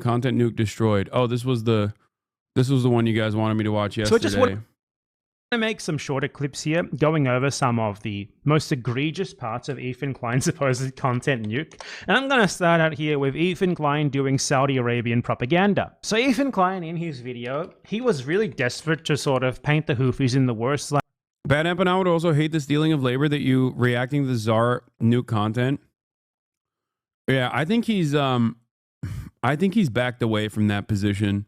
ContentNuke destroyed. Oh, this was the one you guys wanted me to watch yesterday. So I just want to make some shorter clips here, going over some of the most egregious parts of Ethan Klein's supposed ContentNuke. And I'm going to start out here with Ethan Klein doing Saudi Arabian propaganda. So Ethan Klein, in his video, he was really desperate to sort of paint the Houthis in the worst light. BadEmpanada would also hate the stealing of labor that you reacting to the Czar nuke content. Yeah, I think he's backed away from that position.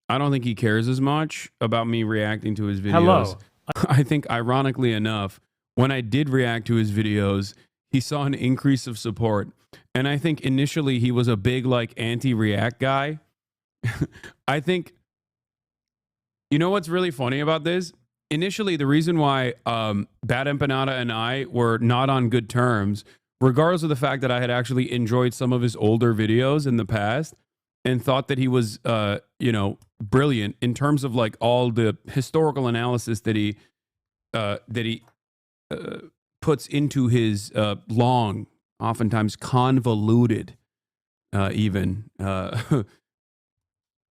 I don't think he cares as much about me reacting to his videos. Hello. I think, ironically enough, when I did react to his videos, he saw an increase of support. And I think initially he was a big, like, anti-react guy. I think, you know what's really funny about this? Initially, the reason why BadEmpanada and I were not on good terms, regardless of the fact that I had actually enjoyed some of his older videos in the past and thought that he was, you know, brilliant in terms of like all the historical analysis that he puts into his long, oftentimes convoluted, even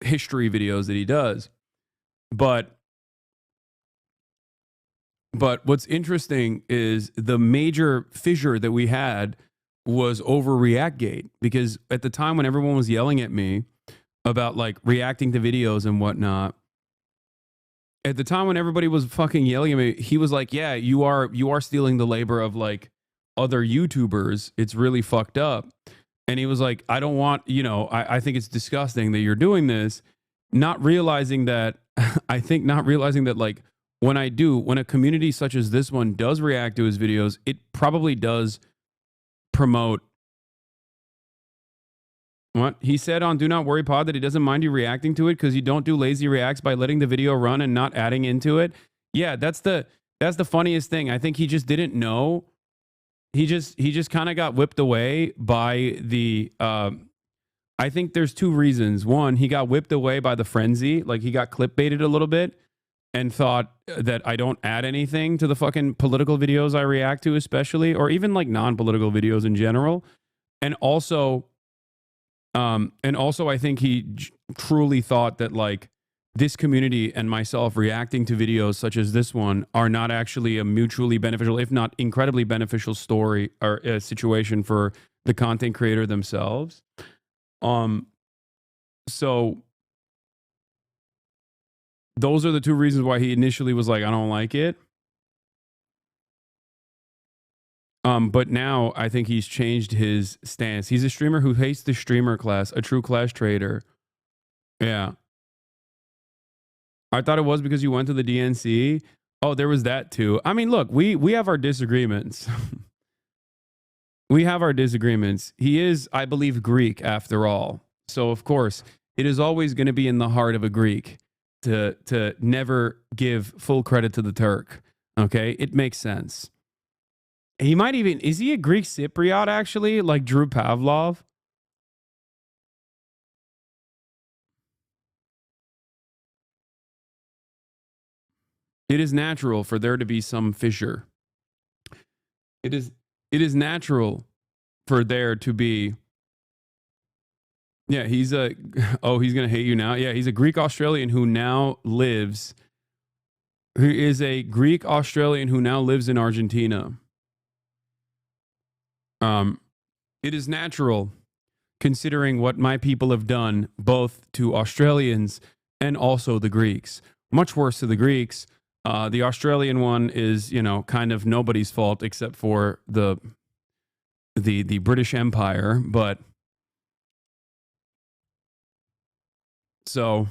history videos that he does. But what's interesting is the major fissure that we had was over ReactGate, because at the time when everyone was yelling at me about like reacting to videos and whatnot, at the time when everybody was fucking yelling at me, he was like, yeah, you are stealing the labor of like other YouTubers. It's really fucked up. And he was like, I don't want, you know, I think it's disgusting that you're doing this. Not realizing that, not realizing that like, when a community such as this one does react to his videos, it probably does promote. What? He said on Do Not Worry Pod that he doesn't mind you reacting to it because you don't do lazy reacts by letting the video run and not adding into it. Yeah, that's the funniest thing. I think he just didn't know. He just kind of got whipped away by the I think there's two reasons. One, he got whipped away by the frenzy, like he got clickbaited a little bit and thought that I don't add anything to the fucking political videos I react to, especially, or even like non-political videos in general. And also I think he truly thought that like this community and myself reacting to videos such as this one are not actually a mutually beneficial, if not incredibly beneficial story or a situation for the content creator themselves. So those are the two reasons why he initially was like, I don't like it. But now I think he's changed his stance. He's a streamer who hates the streamer class, a true class trader. Yeah. I thought it was because you went to the DNC. Oh, there was that too. I mean, look, we have our disagreements. We have our disagreements. He is, I believe, Greek after all. So, of course, it is always going to be in the heart of a Greek to never give full credit to the Turk. Okay? It makes sense. He might even, is he a Greek Cypriot actually? Like Drew Pavlov? It is natural for there to be some fissure. It is natural for there to be. Yeah, he's a, oh, he's going to hate you now. Yeah, he's a Greek Australian who now lives, who is a Greek Australian who now lives in Argentina. It is natural, considering what my people have done, both to Australians and also the Greeks. Much worse to the Greeks. The Australian one is, you know, kind of nobody's fault except for the British Empire, but so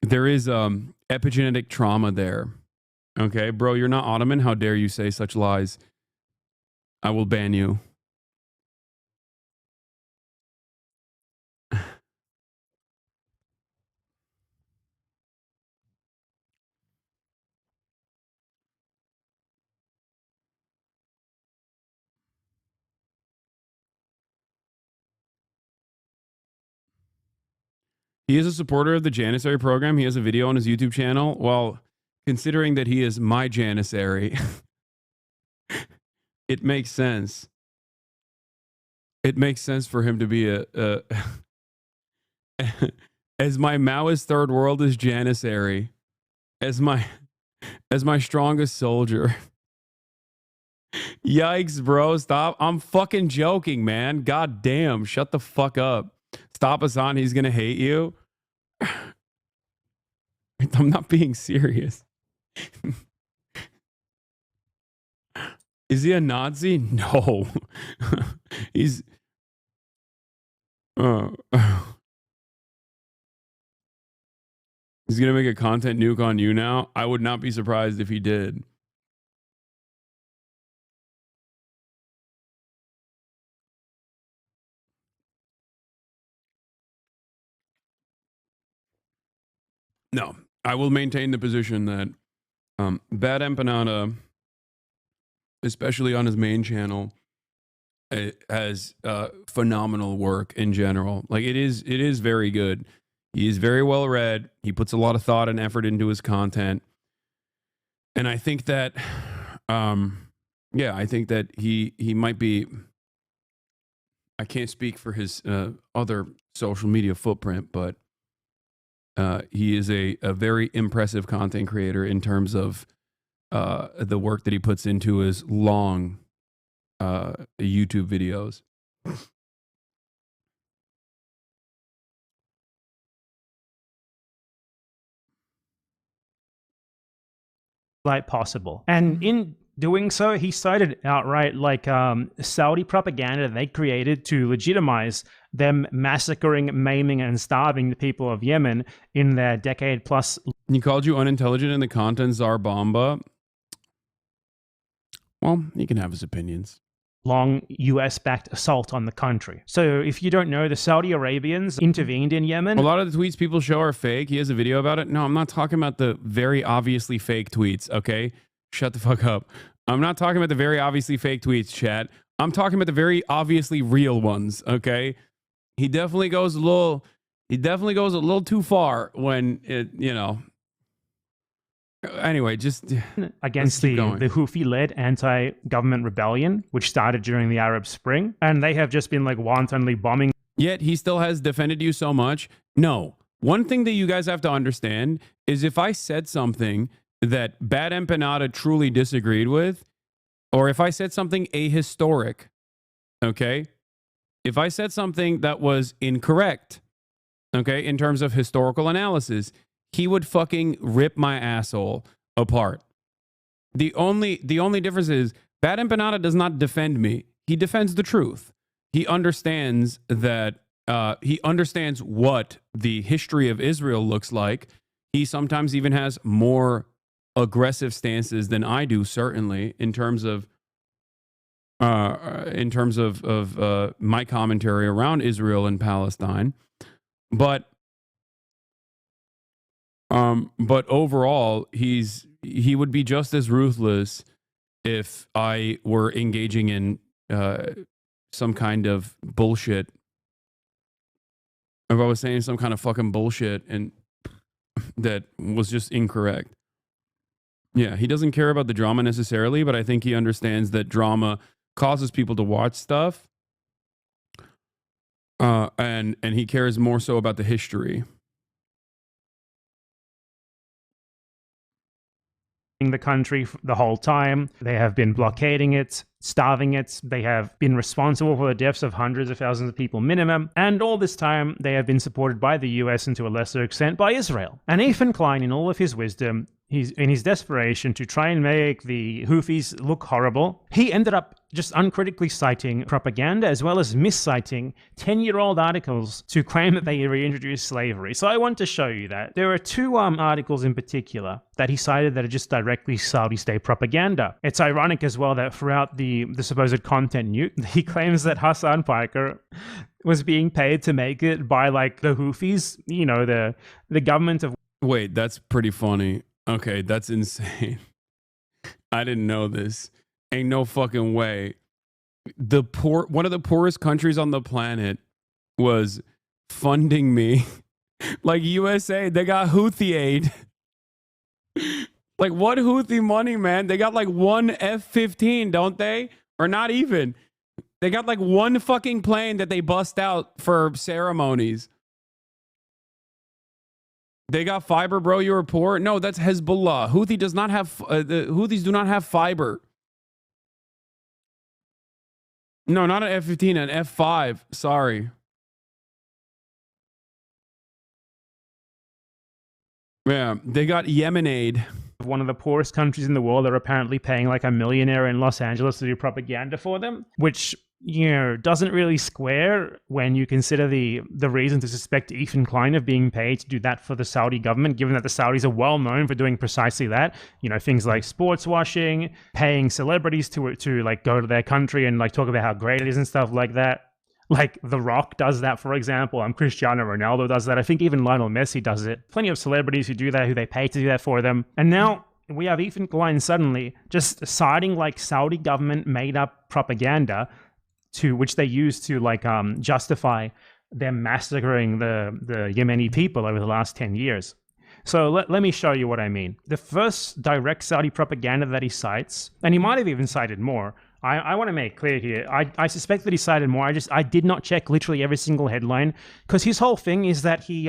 there is epigenetic trauma there. Okay, bro, you're not Ottoman. How dare you say such lies? I will ban you. He is a supporter of the Janissary program. He has a video on his YouTube channel. Well, considering that he is my Janissary, it makes sense. it makes sense for him to be a as my Maoist third world is Janissary, as my strongest soldier. Yikes, bro. Stop. I'm fucking joking, man. God damn. Shut the fuck up. Stop Hasan. He's going to hate you. I'm not being serious. Is he a Nazi? No. He's... He's going to make a content nuke on you now? I would not be surprised if he did. No, I will maintain the position that BadEmpanada, especially on his main channel, has phenomenal work in general. Like it is very good. He is very well read. He puts a lot of thought and effort into his content, and I think that, yeah, I think that he might be. I can't speak for his other social media footprint, but he is a very impressive content creator in terms of the work that he puts into his long YouTube videos. Like possible. And in doing so, he cited outright like Saudi propaganda they created to legitimize them massacring, maiming, and starving the people of Yemen in their decade plus. He called you unintelligent in the content czar Bomba. Well, he can have his opinions. Long US-backed assault on the country. So if you don't know, the Saudi Arabians intervened in Yemen. A lot of the tweets people show are fake. He has a video about it. No, I'm not talking about the very obviously fake tweets, okay? Shut the fuck up. I'm not talking about the very obviously fake tweets, chat. I'm talking about the very obviously real ones, okay? He definitely goes a little too far when it, you know. Anyway, just against the Houthi-led anti-government rebellion, which started during the Arab Spring, and they have just been like wantonly bombing. Yet he still has defended you so much. No, one thing that you guys have to understand is if I said something that BadEmpanada truly disagreed with, or if I said something ahistoric, okay, if I said something that was incorrect, okay, in terms of historical analysis, he would fucking rip my asshole apart. The only difference is BadEmpanada does not defend me. He defends the truth. He understands that he understands what the history of Israel looks like. He sometimes even has more aggressive stances than I do, certainly, in terms of my commentary around Israel and Palestine. But overall, he would be just as ruthless if I were engaging in some kind of bullshit. If I was saying some kind of fucking bullshit and that was just incorrect. Yeah, he doesn't care about the drama necessarily, but I think he understands that drama causes people to watch stuff. And he cares more so about the history. The country the whole time. They have been blockading it, starving it. They have been responsible for the deaths of hundreds of thousands of people minimum. And all this time, they have been supported by the US and to a lesser extent by Israel. And Ethan Klein, in all of his wisdom, in his desperation to try and make the Houthis look horrible, he ended up just uncritically citing propaganda as well as misciting 10-year-old articles to claim that they reintroduced slavery. So I want to show you that. There are two articles in particular that he cited that are just directly Saudi state propaganda. It's ironic as well that throughout the supposed content nuke, he claims that Hasan Piker was being paid to make it by like the Houthis, you know, the government of... Wait, that's pretty funny. Okay, that's insane. I didn't know this. Ain't no fucking way. One of the poorest countries on the planet was funding me. Like USA, they got Houthi aid. Like what Houthi money, man? They got like one F-15, don't they? Or not even. They got like one fucking plane that they bust out for ceremonies. They got fiber, bro. You report? No, that's Hezbollah. Houthi does not have. The Houthis do not have fiber. No, not an F-15, an F-5. Sorry. Yeah, they got Yemen aid. One of the poorest countries in the world are apparently paying like a millionaire in Los Angeles to do propaganda for them, which, you know, doesn't really square when you consider the reason to suspect Ethan Klein of being paid to do that for the Saudi government, given that the Saudis are well known for doing precisely that. You know, things like sports washing, paying celebrities to like go to their country and like talk about how great it is and stuff like that. Like The Rock does that, for example. Cristiano Ronaldo does that. I think even Lionel Messi does it. Plenty of celebrities who do that, who they pay to do that for them. And now we have Ethan Klein suddenly just citing like Saudi government made up propaganda to which they use to like justify them massacring the Yemeni people over the last 10 years. So let me show you what I mean. The first direct Saudi propaganda that he cites, and he might have even cited more. I want to make clear here, I suspect that he cited more. I did not check literally every single headline, because his whole thing is that he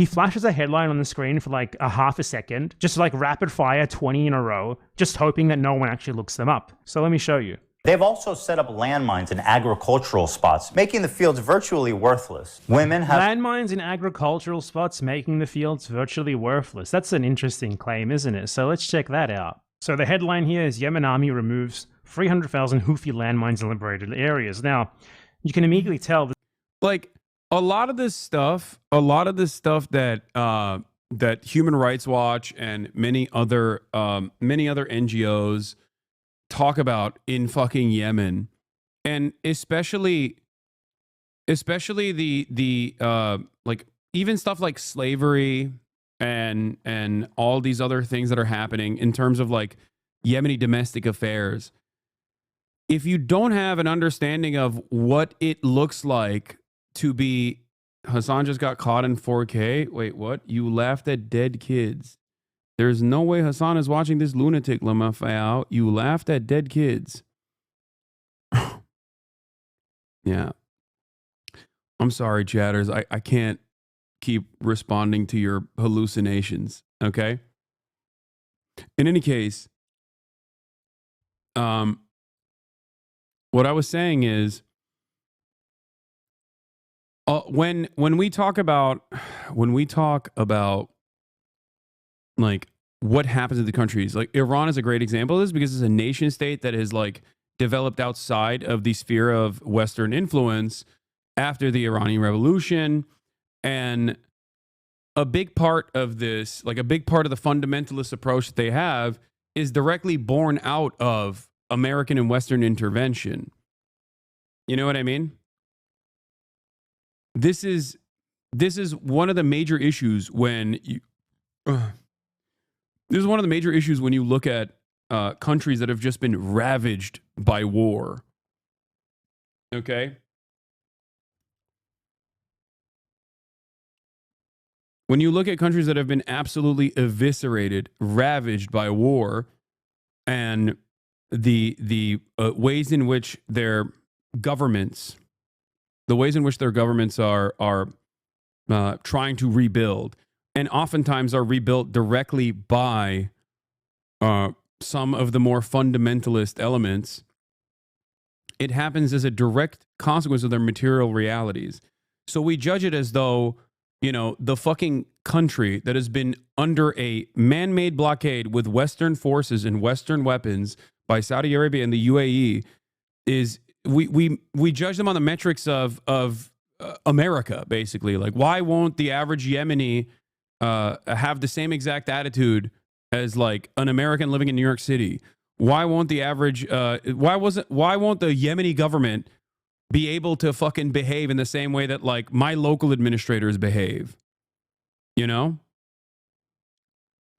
flashes a headline on the screen for like a half a second, just like rapid fire 20 in a row, just hoping that no one actually looks them up. So let me show you. They've also set up landmines in agricultural spots, making the fields virtually worthless. Women have landmines in agricultural spots, making the fields virtually worthless. That's an interesting claim, isn't it? So let's check that out. So the headline here is Yemen Army removes 300,000 Houthi landmines in liberated areas. Now, you can immediately tell like a lot of this stuff that that Human Rights Watch and many other NGOs talk about in fucking Yemen, and especially the like even stuff like slavery and all these other things that are happening in terms of like Yemeni domestic affairs. If you don't have an understanding of what it looks like to be, Hasan just got caught in 4K. Wait, what? You laughed at dead kids. There's no way Hasan is watching this lunatic, Lamafao. You laughed at dead kids. Yeah. I'm sorry, chatters. I can't keep responding to your hallucinations, okay? In any case, what I was saying is, when we talk about like what happens in the countries, like Iran is a great example of this, because it's a nation state that has like developed outside of the sphere of Western influence after the Iranian Revolution, and a big part of this, like a big part of the fundamentalist approach that they have, is directly born out of American and Western intervention. You know what I mean? This is one of the major issues when you. This is one of the major issues when you look at countries that have just been ravaged by war. Okay? When you look at countries that have been absolutely eviscerated, ravaged by war, and the ways in which their governments, are trying to rebuild, and oftentimes are rebuilt directly by some of the more fundamentalist elements, it happens as a direct consequence of their material realities. So we judge it as though, you know, the fucking country that has been under a man-made blockade with Western forces and Western weapons by Saudi Arabia and the UAE is, we judge them on the metrics of America, basically. Like, why won't the average Yemeni have the same exact attitude as like an American living in New York City? Why won't the average why won't the Yemeni government be able to fucking behave in the same way that like my local administrators behave? You know?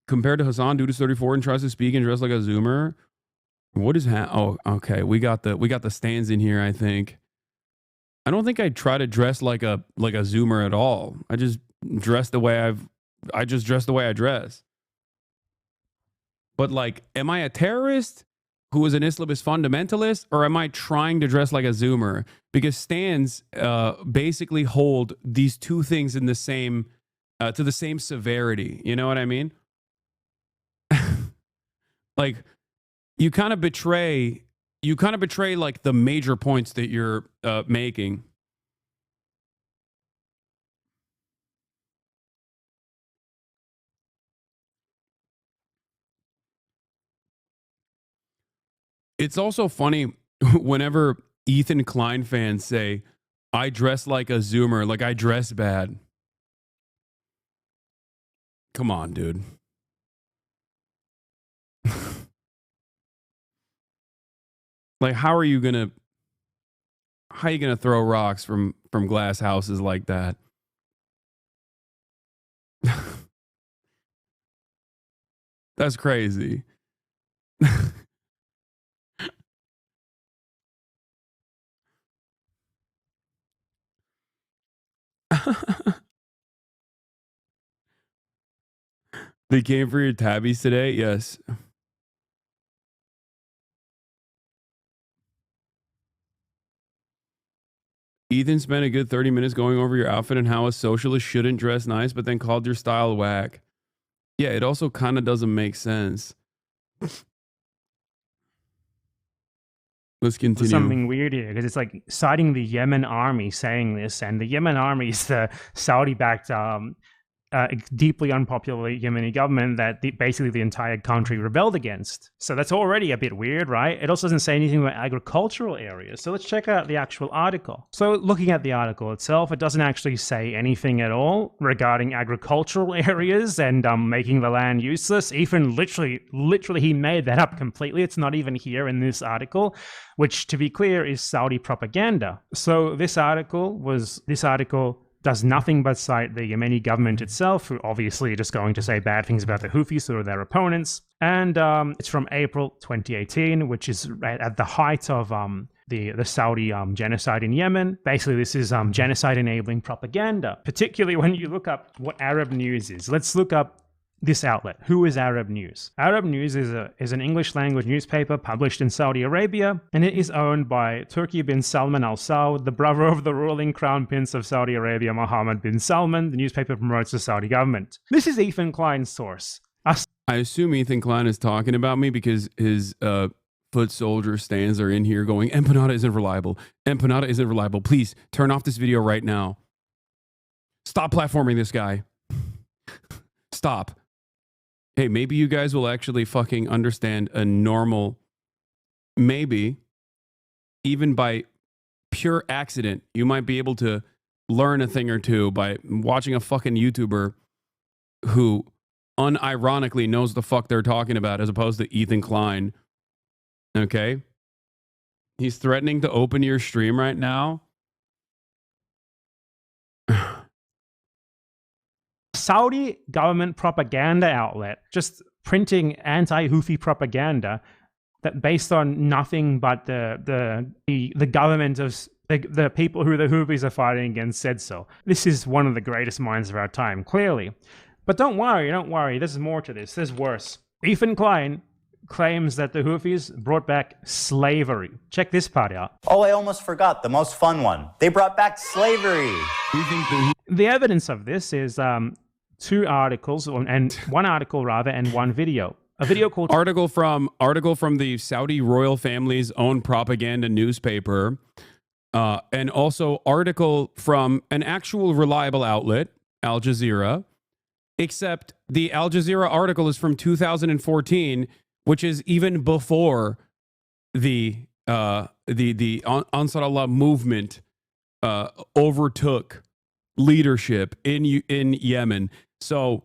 Compared to Hasan, dude is 34 and tries to speak and dress like a Zoomer. What is oh, okay. We got the stands in here, I think. I don't think I try to dress like a Zoomer at all. I just dress the way I dress. But like, am I a terrorist? who is an Islamist fundamentalist, or am I trying to dress like a Zoomer? Because stands basically hold these two things in the same to the same severity. You know what I mean? Like you kind of betray like the major points that you're making. It's also funny whenever Ethan Klein fans say, I dress like a Zoomer, like I dress bad. Come on, dude. Like, how are you gonna throw rocks from glass houses like that? That's crazy. They came for your tabbies today? Yes. Ethan spent a good 30 minutes going over your outfit and how a socialist shouldn't dress nice, but then called your style whack. Yeah, it also kind of doesn't make sense. Let's continue. Something weird here, because it's like citing the Yemen army saying this, and the Yemen army is the Saudi-backed, deeply unpopular Yemeni government that basically the entire country rebelled against. So that's already a bit weird, right? It also doesn't say anything about agricultural areas. So let's check out the actual article. So looking at the article itself, it doesn't actually say anything at all regarding agricultural areas and making the land useless. Ethan literally he made that up completely. It's not even here in this article, which, to be clear, is Saudi propaganda. So this article does nothing but cite the Yemeni government itself, who obviously are just going to say bad things about the Houthis, who are their opponents. And it's from April 2018, which is at the height of the Saudi genocide in Yemen. Basically, this is genocide-enabling propaganda, particularly when you look up what Arab News is. Let's look up this outlet. Who is Arab News? Arab News is an English-language newspaper published in Saudi Arabia, and it is owned by Turki bin Salman Al Saud, the brother of the ruling crown prince of Saudi Arabia, Mohammed bin Salman. The newspaper promotes the Saudi government. This is Ethan Klein's source. I assume Ethan Klein is talking about me because his foot soldier stands are in here going, Empanada isn't reliable. Empanada isn't reliable. Please turn off this video right now. Stop platforming this guy. Stop. Hey, maybe you guys will actually fucking understand a normal, maybe even by pure accident, you might be able to learn a thing or two by watching a fucking YouTuber who unironically knows the fuck they're talking about, as opposed to Ethan Klein. Okay? He's threatening to open your stream right now. Saudi government propaganda outlet just printing anti-Houthi propaganda that based on nothing but the government of the people who the Houthis are fighting against said so. This is one of the greatest minds of our time, clearly. But don't worry, there's more to this. There's worse. Ethan Klein claims that the Houthis brought back slavery. Check this part out. Oh, I almost forgot the most fun one. They brought back slavery. The evidence of this is two articles, and one article rather, and one video. A video called article from the Saudi royal family's own propaganda newspaper, and also article from an actual reliable outlet, Al Jazeera. Except the Al Jazeera article is from 2014, which is even before the Ansar Allah movement overtook leadership in Yemen. So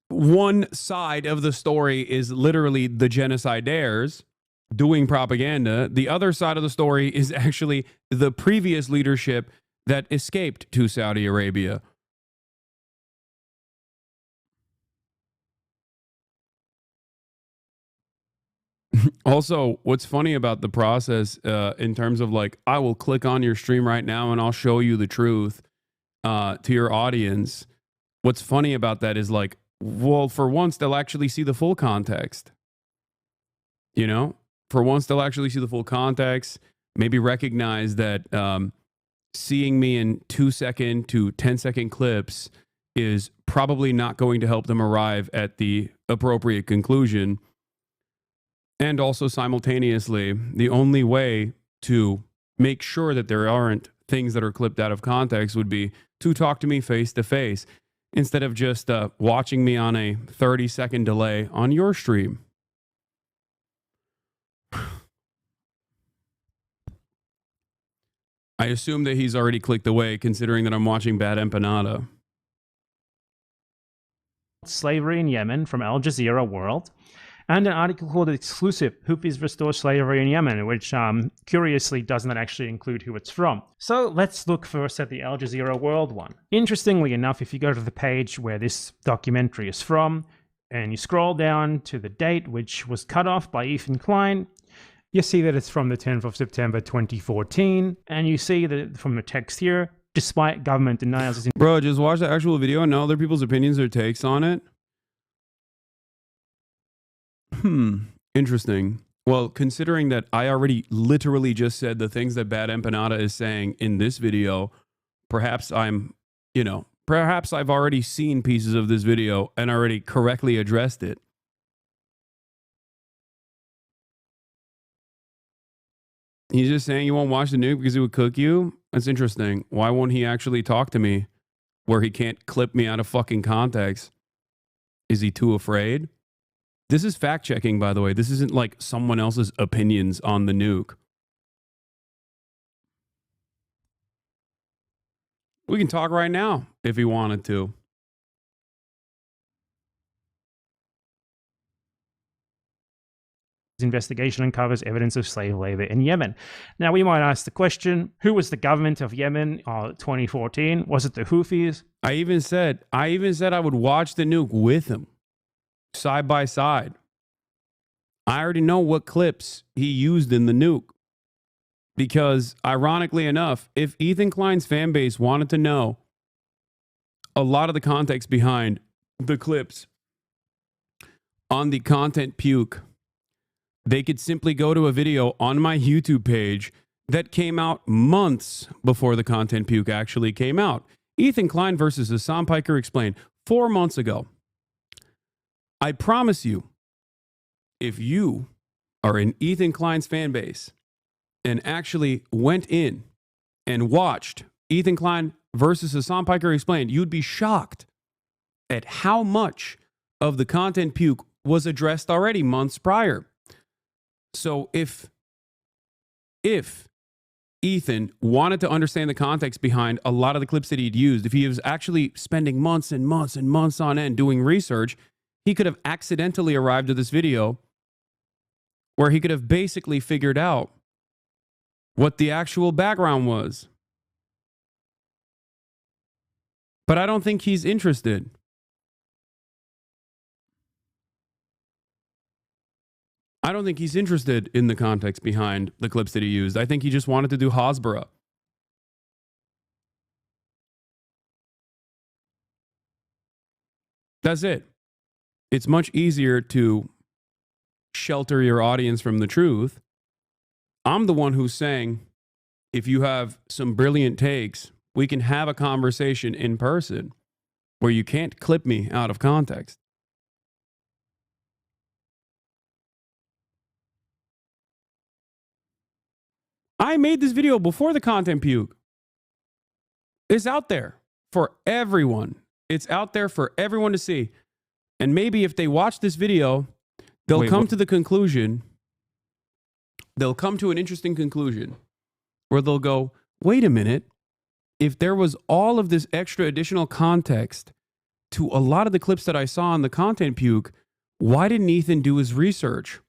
one side of the story is literally the genocidaires doing propaganda. The other side of the story is actually the previous leadership that escaped to Saudi Arabia. Also, what's funny about the process in terms of like, I will click on your stream right now and I'll show you the truth to your audience. What's funny about that is like, well, for once, they'll actually see the full context. You know, for once, they'll actually see the full context, maybe recognize that seeing me in 2-second to 10-second clips is probably not going to help them arrive at the appropriate conclusion. And also simultaneously, the only way to make sure that there aren't things that are clipped out of context would be to talk to me face to face instead of just watching me on a 30-second delay on your stream. I assume that he's already clicked away considering that I'm watching BadEmpanada. Slavery in Yemen from Al Jazeera World, and an article called Exclusive, Houthis Restore Slavery in Yemen, which curiously does not actually include who it's from. So let's look first at the Al Jazeera World one. Interestingly enough, if you go to the page where this documentary is from, and you scroll down to the date, which was cut off by Ethan Klein, you see that it's from the 10th of September 2014, and you see that from the text here, despite government denials... Bro, just watch the actual video and know other people's opinions or takes on it. Interesting. Well, considering that I already literally just said the things that BadEmpanada is saying in this video, perhaps perhaps I've already seen pieces of this video and already correctly addressed it. He's just saying you won't watch the nuke because he would cook you? That's interesting. Why won't he actually talk to me where he can't clip me out of fucking context? Is he too afraid? This is fact checking, by the way. This isn't like someone else's opinions on the nuke. We can talk right now if he wanted to. Investigation uncovers evidence of slave labor in Yemen. Now, we might ask the question, who was the government of Yemen in 2014? Was it the Houthis? I even said I would watch the nuke with him, side by side. I already know what clips he used in the nuke. Because, ironically enough, if Ethan Klein's fan base wanted to know a lot of the context behind the clips on the ContentNuke, they could simply go to a video on my YouTube page that came out months before the ContentNuke actually came out. Ethan Klein versus Hasan Piker explained 4 months ago. I promise you, if you are in Ethan Klein's fan base and actually went in and watched Ethan Klein versus Hasan Piker explained, you'd be shocked at how much of the ContentNuke was addressed already months prior. So if Ethan wanted to understand the context behind a lot of the clips that he'd used, if he was actually spending months and months and months on end doing research, he could have accidentally arrived at this video where he could have basically figured out what the actual background was. But I don't think he's interested. I don't think he's interested in the context behind the clips that he used. I think he just wanted to do Hasbara. That's it. It's much easier to shelter your audience from the truth. I'm the one who's saying, if you have some brilliant takes, we can have a conversation in person where you can't clip me out of context. I made this video before the ContentNuke. It's out there for everyone. It's out there for everyone to see. And maybe if they watch this video, they'll come to the conclusion, they'll come to an interesting conclusion where they'll go, wait a minute, if there was all of this extra additional context to a lot of the clips that I saw on the ContentNuke, why didn't Ethan do his research?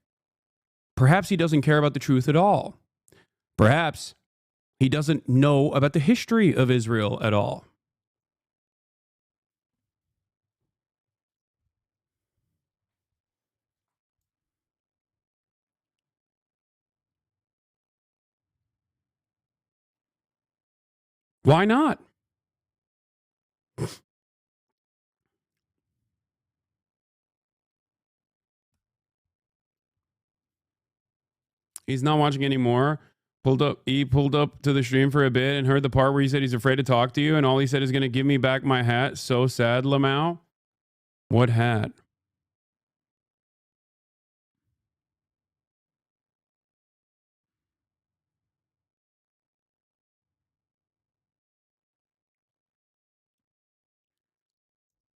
Perhaps he doesn't care about the truth at all. Perhaps he doesn't know about the history of Israel at all. Why not? He's not watching anymore. He pulled up to the stream for a bit and heard the part where he said he's afraid to talk to you, and all he said is going to give me back my hat. So sad, Lamau. What hat?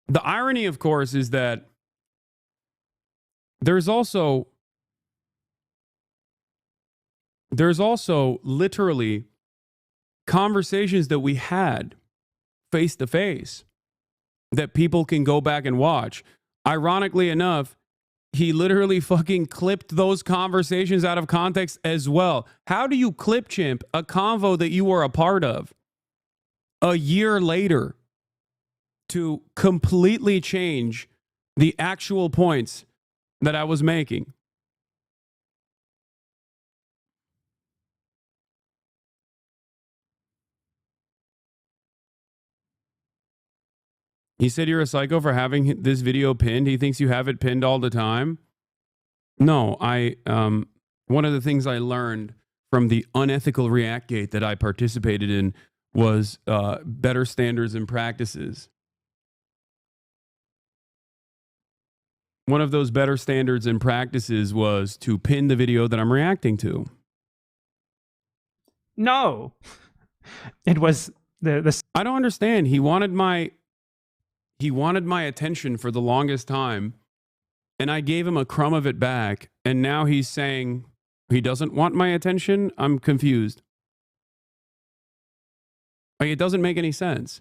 The irony, of course, is that there's also literally conversations that we had face to face that people can go back and watch. Ironically enough, he literally fucking clipped those conversations out of context as well. How do you clip chimp a convo that you were a part of a year later to completely change the actual points that I was making? He said you're a psycho for having this video pinned. He thinks you have it pinned all the time. No, one of the things I learned from the unethical React Gate that I participated in was better standards and practices. One of those better standards and practices was to pin the video that I'm reacting to. No. It was the I don't understand. He wanted my attention for the longest time, and I gave him a crumb of it back, and now he's saying he doesn't want my attention? I'm confused. Like, it doesn't make any sense.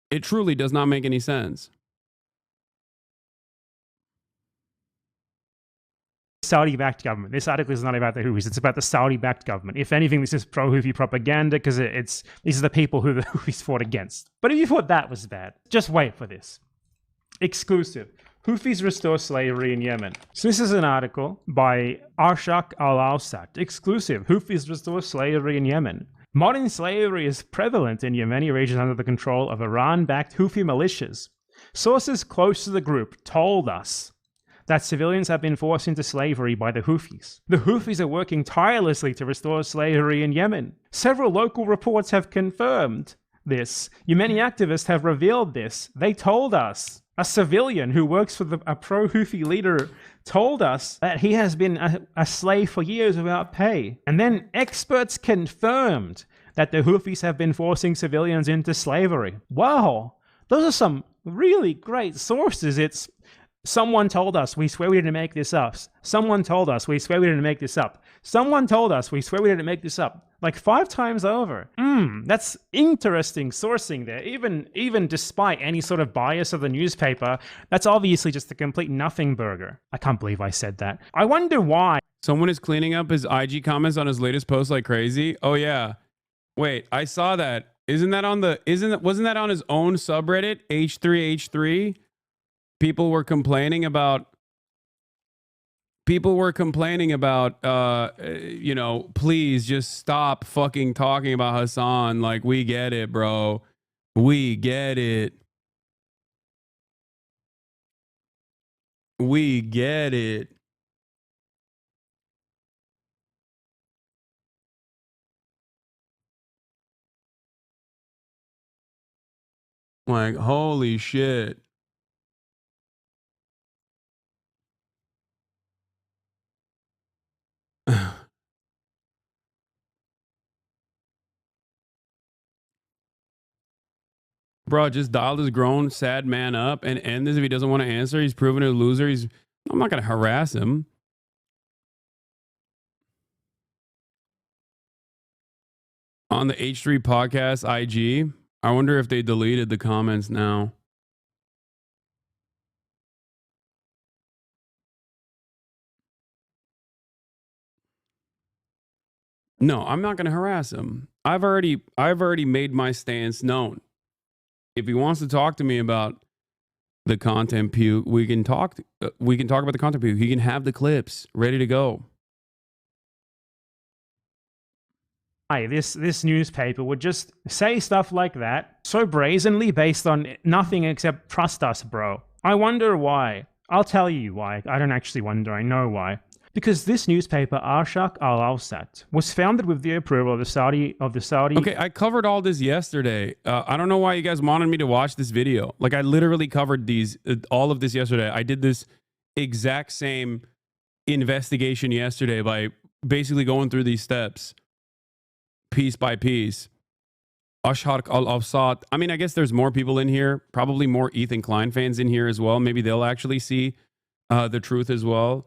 It truly does not make any sense. Saudi-backed government. This article is not about the Houthis. It's about the Saudi-backed government. If anything, this is pro-Houthi propaganda because these are the people who the Houthis fought against. But if you thought that was bad, just wait for this. Exclusive. Houthis restore slavery in Yemen. So this is an article by Arshak Al-Awsat. Exclusive. Houthis restore slavery in Yemen. Modern slavery is prevalent in Yemeni regions under the control of Iran-backed Houthi militias. Sources close to the group told us that civilians have been forced into slavery by the Houthis. The Houthis are working tirelessly to restore slavery in Yemen. Several local reports have confirmed this. Yemeni activists have revealed this. They told us. A civilian who works for a pro-Houthi leader told us that he has been a slave for years without pay. And then experts confirmed that the Houthis have been forcing civilians into slavery. Wow, those are some really great sources. It's someone told us, we swear we didn't make this up. Someone told us, we swear we didn't make this up. Someone told us, we swear we didn't make this up. Like 5 times over. That's interesting sourcing there. Even despite any sort of bias of the newspaper, that's obviously just a complete nothing burger. I can't believe I said that. I wonder why. Someone is cleaning up his IG comments on his latest post like crazy. Oh yeah. Wait, I saw that. Wasn't that on his own subreddit, H3H3? People were complaining about, please just stop fucking talking about Hasan. Like, we get it, bro. We get it. We get it. Like, holy shit. Bro, just dialed his grown, sad man up and end this if he doesn't want to answer. He's proven a loser. I'm not going to harass him. On the H3 podcast IG, I wonder if they deleted the comments now. No, I'm not going to harass him. I've already made my stance known. If he wants to talk to me about the content puke, we can talk about the content puke. He can have the clips ready to go. This newspaper would just say stuff like that so brazenly based on nothing except trust us, bro. I wonder why. I'll tell you why. I don't actually wonder. I know why. Because this newspaper, Arshak al-Awsat, was founded with the approval of the Saudi. Okay, I covered all this yesterday. I don't know why you guys wanted me to watch this video. Like, I literally covered all of this yesterday. I did this exact same investigation yesterday by basically going through these steps piece by piece. Arshak al-Awsat. I mean, I guess there's more people in here, probably more Ethan Klein fans in here as well. Maybe they'll actually see the truth as well.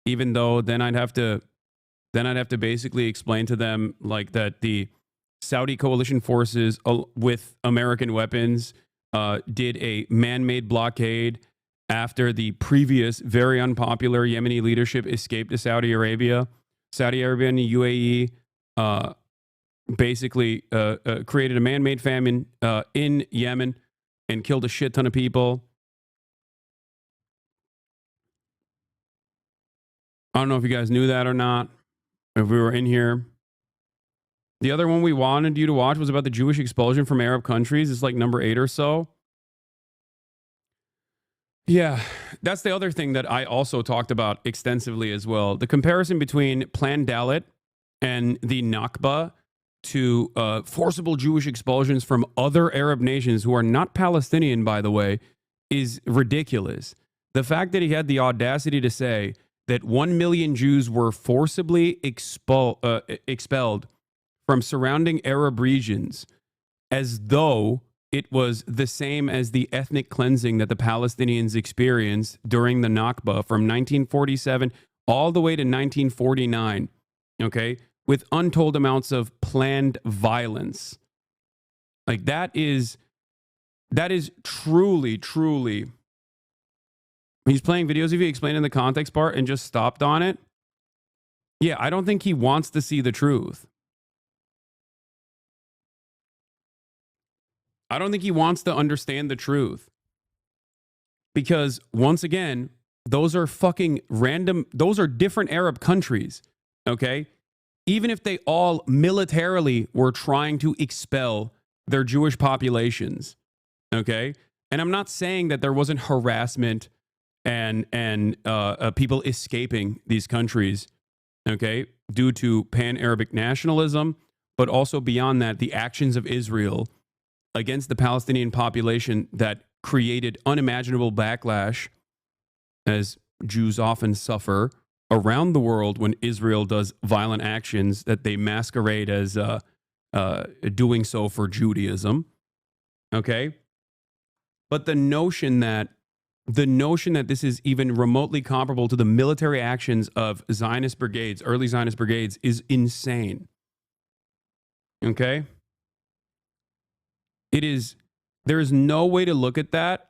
Even though then I'd have to basically explain to them like that the Saudi coalition forces with American weapons did a man-made blockade after the previous very unpopular Yemeni leadership escaped to Saudi Arabia. Saudi Arabia and the UAE basically created a man-made famine in Yemen and killed a shit ton of people. I don't know if you guys knew that or not, if we were in here. The other one we wanted you to watch was about the Jewish expulsion from Arab countries. It's like number 8 or so. Yeah, that's the other thing that I also talked about extensively as well. The comparison between Plan Dalit and the Nakba to forcible Jewish expulsions from other Arab nations who are not Palestinian, by the way, is ridiculous. The fact that he had the audacity to say that 1 million Jews were forcibly expelled from surrounding Arab regions as though it was the same as the ethnic cleansing that the Palestinians experienced during the Nakba from 1947 all the way to 1949, okay, with untold amounts of planned violence. Like that is truly. He's playing videos of you explaining the context part and just stopped on it. Yeah, I don't think he wants to see the truth. I don't think he wants to understand the truth. Because once again, those are fucking random, those are different Arab countries, okay? Even if they all militarily were trying to expel their Jewish populations, okay? And I'm not saying that there wasn't harassment and people escaping these countries, okay, due to pan-Arabic nationalism, but also beyond that, the actions of Israel against the Palestinian population that created unimaginable backlash, as Jews often suffer around the world when Israel does violent actions that they masquerade as doing so for Judaism, okay? But the notion that this is even remotely comparable to the military actions of Zionist brigades, early Zionist brigades, is insane. Okay? There is no way to look at that.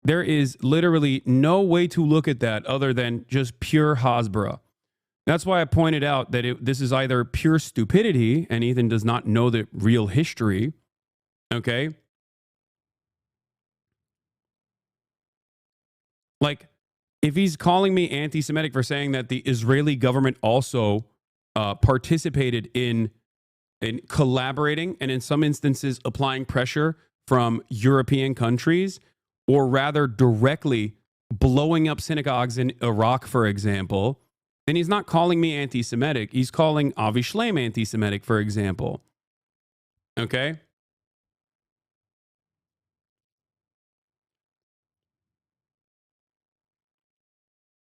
There is literally no way to look at that other than just pure Hasbara. That's why I pointed out that this is either pure stupidity, and Ethan does not know the real history, okay? Like, if he's calling me anti-Semitic for saying that the Israeli government also participated in collaborating and in some instances applying pressure from European countries, or rather directly blowing up synagogues in Iraq, for example, then he's not calling me anti-Semitic. He's calling Avi Shlaim anti-Semitic, for example. Okay?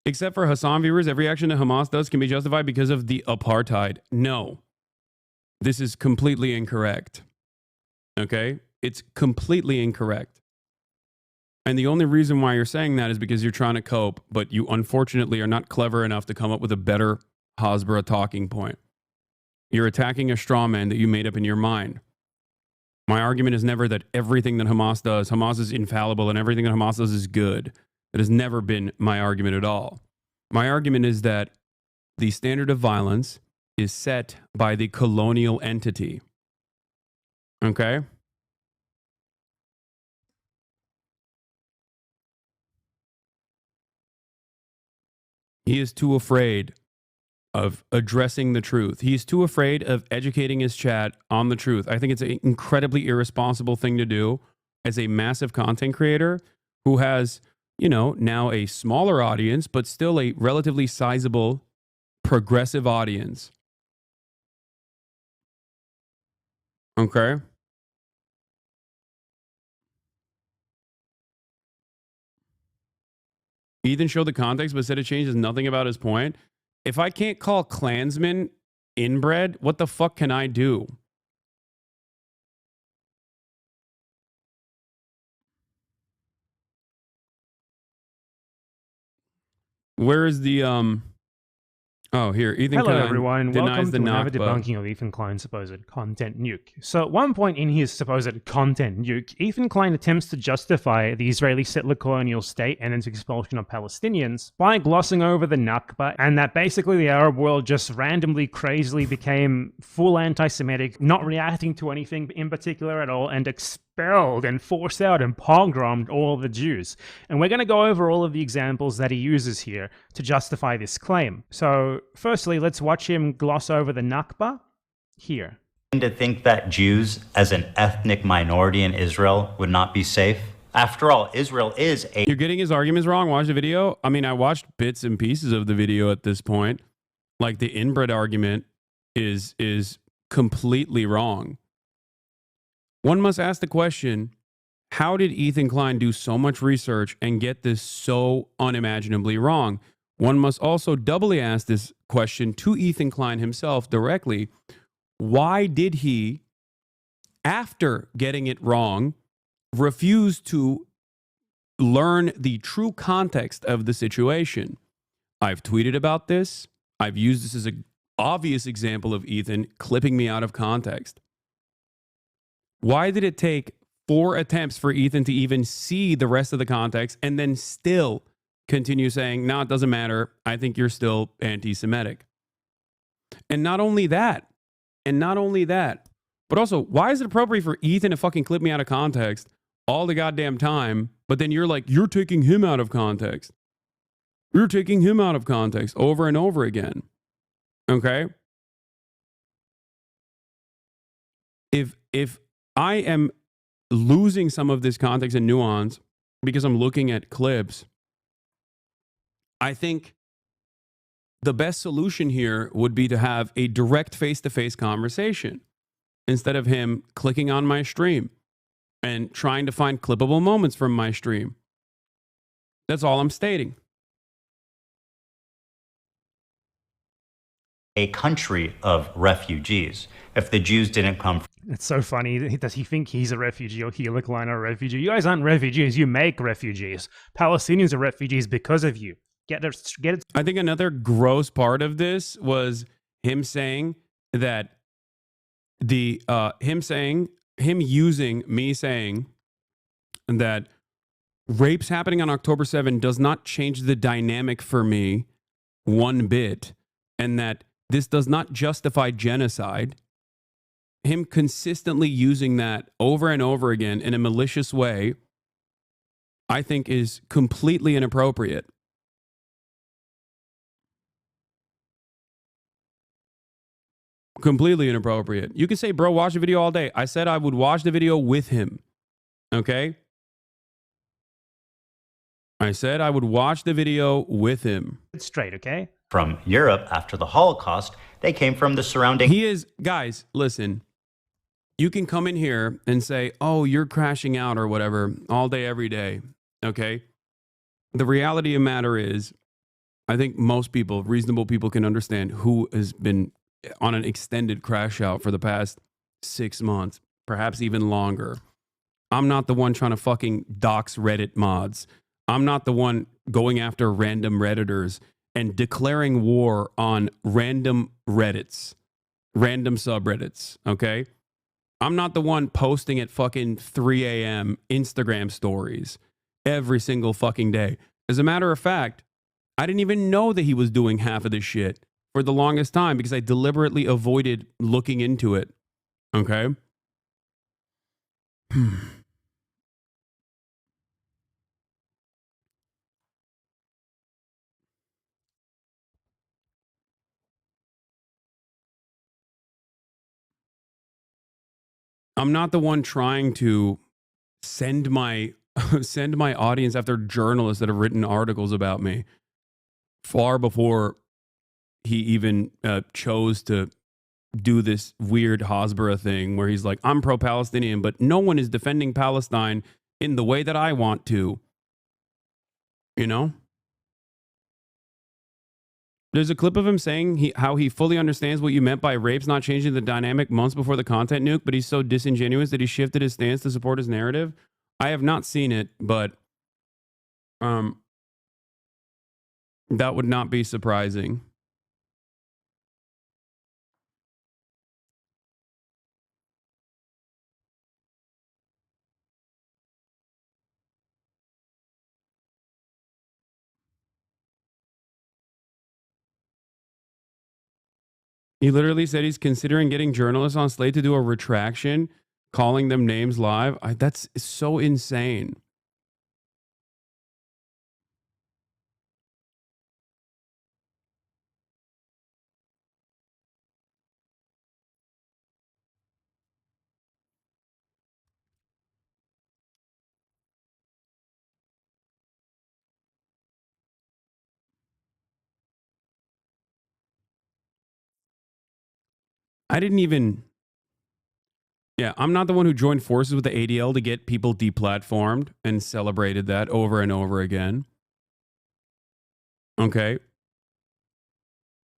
Except for Hasan viewers, every action that Hamas does can be justified because of the apartheid. No. This is completely incorrect. Okay? It's completely incorrect. And the only reason why you're saying that is because you're trying to cope, but you unfortunately are not clever enough to come up with a better Hasbara talking point. You're attacking a straw man that you made up in your mind. My argument is never that everything that Hamas is infallible and everything that Hamas does is good. That has never been my argument at all. My argument is that the standard of violence is set by the colonial entity. Okay? He is too afraid of addressing the truth. He's too afraid of educating his chat on the truth. I think it's an incredibly irresponsible thing to do as a massive content creator who has, now a smaller audience, but still a relatively sizable progressive audience. Okay. Ethan showed the context, but said it changes nothing about his point. If I can't call Klansmen inbred, what the fuck can I do? Where is the Oh, here. Ethan Hello, Klein everyone. denies Welcome the to another Nakba. debunking of Ethan Klein's supposed content nuke. So at one point in his supposed content nuke, Ethan Klein attempts to justify the Israeli settler colonial state and its expulsion of Palestinians by glossing over the Nakba, and that basically the Arab world just randomly, crazily became full anti-Semitic, not reacting to anything in particular at all, and expelled and forced out and pogromed all the Jews. And we're going to go over all of the examples that he uses here to justify this claim. So firstly, let's watch him gloss over the Nakba here. To think that Jews as an ethnic minority in Israel would not be safe? After all, Israel is a... You're getting his arguments wrong. Watch the video. I mean, I watched bits and pieces of the video at this point. Like the inbred argument is completely wrong. One must ask the question, how did Ethan Klein do so much research and get this so unimaginably wrong? One must also doubly ask this question to Ethan Klein himself directly. Why did he, after getting it wrong, refuse to learn the true context of the situation? I've tweeted about this. I've used this as an obvious example of Ethan clipping me out of context. Why did it take 4 attempts for Ethan to even see the rest of the context and then still continue saying, no, it doesn't matter. I think you're still anti-Semitic. And not only that, but also, why is it appropriate for Ethan to fucking clip me out of context all the goddamn time, but then you're like, you're taking him out of context. You're taking him out of context over and over again. Okay? If I am losing some of this context and nuance because I'm looking at clips, I think the best solution here would be to have a direct face-to-face conversation instead of him clicking on my stream and trying to find clippable moments from my stream. That's all I'm stating. a country of refugees. If the Jews didn't come It's so funny. Does he think he's a refugee or Hila Klein are a refugee? You guys aren't refugees. You make refugees. Palestinians are refugees because of you. Get it. I think another gross part of this was him saying that him using me saying that rapes happening on October 7 does not change the dynamic for me one bit, and that this does not justify genocide. Him consistently using that over and over again in a malicious way, I think is completely inappropriate. Completely inappropriate. You can say, bro, watch the video all day. I said I would watch the video with him. Okay? I said I would watch the video with him. Straight, okay? from Europe after the Holocaust, they came from the surrounding... He is, guys, listen. You can come in here and say, oh, you're crashing out or whatever all day, every day. Okay? The reality of the matter is, I think most people, reasonable people, can understand who has been on an extended crash out for the past 6 months, perhaps even longer. I'm not the one trying to fucking dox Reddit mods. I'm not the one going after random Redditors and declaring war on random Reddits, random subreddits, okay? I'm not the one posting at fucking 3 a.m. Instagram stories every single fucking day. As a matter of fact, I didn't even know that he was doing half of this shit for the longest time because I deliberately avoided looking into it, okay? I'm not the one trying to send my audience after journalists that have written articles about me far before he even chose to do this weird Hasbara thing where he's like, I'm pro-Palestinian, but no one is defending Palestine in the way that I want to. You know? There's a clip of him saying how he fully understands what you meant by rapes not changing the dynamic months before the content nuke, but he's so disingenuous that he shifted his stance to support his narrative. I have not seen it, but that would not be surprising. He literally said he's considering getting journalists on Slate to do a retraction, calling them names live. That's so insane. I didn't even... Yeah, I'm not the one who joined forces with the ADL to get people deplatformed and celebrated that over and over again. Okay.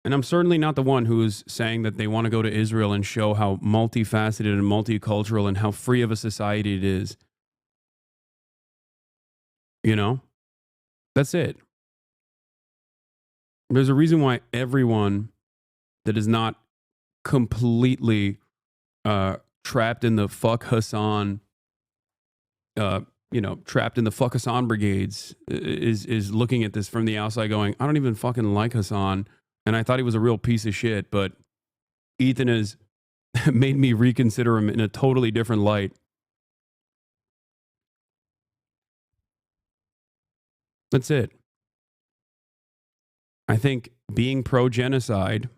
And I'm certainly not the one who's saying that they want to go to Israel and show how multifaceted and multicultural and how free of a society it is. You know? That's it. There's a reason why everyone that is not completely trapped in the fuck Hasan, trapped in the fuck Hasan brigades is looking at this from the outside going, I don't even fucking like Hasan. And I thought he was a real piece of shit, but Ethan has made me reconsider him in a totally different light. That's it. I think being pro-genocide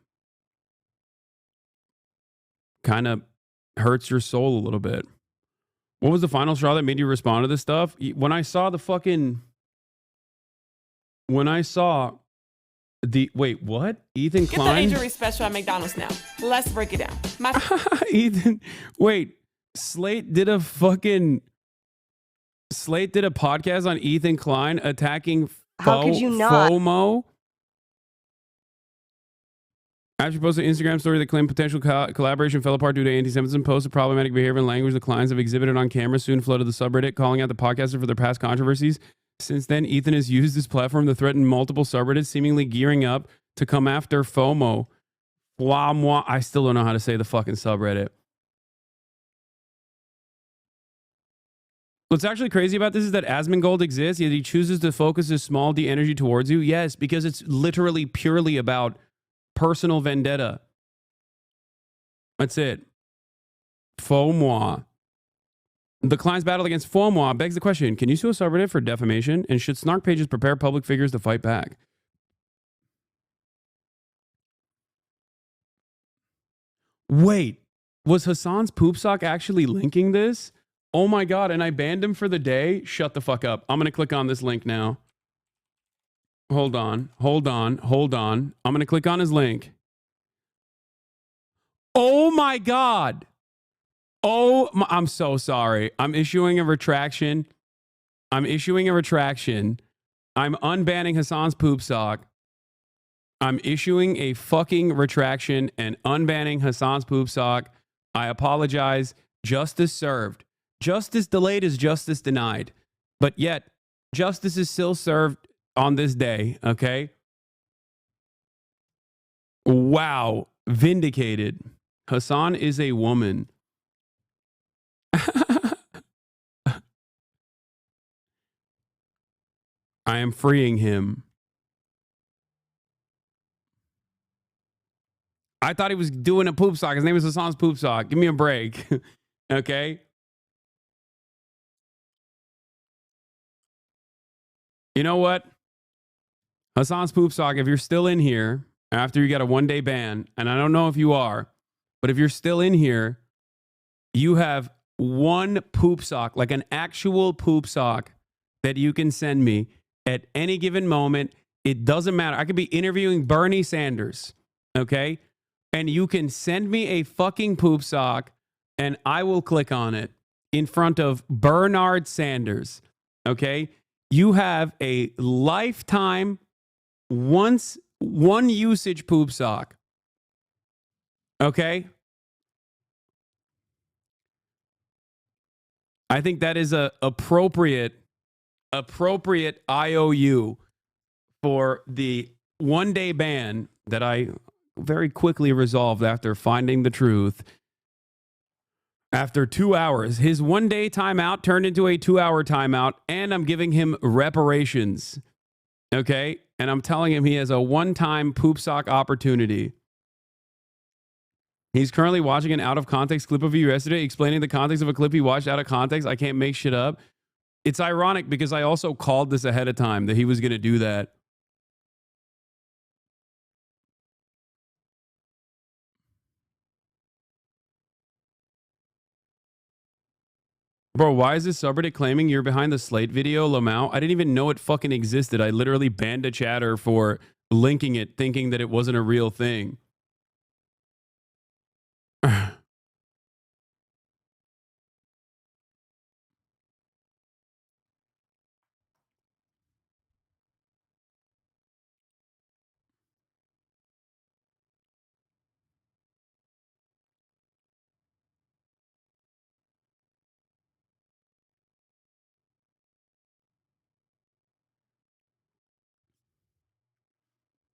kind of hurts your soul a little bit. What was the final straw that made you respond to this stuff? When I saw wait, what? Ethan Klein? Get the injury special at McDonald's now. Let's break it down. Ethan, wait. Slate did a podcast on Ethan Klein attacking How could you not? FOMO. After posting an Instagram story that claimed potential collaboration fell apart due to anti-Semitism, posts of problematic behavior and language the Kleins have exhibited on camera soon flooded the subreddit, calling out the podcaster for their past controversies. Since then, Ethan has used his platform to threaten multiple subreddits, seemingly gearing up to come after FOMO. I still don't know how to say the fucking subreddit. What's actually crazy about this is that Asmongold exists, yet he chooses to focus his small d energy towards you. Yes, because it's literally purely about personal vendetta. That's it. FOMO. The Klein's battle against FOMO begs the question, can you sue a subreddit for defamation? And should snark pages prepare public figures to fight back? Wait, was Hasan's poop sock actually linking this? Oh my God, and I banned him for the day? Shut the fuck up. I'm going to click on this link now. Hold on. I'm going to click on his link. Oh my God. I'm so sorry. I'm issuing a retraction. I'm unbanning Hasan's poop sock. I'm issuing a fucking retraction and unbanning Hasan's poop sock. I apologize. Justice served. Justice delayed is justice denied. But yet, justice is still served on this day, okay? Wow. Vindicated. Hasan is a woman. I am freeing him. I thought he was doing a poop sock. His name is Hasan's poop sock. Give me a break. Okay? You know what? Hasan's poop sock, if you're still in here after you got a 1-day ban, and I don't know if you are, but if you're still in here, you have one poop sock, like an actual poop sock that you can send me at any given moment, It doesn't matter. I could be interviewing Bernie Sanders, okay? And you can send me a fucking poop sock and I will click on it in front of Bernard Sanders, okay? You have a lifetime, one usage poop sock, okay? I think that is a appropriate IOU for the one-day ban that I very quickly resolved after finding the truth. After 2 hours, his one-day timeout turned into a 2-hour timeout, and I'm giving him reparations. Okay? And I'm telling him he has a one-time poop sock opportunity. He's currently watching an out-of-context clip of you yesterday, explaining the context of a clip he watched out of context. I can't make shit up. It's ironic because I also called this ahead of time that he was going to do that. Bro, why is this subreddit claiming you're behind the Slate video, Lamau? I didn't even know it fucking existed. I literally banned a chatter for linking it, thinking that it wasn't a real thing.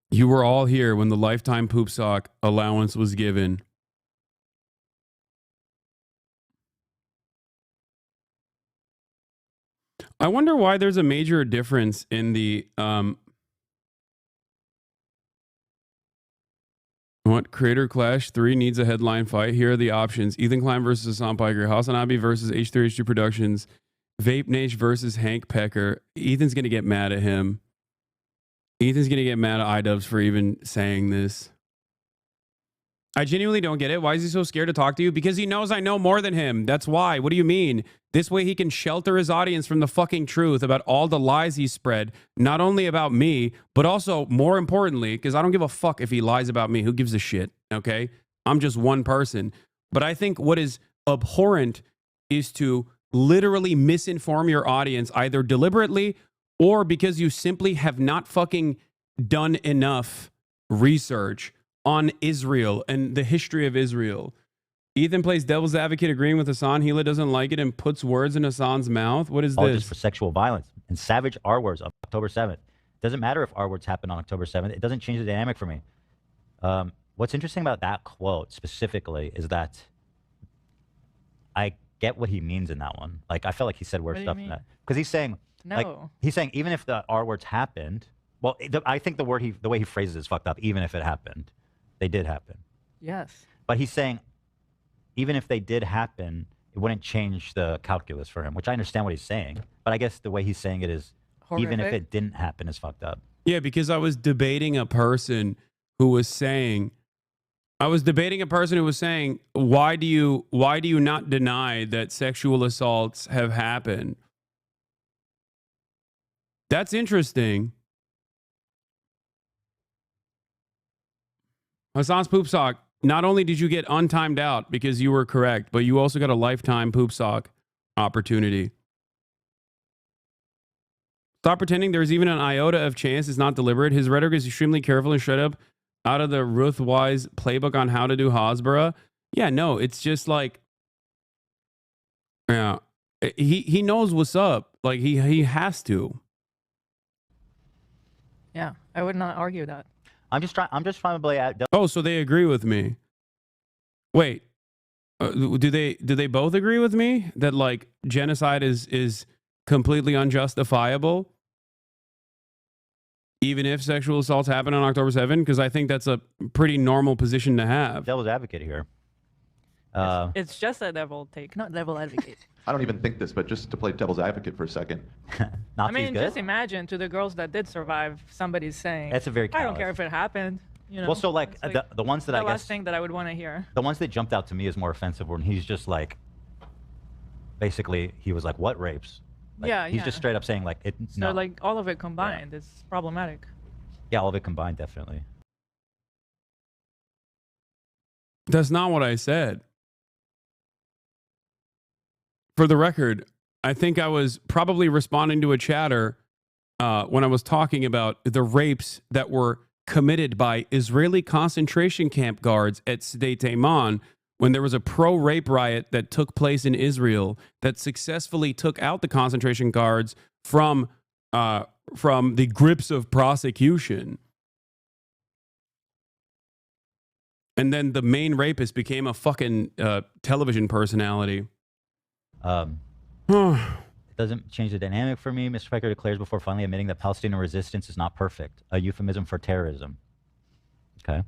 You were all here when the lifetime poop sock allowance was given. I wonder why there's a major difference in the what? Creator Clash 3 needs a headline fight. Here are the options. Ethan Klein versus Hasan Piker. HASANABI versus H3H2 Productions. Vape Nation versus Hank Pecker. Ethan's going to get mad at him. Ethan's going to get mad at iDubbbz for even saying this. I genuinely don't get it. Why is he so scared to talk to you? Because he knows I know more than him. That's why. What do you mean? This way he can shelter his audience from the fucking truth about all the lies he spread, not only about me, but also, more importantly, because I don't give a fuck if he lies about me. Who gives a shit? Okay? I'm just one person. But I think what is abhorrent is to literally misinform your audience either deliberately or because you simply have not fucking done enough research on Israel and the history of Israel. Ethan plays devil's advocate agreeing with Hasan. Hila doesn't like it and puts words in Hasan's mouth. What is this? For sexual violence and savage R words of October 7th. Doesn't matter if R words happen on October 7th. It doesn't change the dynamic for me. What's interesting about that quote specifically is that I get what he means in that one. Like, I felt like he said worse stuff than that. Because he's saying, like, he's saying even if the R words happened, well, I think the way he phrases it is fucked up. Even if it happened, they did happen. Yes. But he's saying, even if they did happen, it wouldn't change the calculus for him, which I understand what he's saying. But I guess the way he's saying it is, Horrific. even if it didn't happen, is fucked up. Yeah, because I was debating a person who was saying, why do you not deny that sexual assaults have happened? That's interesting. Hasan's poop sock. Not only did you get untimed out because you were correct, but you also got a lifetime poop sock opportunity. Stop pretending there's even an iota of chance it's not deliberate. His rhetoric is extremely careful and straight up out of the Ruth Wise playbook on how to do Hasbara. Yeah, no, it's just like, yeah, he knows what's up. Like he has to. Yeah, I would not argue that. I'm just trying to play out. Oh, so they agree with me. Wait, do they both agree with me that like genocide is completely unjustifiable, even if sexual assaults happen on October 7th? Because I think that's a pretty normal position to have. Devil's advocate here. It's just a devil take, not devil advocate. I don't even think this, but just to play devil's advocate for a second. I mean, just imagine to the girls that did survive, somebody's saying, That's a very I don't care if it happened. You know, well, so like the ones that I guess. The last thing that I would want to hear. The ones that jumped out to me as more offensive when he's just like, basically, he was like, what rapes? Like, Yeah, he's just straight up saying like, So like all of it combined, it's problematic. Yeah, all of it combined, definitely. That's not what I said. For the record, I think I was probably responding to a chatter when I was talking about the rapes that were committed by Israeli concentration camp guards at Sde Taiman when there was a pro-rape riot that took place in Israel that successfully took out the concentration guards from the grips of prosecution. And then the main rapist became a fucking television personality. It doesn't change the dynamic for me. Mr. Piker declares before finally admitting that Palestinian resistance is not perfect. A euphemism for terrorism. Okay.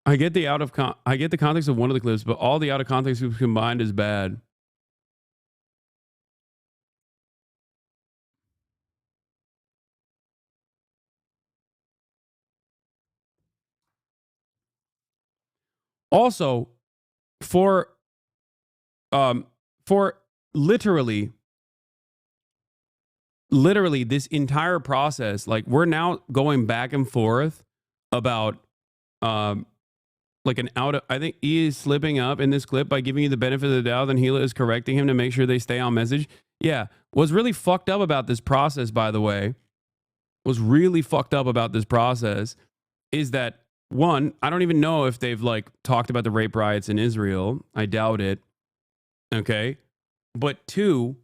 I get the context of one of the clips, but all the out of context clips combined is bad. Also, for literally this entire process, like we're now going back and forth about like I think he is slipping up in this clip by giving you the benefit of the doubt, and Gila is correcting him to make sure they stay on message. Yeah. What's really fucked up about this process, by the way, is that one, I don't even know if they've like talked about the rape riots in Israel. I doubt it. Okay. But two,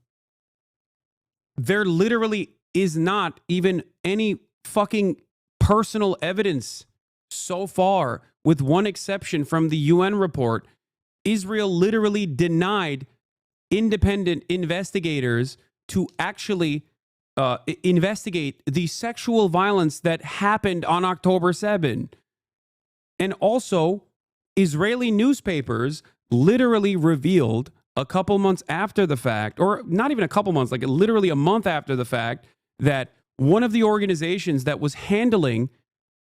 there literally is not even any fucking personal evidence so far, with one exception from the UN report. Israel literally denied independent investigators to actually investigate the sexual violence that happened on October 7. And also, Israeli newspapers literally revealed a couple months after the fact, or not even a couple months, like literally a month after the fact, that one of the organizations that was handling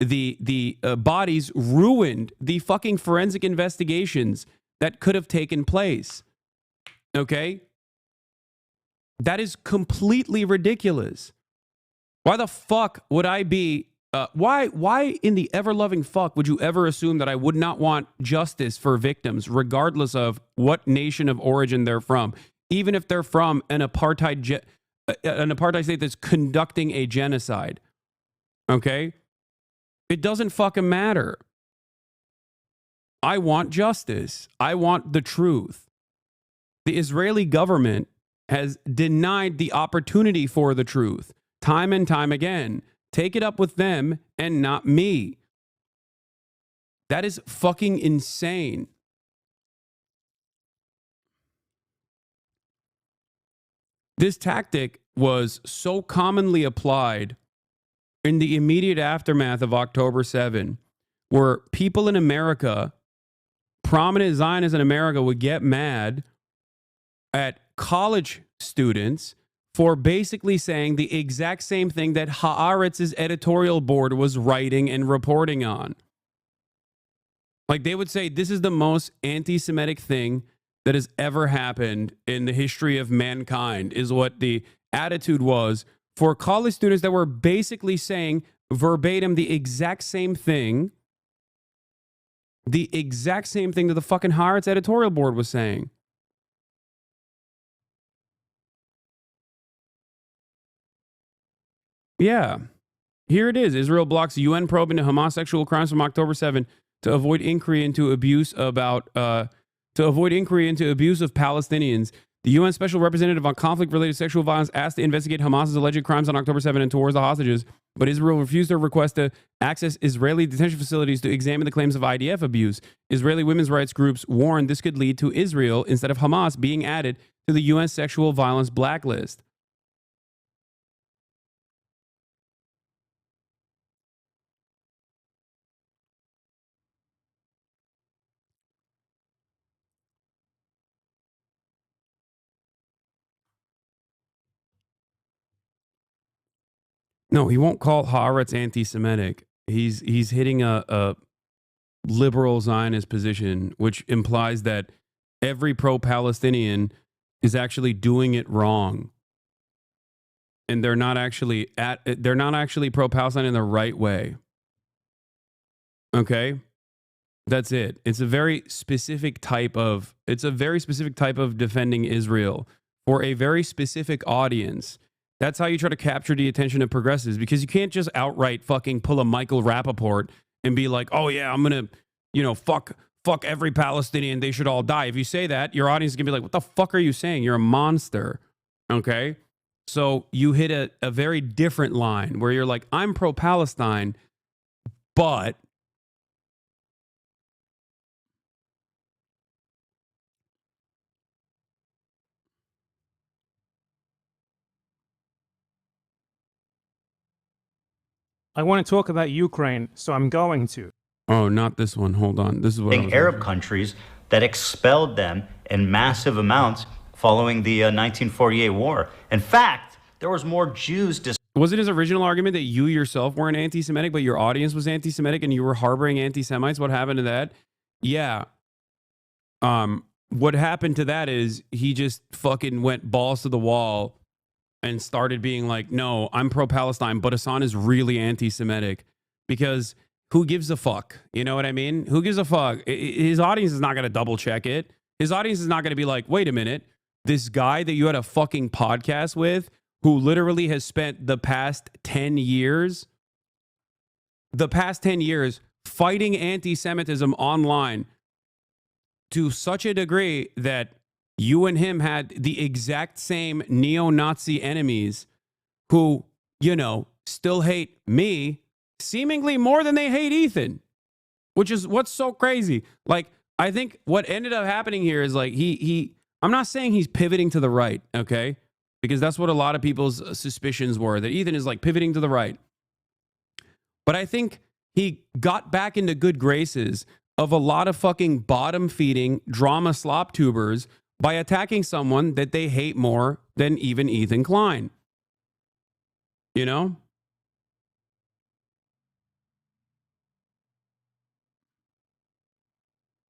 the bodies ruined the fucking forensic investigations that could have taken place. Okay? That is completely ridiculous. Why the fuck would I be why in the ever-loving fuck would you ever assume that I would not want justice for victims, regardless of what nation of origin they're from, even if they're from an apartheid state that's conducting a genocide? Okay? It doesn't fucking matter. I want justice. I want the truth. The Israeli government has denied the opportunity for the truth time and time again. Take it up with them and not me. That is fucking insane. This tactic was so commonly applied in the immediate aftermath of October 7, where people in America, prominent Zionists in America, would get mad at college students for basically saying the exact same thing that Haaretz's editorial board was writing and reporting on. Like, they would say, this is the most anti-Semitic thing that has ever happened in the history of mankind, is what the attitude was for college students that were basically saying verbatim the exact same thing that the fucking Haaretz editorial board was saying. Yeah. Here it is. Israel blocks UN probe into Hamas sexual crimes from October 7 to avoid inquiry into abuse of Palestinians. The UN Special Representative on Conflict-Related Sexual Violence asked to investigate Hamas's alleged crimes on October 7 and towards the hostages, but Israel refused their request to access Israeli detention facilities to examine the claims of IDF abuse. Israeli women's rights groups warned this could lead to Israel, instead of Hamas, being added to the UN sexual violence blacklist. No, he won't call Haaretz anti-Semitic. He's hitting a liberal Zionist position, which implies that every pro-Palestinian is actually doing it wrong. and they're not actually pro-Palestine in the right way. Okay? That's it. It's a very specific type of defending Israel for a very specific audience. That's how you try to capture the attention of progressives, because you can't just outright fucking pull a Michael Rappaport and be like, oh yeah, I'm going to, fuck every Palestinian. They should all die. If you say that, your audience is going to be like, what the fuck are you saying? You're a monster. Okay? So you hit a very different line where you're like, I'm pro-Palestine, but I want to talk about Ukraine, so I'm going to. oh, not this one. Hold on. This is what I was Arab after. countries that expelled them in massive amounts following the 1948 war. In fact, there was more Jews Wasn't his original argument that you yourself weren't anti-Semitic, but your audience was anti-Semitic and you were harboring anti-Semites? What happened to that? Yeah. What happened to that is he just fucking went balls to the wall and started being like, no, I'm pro-Palestine, but Hasan is really anti-Semitic, because who gives a fuck? You know what I mean? Who gives a fuck? His audience is not going to double check it. His audience is not going to be like, wait a minute, this guy that you had a fucking podcast with, who literally has spent the past 10 years fighting anti-Semitism online to such a degree that you and him had the exact same neo-Nazi enemies who, still hate me seemingly more than they hate Ethan, which is what's so crazy. Like, I think what ended up happening here is like I'm not saying he's pivoting to the right, okay? Because that's what a lot of people's suspicions were, that Ethan is like pivoting to the right. But I think he got back into good graces of a lot of fucking bottom-feeding drama slop tubers by attacking someone that they hate more than even Ethan Klein. You know?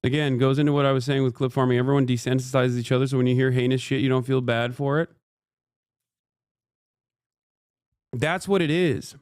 Again, goes into what I was saying with clip farming. Everyone desensitizes each other, so when you hear heinous shit, you don't feel bad for it. That's what it is.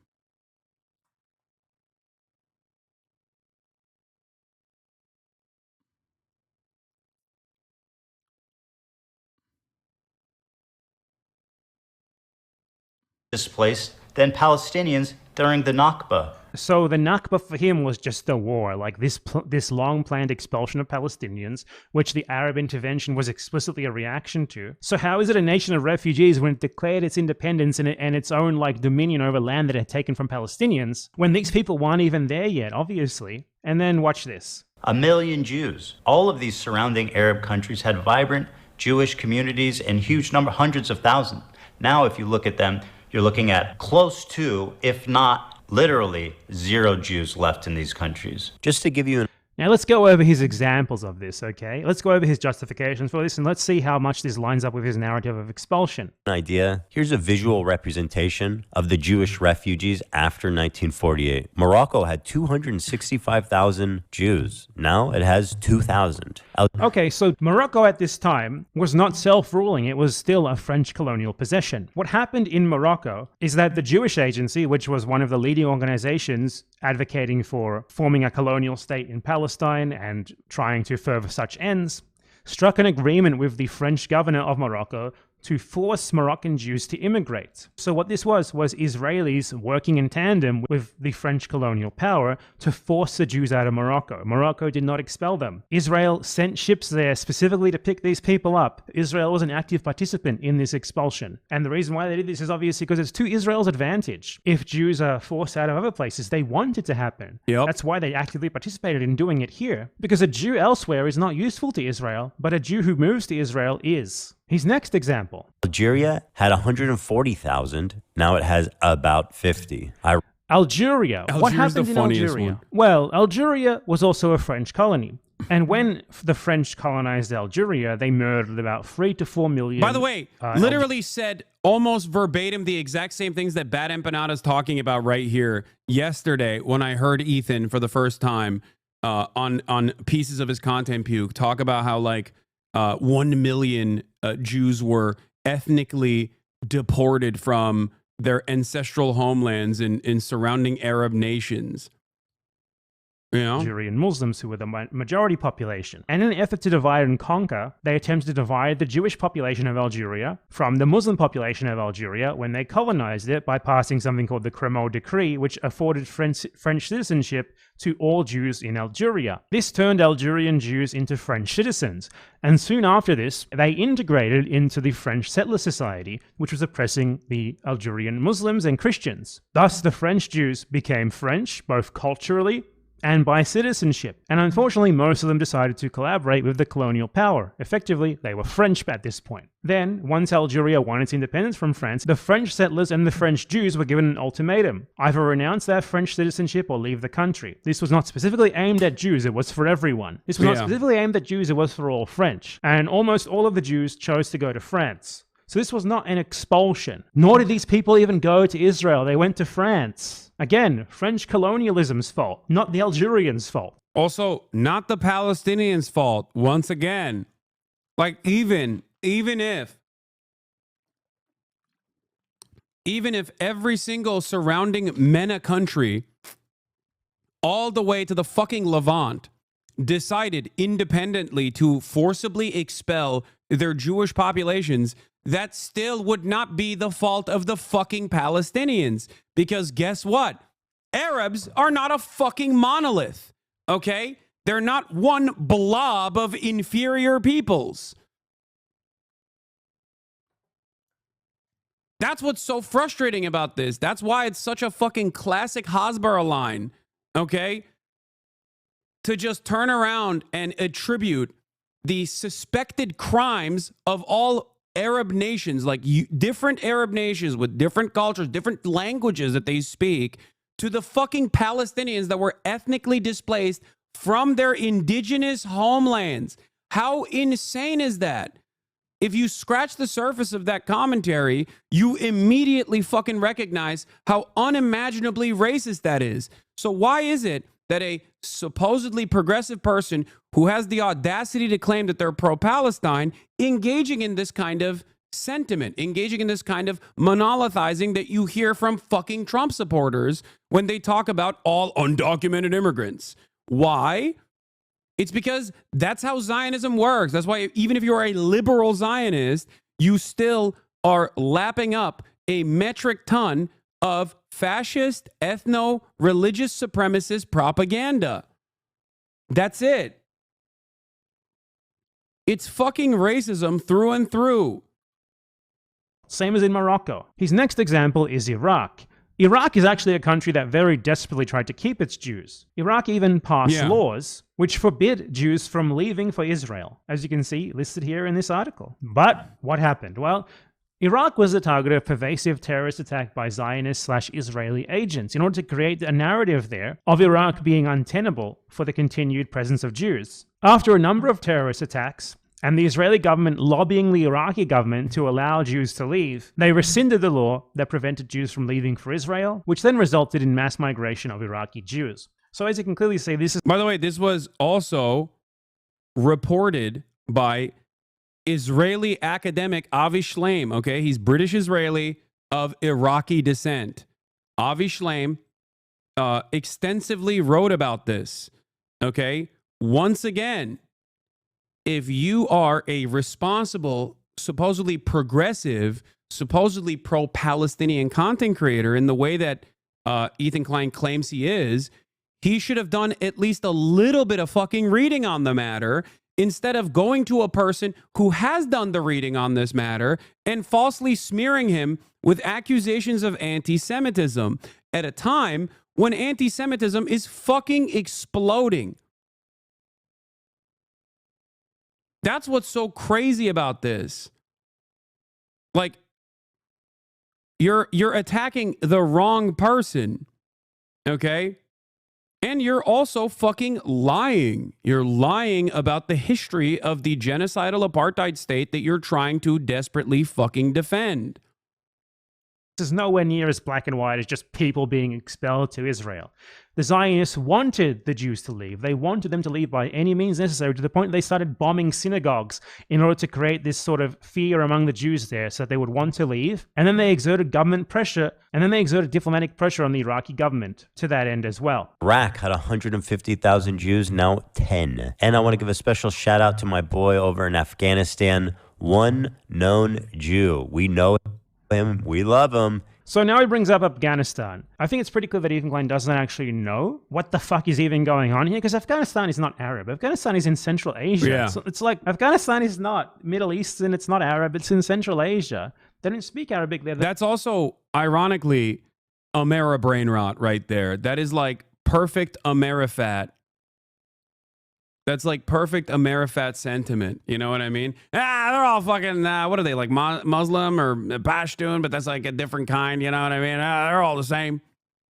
displaced than Palestinians during the Nakba. So the Nakba for him was just a war, like this long-planned expulsion of Palestinians, which the Arab intervention was explicitly a reaction to. So how is it a nation of refugees when it declared its independence and its own like dominion over land that it had taken from Palestinians, when these people weren't even there yet, obviously? And then watch this. 1 million Jews. All of these surrounding Arab countries had vibrant Jewish communities in huge number, hundreds of thousands. Now, if you look at them, you're looking at close to, if not literally, 0 Jews left in these countries. Just to give you an Now let's go over his examples of this, okay? Let's go over his justifications for this, and let's see how much this lines up with his narrative of expulsion. Idea. Here's a visual representation of the Jewish refugees after 1948. Morocco had 265,000 Jews. Now it has 2,000. Okay, so Morocco at this time was not self-ruling. It was still a French colonial possession. What happened in Morocco is that the Jewish Agency, which was one of the leading organizations advocating for forming a colonial state in Palestine and trying to further such ends, struck an agreement with the French governor of Morocco to force Moroccan Jews to immigrate. So what this was Israelis working in tandem with the French colonial power to force the Jews out of Morocco. Morocco did not expel them. Israel sent ships there specifically to pick these people up. Israel was an active participant in this expulsion. And the reason why they did this is obviously because it's to Israel's advantage. If Jews are forced out of other places, they want it to happen. Yep. That's why they actively participated in doing it here. Because a Jew elsewhere is not useful to Israel, but a Jew who moves to Israel is. His next example. Algeria had 140,000. Now it has about 50. Algeria. What happened in Algeria? One. Well, Algeria was also a French colony. And when the French colonized Algeria, they murdered about 3 to 4 million. By the way, literally said almost verbatim the exact same things that BadEmpanada is talking about right here yesterday when I heard Ethan for the first time on pieces of his ContentNuke talk about how like 1 million Jews were ethnically deported from their ancestral homelands in surrounding Arab nations. You know? Algerian Muslims, who were the majority population. And in an effort to divide and conquer, they attempted to divide the Jewish population of Algeria from the Muslim population of Algeria when they colonized it by passing something called the Crémeau Decree, which afforded French citizenship to all Jews in Algeria. This turned Algerian Jews into French citizens, and soon after this, they integrated into the French settler society, which was oppressing the Algerian Muslims and Christians. Thus, the French Jews became French, both culturally and by citizenship. And unfortunately, most of them decided to collaborate with the colonial power. Effectively, they were French at this point. Then, once Algeria won its independence from France, the French settlers and the French Jews were given an ultimatum: either renounce their French citizenship or leave the country. This was not specifically aimed at Jews, it was for everyone. This was not specifically aimed at Jews, it was for all French. And almost all of the Jews chose to go to France. So this was not an expulsion. Nor did these people even go to Israel. They went to France. Again, French colonialism's fault, not the Algerians' fault. Also, not the Palestinians' fault. Once again, like even if every single surrounding MENA country, all the way to the fucking Levant, decided independently to forcibly expel their Jewish populations, that still would not be the fault of the fucking Palestinians. Because guess what? Arabs are not a fucking monolith, okay? They're not one blob of inferior peoples. That's what's so frustrating about this. That's why it's such a fucking classic Hasbara line, okay? To just turn around and attribute the suspected crimes of all Arab nations, like different Arab nations with different cultures, different languages that they speak, to the fucking Palestinians that were ethnically displaced from their indigenous homelands. How insane is that? If you scratch the surface of that commentary, you immediately fucking recognize how unimaginably racist that is. So why is it that a supposedly progressive person who has the audacity to claim that they're pro-Palestine engaging in this kind of sentiment, engaging in this kind of monolithizing that you hear from fucking Trump supporters when they talk about all undocumented immigrants? Why? It's because that's how Zionism works. That's why even if you're a liberal Zionist, you still are lapping up a metric ton of fascist, ethno-religious supremacist propaganda. That's it. It's fucking racism through and through. Same as in Morocco. His next example is Iraq. Iraq is actually a country that very desperately tried to keep its Jews. Iraq even passed laws which forbid Jews from leaving for Israel, as you can see listed here in this article. But what happened? Well, Iraq was the target of pervasive terrorist attack by Zionist/Israeli agents in order to create a narrative there of Iraq being untenable for the continued presence of Jews. After a number of terrorist attacks, and the Israeli government lobbying the Iraqi government to allow Jews to leave, they rescinded the law that prevented Jews from leaving for Israel, which then resulted in mass migration of Iraqi Jews. So as you can clearly see, this is... By the way, this was also reported by Israeli academic Avi Shlaim, okay? He's British-Israeli of Iraqi descent. Avi Shlaim extensively wrote about this, okay? Once again, if you are a responsible, supposedly progressive, supposedly pro-Palestinian content creator in the way that Ethan Klein claims he is, he should have done at least a little bit of fucking reading on the matter instead of going to a person who has done the reading on this matter and falsely smearing him with accusations of anti-Semitism at a time when anti-Semitism is fucking exploding. That's what's so crazy about this. Like, you're attacking the wrong person, okay? And you're also fucking lying. You're lying about the history of the genocidal apartheid state that you're trying to desperately fucking defend. This is nowhere near as black and white as just people being expelled to Israel. The Zionists wanted the Jews to leave. They wanted them to leave by any means necessary, to the point they started bombing synagogues in order to create this sort of fear among the Jews there so that they would want to leave. And then they exerted government pressure, and then they exerted diplomatic pressure on the Iraqi government to that end as well. Iraq had 150,000 Jews, now 10. And I want to give a special shout out to my boy over in Afghanistan, one known Jew. We know him, we love him. So now he brings up Afghanistan. I think it's pretty clear that Ethan Klein doesn't actually know what the fuck is even going on here, because Afghanistan is not Arab. Afghanistan is in Central Asia. Yeah. So it's like Afghanistan is not Middle Eastern, it's not Arab, it's in Central Asia. They don't speak Arabic there. That's also, ironically, Amera brain rot right there. That is like perfect Amerifat. That's like perfect Amerifat sentiment. You know what I mean? They're all fucking, what are they, like Muslim or Pashtun, but that's like a different kind, you know what I mean? They're all the same.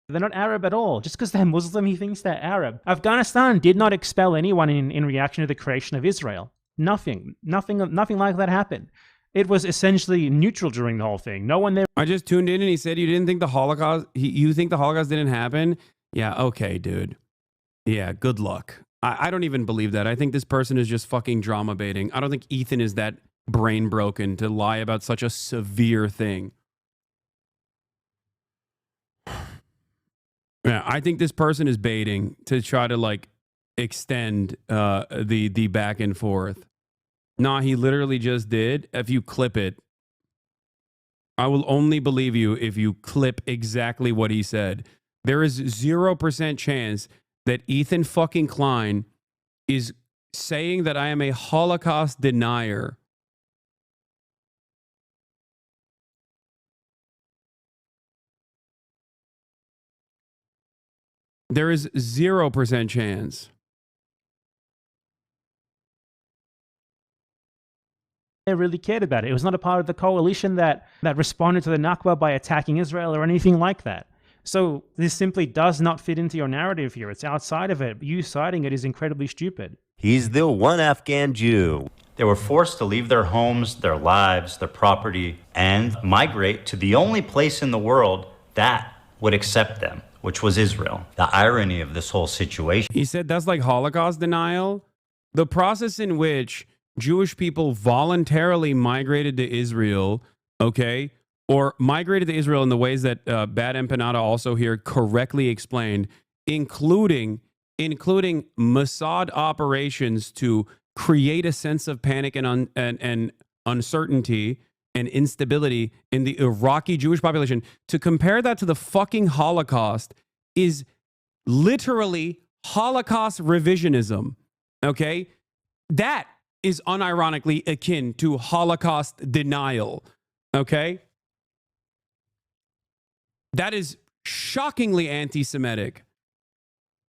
They're not Arab at all. Just because they're Muslim, he thinks they're Arab. Afghanistan did not expel anyone in reaction to the creation of Israel. Nothing like that happened. It was essentially neutral during the whole thing. No one there. I just tuned in and he said, you didn't think the Holocaust, you think the Holocaust didn't happen? Yeah, okay, dude. Yeah, good luck. I don't even believe that. I think this person is just fucking drama baiting. I don't think Ethan is that brain broken to lie about such a severe thing. Yeah, I think this person is baiting to try to like extend the back and forth. Nah, he literally just did. If you clip it, I will only believe you if you clip exactly what he said. There is 0% chance that Ethan fucking Klein is saying that I am a Holocaust denier. There is 0% chance. They really cared about it. It was not a part of the coalition that responded to the Nakba by attacking Israel or anything like that. So this simply does not fit into your narrative here. It's outside of it. You citing it is incredibly stupid. He's the one Afghan Jew. They were forced to leave their homes, their lives, their property, and migrate to the only place in the world that would accept them, which was Israel. The irony of this whole situation. He said that's like Holocaust denial. The process in which Jewish people voluntarily migrated to Israel, okay, or migrated to Israel in the ways that BadEmpanada also here correctly explained, including Mossad operations to create a sense of panic and uncertainty and instability in the Iraqi Jewish population. To compare that to the fucking Holocaust is literally Holocaust revisionism, okay? That is unironically akin to Holocaust denial, okay? That is shockingly anti-Semitic.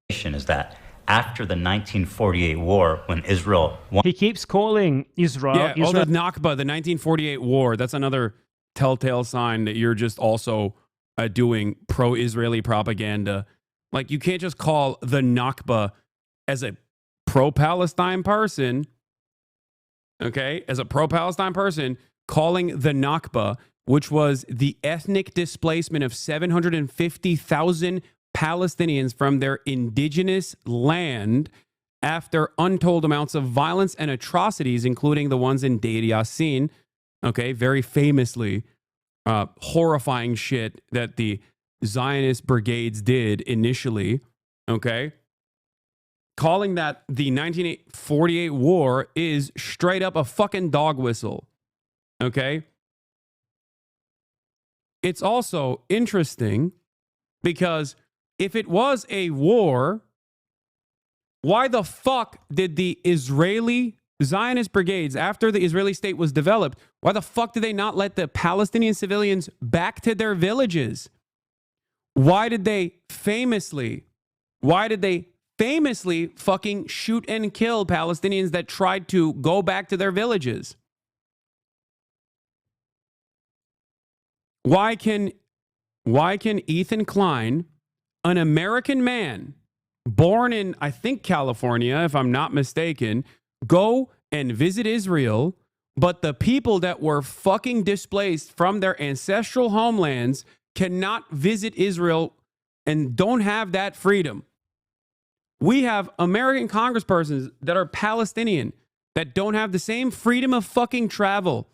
Is that after the 1948 war, when Israel won, He keeps calling Israel. Yeah, oh, the Nakba, the 1948 war. That's another telltale sign that you're just also doing pro-Israeli propaganda. Like, you can't just call the Nakba as a pro-Palestine person, okay, as a pro-Palestine person, calling the Nakba, which was the ethnic displacement of 750,000 Palestinians from their indigenous land after untold amounts of violence and atrocities, including the ones in Deir Yassin, okay, very famously, horrifying shit that the Zionist brigades did initially, okay? Calling that the 1948 war is straight up a fucking dog whistle, okay? It's also interesting because if it was a war, why the fuck did the Israeli Zionist brigades, after the Israeli state was developed, why the fuck did they not let the Palestinian civilians back to their villages? Why did they famously fucking shoot and kill Palestinians that tried to go back to their villages? Why can Ethan Klein, an American man born in, I think, California, if I'm not mistaken, go and visit Israel, but the people that were fucking displaced from their ancestral homelands cannot visit Israel and don't have that freedom. We have American congresspersons that are Palestinian that don't have the same freedom of fucking travel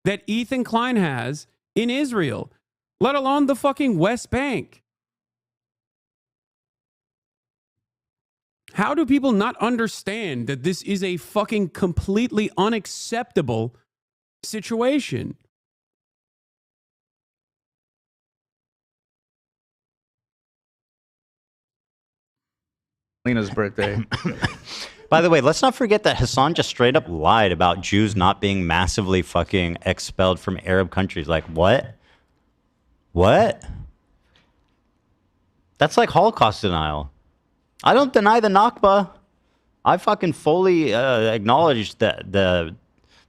that Ethan Klein has in Israel, let alone the fucking West Bank. How do people not understand that this is a fucking completely unacceptable situation? Lena's birthday. By the way, let's not forget that Hasan just straight up lied about Jews not being massively fucking expelled from Arab countries. Like, what? What? That's like Holocaust denial. I don't deny the Nakba. I fucking fully acknowledge the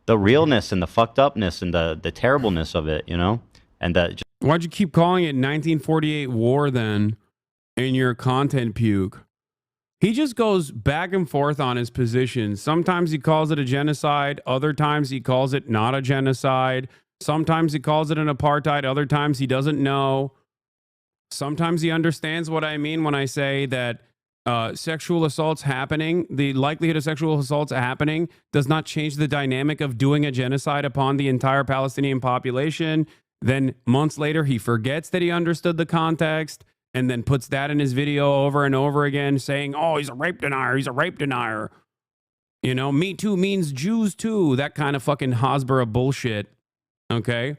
realness and the fucked upness and the terribleness of it, you know? And that. Why'd you keep calling it 1948 war then in your content puke? He just goes back and forth on his position. Sometimes he calls it a genocide. Other times he calls it not a genocide. Sometimes he calls it an apartheid. Other times he doesn't know. Sometimes he understands what I mean when I say that sexual assaults happening, the likelihood of sexual assaults happening does not change the dynamic of doing a genocide upon the entire Palestinian population. Then months later, he forgets that he understood the context and then puts that in his video over and over again saying, oh, he's a rape denier. He's a rape denier. You know, Me Too means Jews too. That kind of fucking Hasbara bullshit. Okay.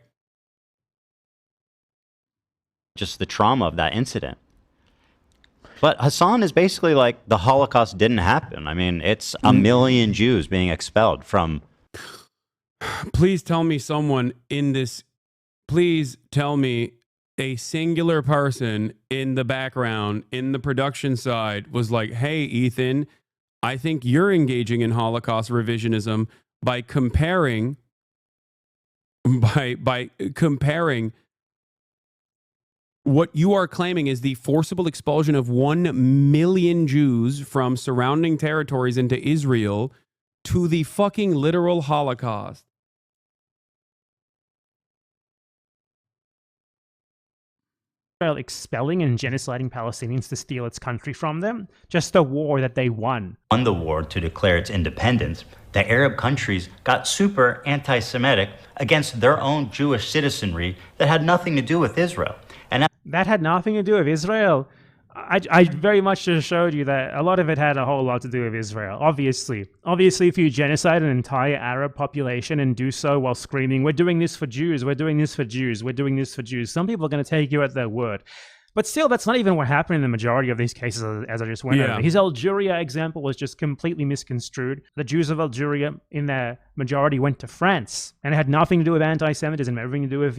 Just the trauma of that incident. But Hasan is basically like the Holocaust didn't happen. I mean, it's a million Jews being expelled from. Please tell me someone in this, please tell me a singular person in the background, in the production side was like, hey, Ethan, I think you're engaging in Holocaust revisionism by comparing what you are claiming is the forcible expulsion of 1 million Jews from surrounding territories into Israel to the fucking literal Holocaust. Israel expelling and genociding Palestinians to steal its country from them, just a war that they won. Won the war to declare its independence, the Arab countries got super anti-Semitic against their own Jewish citizenry that had nothing to do with Israel. And that had nothing to do with Israel. I very much just showed you that a lot of it had a whole lot to do with Israel. Obviously, if you genocide an entire Arab population and do so while screaming, we're doing this for Jews, we're doing this for Jews, we're doing this for Jews, some people are going to take you at their word. But still, that's not even what happened in the majority of these cases, as I just went over. His Algeria example was just completely misconstrued. The Jews of Algeria, in their majority, went to France, and it had nothing to do with anti-Semitism, everything to do with,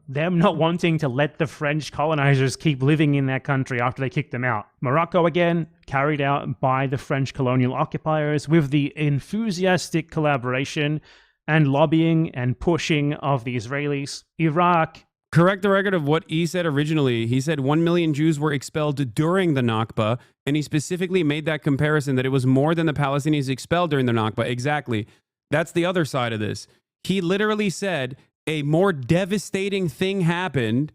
them not wanting to let the French colonizers keep living in their country after they kicked them out. Morocco, again, carried out by the French colonial occupiers with the enthusiastic collaboration and lobbying and pushing of the Israelis. Iraq, correct the record of what he said originally. He said 1 million Jews were expelled during the Nakba, and he specifically made that comparison that it was more than the Palestinians expelled during the Nakba. Exactly. That's the other side of this. He literally said a more devastating thing happened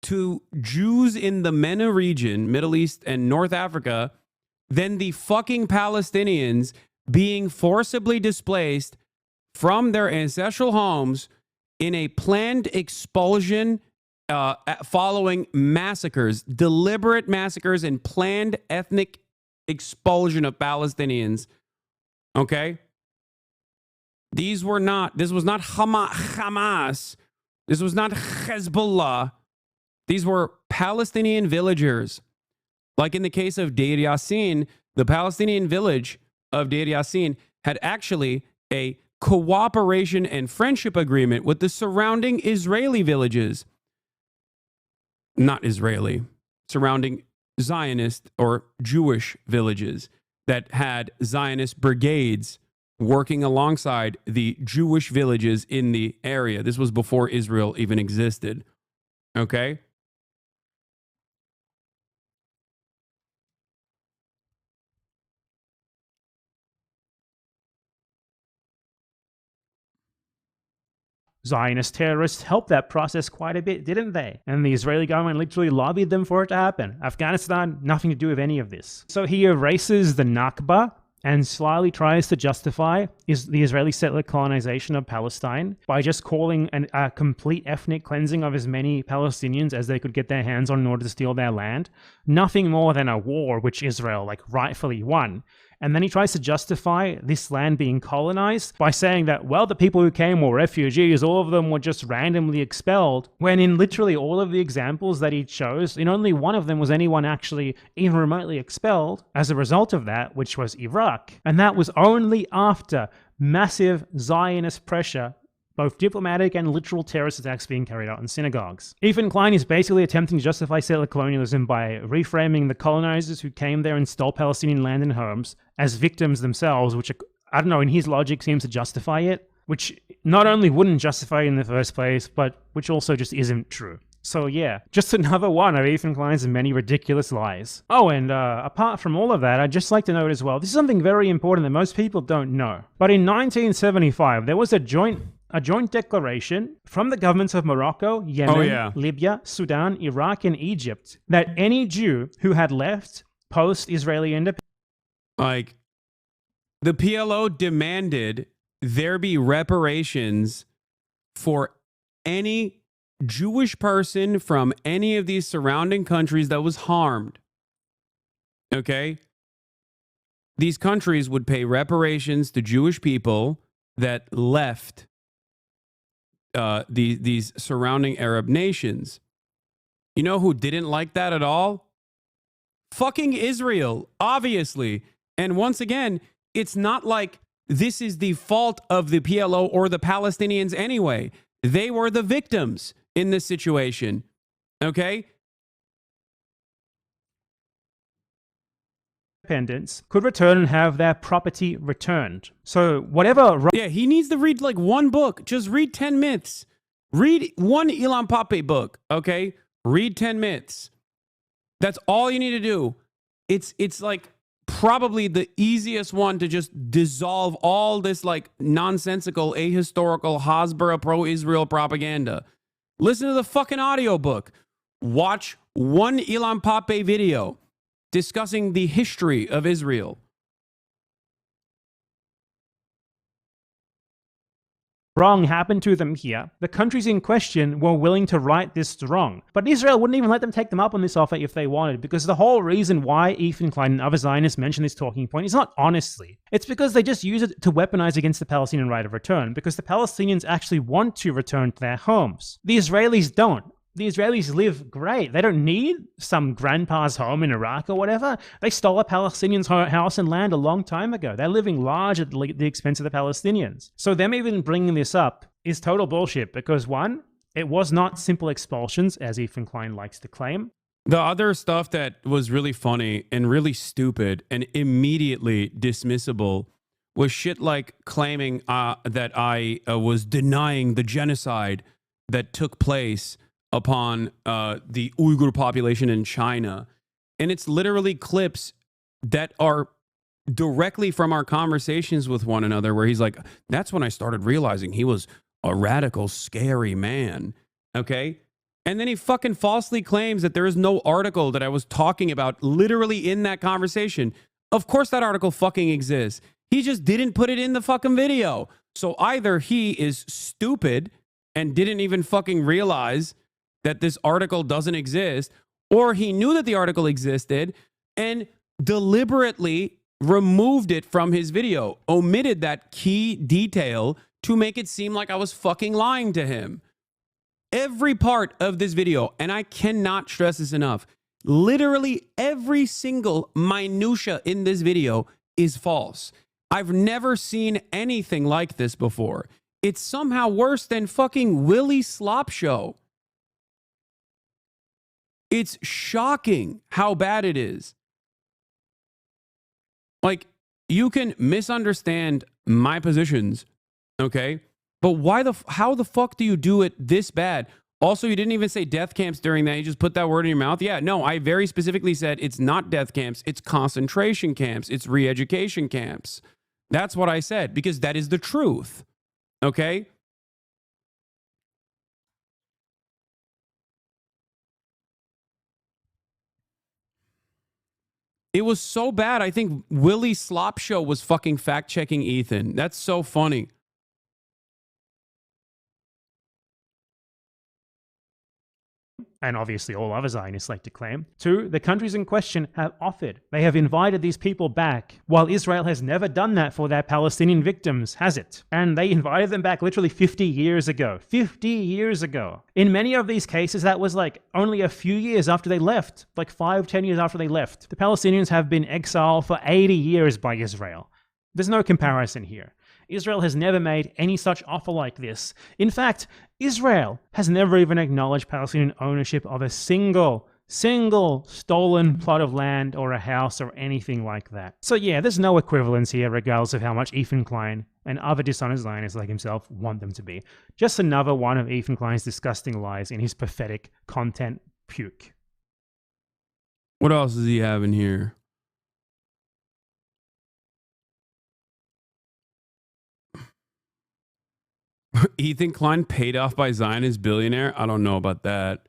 to Jews in the MENA region, Middle East and North Africa, than the fucking Palestinians being forcibly displaced from their ancestral homes in a planned expulsion following massacres, deliberate massacres and planned ethnic expulsion of Palestinians. Okay? This was not Hamas. This was not Hezbollah. These were Palestinian villagers. Like in the case of Deir Yassin, the Palestinian village of Deir Yassin had actually a cooperation and friendship agreement with the surrounding Israeli villages. Not Israeli, surrounding Zionist or Jewish villages that had Zionist brigades working alongside the Jewish villages in the area. This was before Israel even existed. Okay? Zionist terrorists helped that process quite a bit, didn't they? And the Israeli government literally lobbied them for it to happen. Afghanistan, nothing to do with any of this. So he erases the Nakba and slyly tries to justify the Israeli settler colonization of Palestine by just calling a complete ethnic cleansing of as many Palestinians as they could get their hands on in order to steal their land. Nothing more than a war which Israel rightfully won. And then he tries to justify this land being colonized by saying that, well, the people who came were refugees, all of them were just randomly expelled, when in literally all of the examples that he chose, in only one of them was anyone actually even remotely expelled as a result of that, which was Iraq. And that was only after massive Zionist pressure, both diplomatic and literal terrorist attacks being carried out in synagogues. Ethan Klein is basically attempting to justify settler colonialism by reframing the colonizers who came there and stole Palestinian land and homes as victims themselves, which, I don't know, in his logic seems to justify it, which not only wouldn't justify it in the first place, but which also just isn't true. So yeah, just another one of Ethan Klein's many ridiculous lies. Oh, and apart from all of that, I'd just like to note as well, this is something very important that most people don't know. But in 1975, there was a joint declaration from the governments of Morocco, Yemen, Libya, Sudan, Iraq, and Egypt that any Jew who had left post-Israeli independence... The PLO demanded there be reparations for any Jewish person from any of these surrounding countries that was harmed. Okay? These countries would pay reparations to Jewish people that left these surrounding Arab nations. You know who didn't like that at all? Fucking Israel, obviously. And once again, it's not like this is the fault of the PLO or the Palestinians anyway. They were the victims in this situation. Okay? Could return and have their property returned. So whatever... Yeah, he needs to read one book. Just read 10 myths. Read one Ilan Pape book, okay? Read 10 myths. That's all you need to do. It's probably the easiest one to just dissolve all this nonsensical, ahistorical, Hasbara pro-Israel propaganda. Listen to the fucking audiobook. Watch one Ilan Pape video discussing the history of Israel. Wrong happened to them here. The countries in question were willing to right this wrong. But Israel wouldn't even let them take them up on this offer if they wanted, because the whole reason why Ethan Klein and other Zionists mention this talking point is not honestly. It's because they just use it to weaponize against the Palestinian right of return, because the Palestinians actually want to return to their homes. The Israelis don't. The Israelis live great. They don't need some grandpa's home in Iraq or whatever. They stole a Palestinian's house and land a long time ago. They're living large at the expense of the Palestinians. So them even bringing this up is total bullshit because, one, it was not simple expulsions, as Ethan Klein likes to claim. The other stuff that was really funny and really stupid and immediately dismissible was shit like claiming that I was denying the genocide that took place upon the Uyghur population in China. And it's literally clips that are directly from our conversations with one another where he's like, that's when I started realizing he was a radical, scary man. Okay? And then he fucking falsely claims that there is no article that I was talking about literally in that conversation. Of course that article fucking exists. He just didn't put it in the fucking video. So either he is stupid and didn't even fucking realize that this article doesn't exist, or he knew that the article existed and deliberately removed it from his video, omitted that key detail to make it seem like I was fucking lying to him. Every part of this video, and I cannot stress this enough, literally every single minutia in this video is false. I've never seen anything like this before. It's somehow worse than fucking Willie Slop Show. It's shocking how bad it is. You can misunderstand my positions, okay? But how the fuck do you do it this bad? Also, you didn't even say death camps during that. You just put that word in your mouth. Yeah, no, I very specifically said it's not death camps. It's concentration camps. It's re-education camps. That's what I said because that is the truth, okay? It was so bad. I think Willie Slopshow was fucking fact-checking Ethan. That's so funny. And obviously all other Zionists like to claim. 2, the countries in question have offered. They have invited these people back, while Israel has never done that for their Palestinian victims, has it? And they invited them back literally 50 years ago. 50 years ago. In many of these cases, that was like only a few years after they left, like 5-10 years after they left. The Palestinians have been exiled for 80 years by Israel. There's no comparison here. Israel has never made any such offer like this. In fact, Israel has never even acknowledged Palestinian ownership of a single stolen plot of land or a house or anything like that. So yeah, there's no equivalence here regardless of how much Ethan Klein and other dishonest Zionists like himself want them to be. Just another one of Ethan Klein's disgusting lies in his pathetic content puke. What else does he have in here? Ethan Klein paid off by Zionist billionaire? I don't know about that.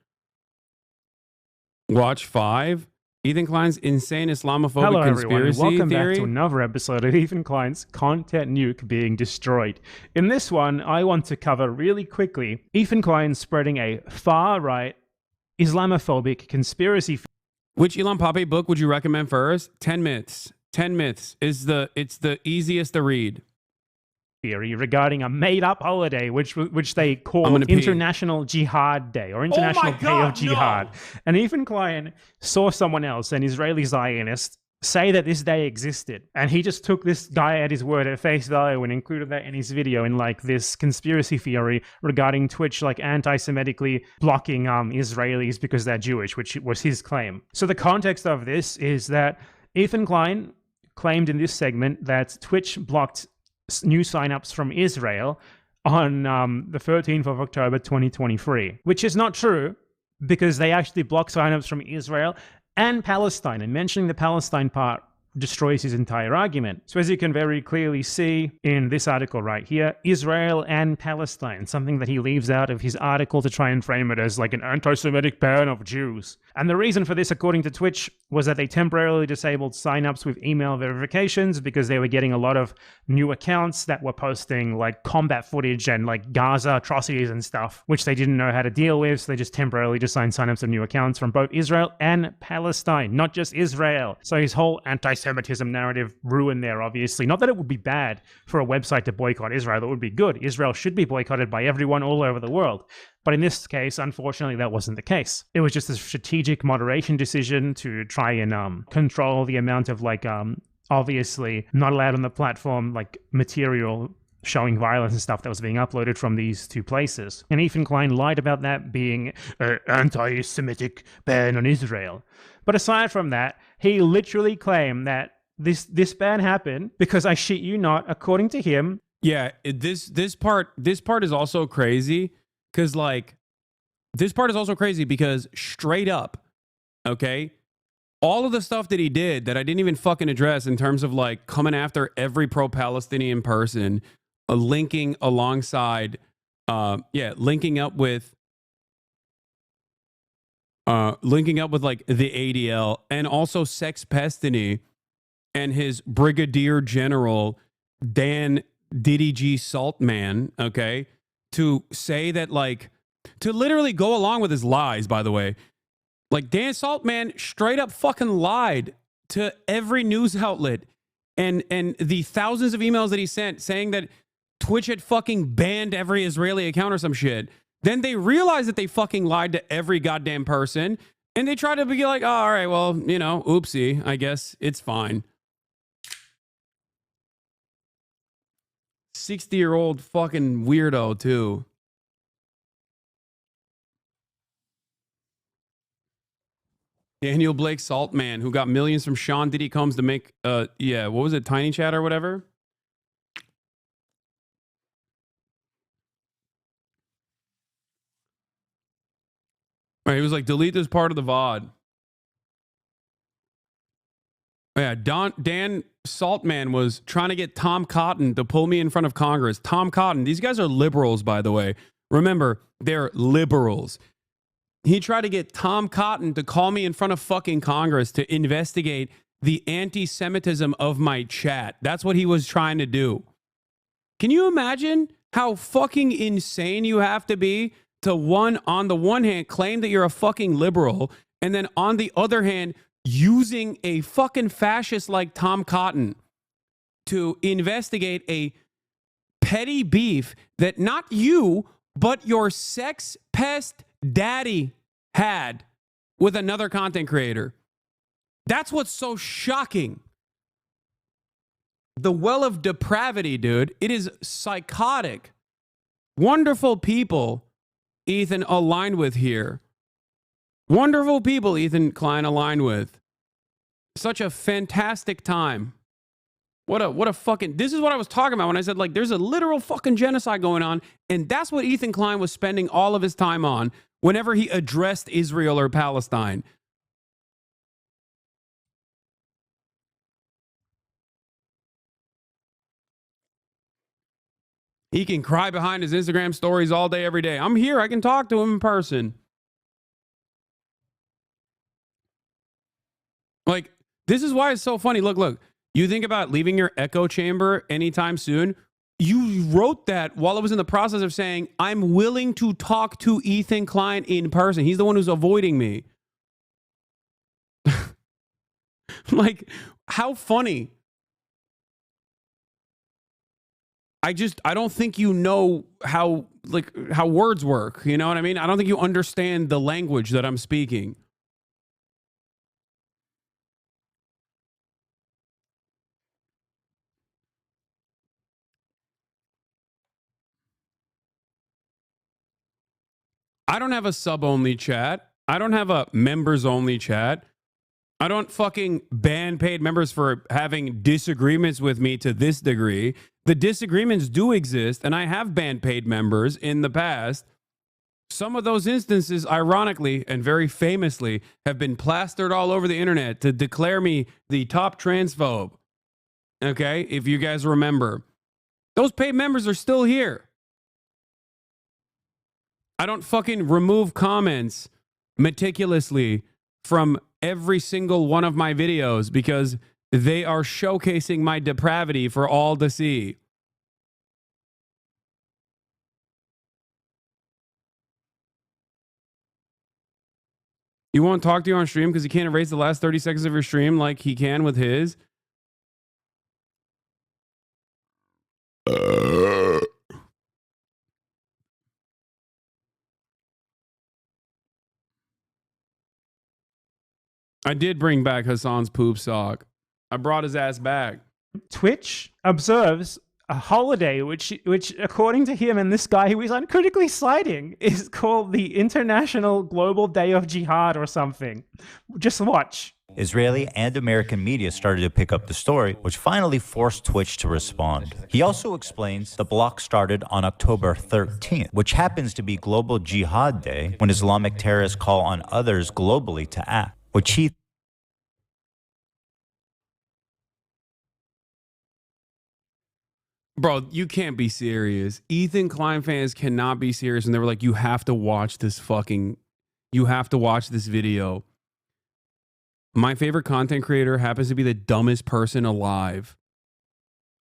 Watch 5. Ethan Klein's insane Islamophobic Hello, conspiracy everyone. Welcome theory. back to another episode of Ethan Klein's Content Nuke being destroyed. In this one, I want to cover really quickly Ethan Klein spreading a far-right Islamophobic conspiracy. Which Elon Pape book would you recommend first? 10 Myths. 10 Myths is it's the easiest to read. Theory regarding a made-up holiday, which they call International Jihad Day or International Day of Jihad. No. And Ethan Klein saw someone else, an Israeli Zionist, say that this day existed, and he just took this guy at his word at face value and included that in his video in like this conspiracy theory regarding Twitch like anti-Semitically blocking Israelis because they're Jewish, which was his claim. So the context of this is that Ethan Klein claimed in this segment that Twitch blocked new signups from Israel on the 13th of October 2023, which is not true because they actually blocked signups from Israel and Palestine, and mentioning the Palestine part destroys his entire argument. So as you can very clearly see in this article right here, Israel and Palestine, something that he leaves out of his article to try and frame it as like an anti-Semitic ban of Jews. And the reason for this, according to Twitch, was that they temporarily disabled signups with email verifications because they were getting a lot of new accounts that were posting like combat footage and like Gaza atrocities and stuff, which they didn't know how to deal with. So they just temporarily assigned signups of new accounts from both Israel and Palestine, not just Israel. So his whole anti-Semitism narrative ruined there, obviously. Not that it would be bad for a website to boycott Israel. It would be good. Israel should be boycotted by everyone all over the world. But in this case, unfortunately, that wasn't the case. It was just a strategic moderation decision to try and control the amount of like, obviously not allowed on the platform, like material showing violence and stuff that was being uploaded from these two places. And Ethan Klein lied about that being an anti-Semitic ban on Israel. But aside from that, he literally claimed that this ban happened because, I shit you not, according to him. Yeah, this part is also crazy. Because, like, this part is also crazy because straight up, okay, all of the stuff that he did that I didn't even fucking address in terms of, like, coming after every pro-Palestinian person, linking alongside, linking up with, like, the ADL and also Sex Pestany and his Brigadier General, Dan Diddy G. Saltman, okay, to say that, like, to literally go along with his lies, by the way. Like, Dan Saltman straight up fucking lied to every news outlet and the thousands of emails that he sent saying that Twitch had fucking banned every Israeli account or some shit. Then they realized that they fucking lied to every goddamn person, and they tried to be like, oh, all right, well, you know, oopsie, I guess it's fine. 60-year-old fucking weirdo, too. Daniel Blake Saltman, who got millions from Sean Diddy Combs to make, what was it, Tiny Chat or whatever? All right, he was like, delete this part of the VOD. Oh, yeah, Dan Saltman was trying to get Tom Cotton to pull me in front of Congress. Tom Cotton, these guys are liberals, by the way. Remember, they're liberals. He tried to get Tom Cotton to call me in front of fucking Congress to investigate the anti-Semitism of my chat. That's what he was trying to do. Can you imagine how fucking insane you have to be to on the one hand, claim that you're a fucking liberal, and then on the other hand, using a fucking fascist like Tom Cotton to investigate a petty beef that not you, but your sex pest daddy had with another content creator. That's what's so shocking. The well of depravity, dude. It is psychotic. Wonderful people Ethan aligned with here. Wonderful people Ethan Klein aligned with. Such a fantastic time. What a fucking, this is what I was talking about when I said, like, there's a literal fucking genocide going on, and that's what Ethan Klein was spending all of his time on whenever he addressed Israel or Palestine. He can cry behind his Instagram stories all day, every day. I'm here. I can talk to him in person. Like, this is why it's so funny. Look. You think about leaving your echo chamber anytime soon. You wrote that while I was in the process of saying, I'm willing to talk to Ethan Klein in person. He's the one who's avoiding me. Like, how funny. I don't think you know how words work. You know what I mean? I don't think you understand the language that I'm speaking. I don't have a sub-only chat. I don't have a members-only chat. I don't fucking ban paid members for having disagreements with me to this degree. The disagreements do exist, and I have banned paid members in the past. Some of those instances, ironically and very famously, have been plastered all over the internet to declare me the top transphobe. Okay, if you guys remember. Those paid members are still here. I don't fucking remove comments meticulously from every single one of my videos because they are showcasing my depravity for all to see. You won't talk to you on stream because you can't erase the last 30 seconds of your stream like he can with his? I did bring back Hasan's poop sock. I brought his ass back. Twitch observes a holiday which according to him and this guy who he's uncritically citing is called the International Global Day of Jihad or something. Just watch. Israeli and American media started to pick up the story, which finally forced Twitch to respond. He also explains the block started on October 13th, which happens to be Global Jihad Day, when Islamic terrorists call on others globally to act, which he Bro, you can't be serious. Ethan Klein fans cannot be serious. And they were like, you have to watch this video. My favorite content creator happens to be the dumbest person alive.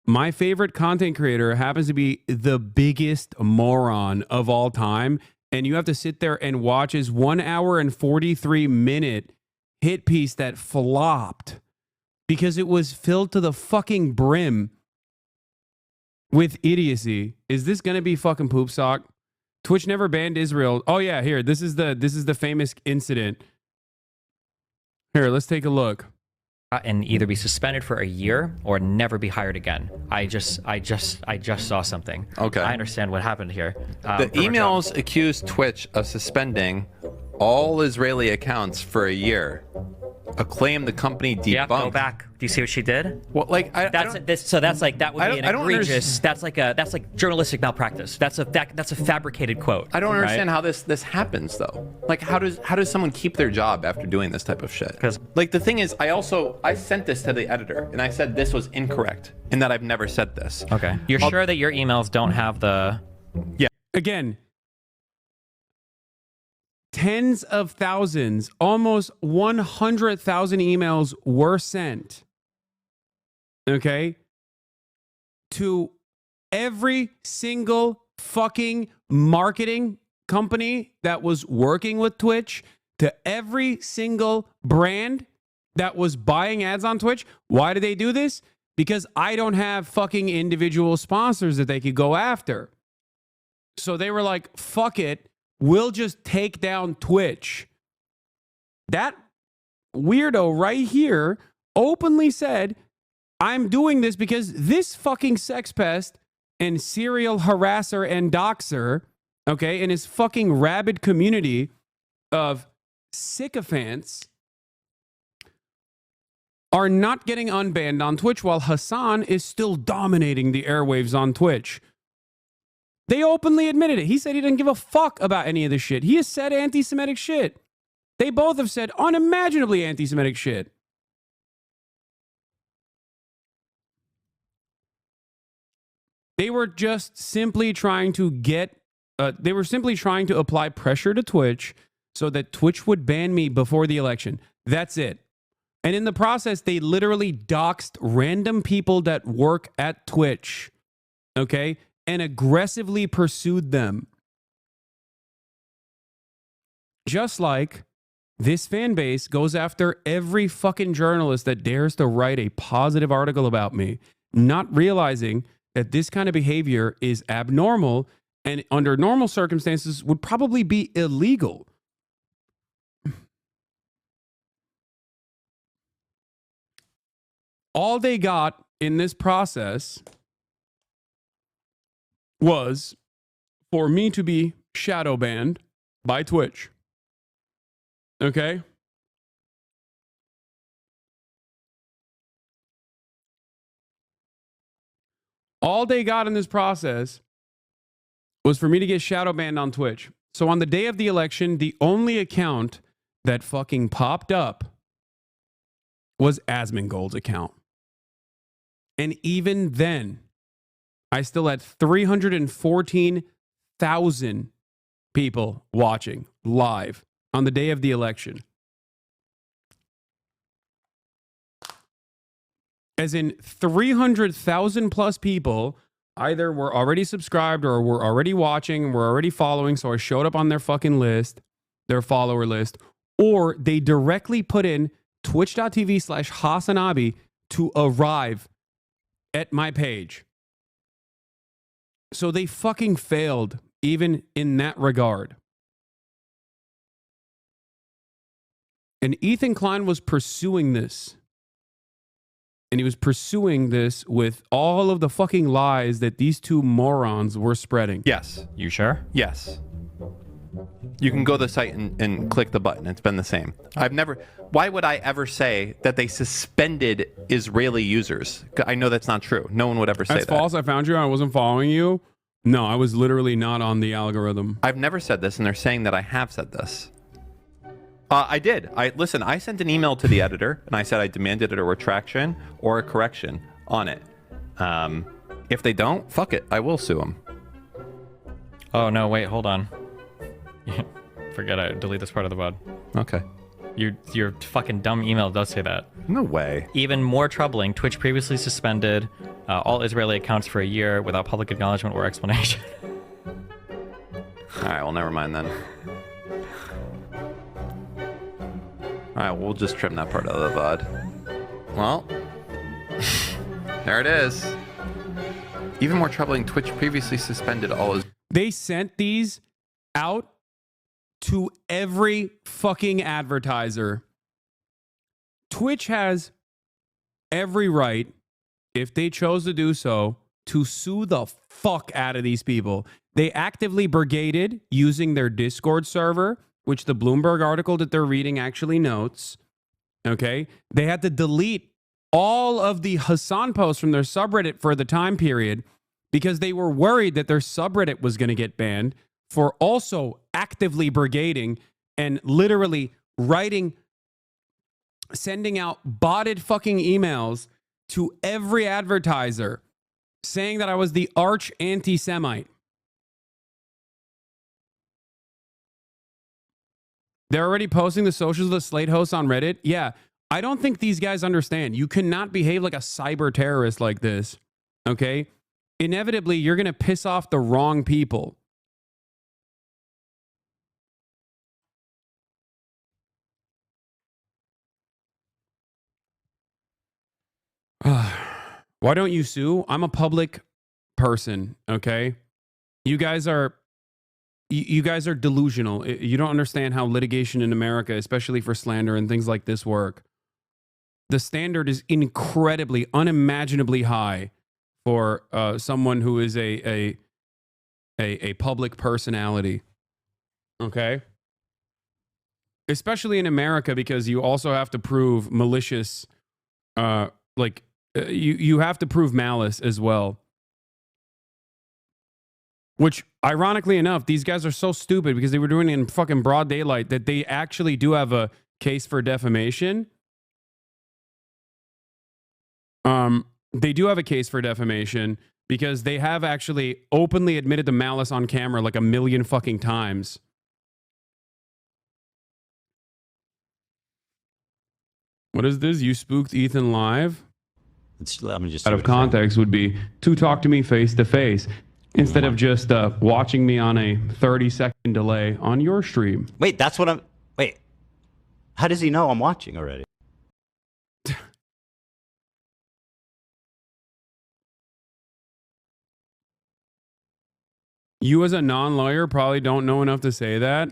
My favorite content creator happens to be the biggest moron of all time. And you have to sit there and watch his 1 hour and 43-minute hit piece that flopped because it was filled to the fucking brim with idiocy. Is this gonna be fucking poop sock? Twitch never banned Israel. Oh yeah, here. This is the famous incident. Here, let's take a look. And either be suspended for a year or never be hired again. I just saw something. Okay. I understand what happened here. The emails accused Twitch of suspending all Israeli accounts for a year. A claim the company debunked. Yeah, go back. Do you see what she did? Well, like that would be an egregious. That's like journalistic malpractice. That's a fabricated quote. I don't understand how this happens though. Like how does someone keep their job after doing this type of shit? Because like the thing is, I sent this to the editor and I said this was incorrect and that I've never said this. Okay. You're sure that your emails don't have the? Yeah. Again. tens of thousands, almost 100,000 emails were sent, okay, to every single fucking marketing company that was working with Twitch, to every single brand that was buying ads on Twitch. Why do they do this? Because I don't have fucking individual sponsors that they could go after. So they were like, fuck it, we'll just take down Twitch. That weirdo right here openly said, I'm doing this because this fucking sex pest and serial harasser and doxer, okay, and his fucking rabid community of sycophants are not getting unbanned on Twitch while Hasan is still dominating the airwaves on Twitch. They openly admitted it. He said he didn't give a fuck about any of this shit. He has said anti-Semitic shit. They both have said unimaginably anti-Semitic shit. They were just simply trying to apply pressure to Twitch so that Twitch would ban me before the election. That's it. And in the process, they literally doxed random people that work at Twitch, okay, and aggressively pursued them. Just like this fan base goes after every fucking journalist that dares to write a positive article about me, not realizing that this kind of behavior is abnormal and under normal circumstances would probably be illegal. All they got in this process was for me to be shadow banned by Twitch. Okay? All they got in this process was for me to get shadow banned on Twitch. So on the day of the election, the only account that fucking popped up was Asmongold's account. And even then, I still had 314,000 people watching live on the day of the election. As in 300,000 plus people either were already subscribed or were already watching and were already following. So I showed up on their fucking list, their follower list, or they directly put in twitch.tv/HASANABI to arrive at my page. So they fucking failed even in that regard. And Ethan Klein was pursuing this. And he was pursuing this with all of the fucking lies that these two morons were spreading. Yes. You sure? Yes. You can go to the site and click the button. It's been the same. Why would I ever say that they suspended Israeli users? I know that's not true. No one would ever say that. That's false. I found you. I wasn't following you. No, I was literally not on the algorithm. I've never said this, and they're saying that I have said this. I did. Listen, I sent an email to the editor, and I said I demanded a retraction or a correction on it. If they don't, fuck it. I will sue them. Oh, no, wait, hold on. Forget it. Delete this part of the VOD. Okay. Your fucking dumb email does say that. No way. Even more troubling, Twitch previously suspended all Israeli accounts for a year without public acknowledgement or explanation. All right, well, never mind then. All right, we'll just trim that part out of the VOD. Well, there it is. Even more troubling, Twitch previously suspended all his... They sent these out to every fucking advertiser. Twitch has every right, if they chose to do so, to sue the fuck out of these people. They actively brigaded using their Discord server, which the Bloomberg article that they're reading actually notes. Okay? They had to delete all of the Hasan posts from their subreddit for the time period because they were worried that their subreddit was going to get banned for also actively brigading and literally sending out botted fucking emails to every advertiser saying that I was the arch anti-Semite. They're already posting the socials of the Slate hosts on Reddit. Yeah, I don't think these guys understand. You cannot behave like a cyber terrorist like this, okay? Inevitably, you're going to piss off the wrong people. Why don't you sue? I'm a public person, okay? You guys are delusional. You don't understand how litigation in America, especially for slander and things like this, work. The standard is incredibly, unimaginably high for someone who is a public personality. Okay? Especially in America, because you also have to prove malicious, you have to prove malice as well. Which, ironically enough, these guys are so stupid because they were doing it in fucking broad daylight that they actually do have a case for defamation. They do have a case for defamation because they have actually openly admitted to malice on camera like a million fucking times. What is this? You spooked Ethan live? Let me just out of context would be to talk to me face to face instead of just watching me on a 30-second delay on your stream. Wait, that's what I'm... Wait. How does he know I'm watching already? You as a non-lawyer probably don't know enough to say that.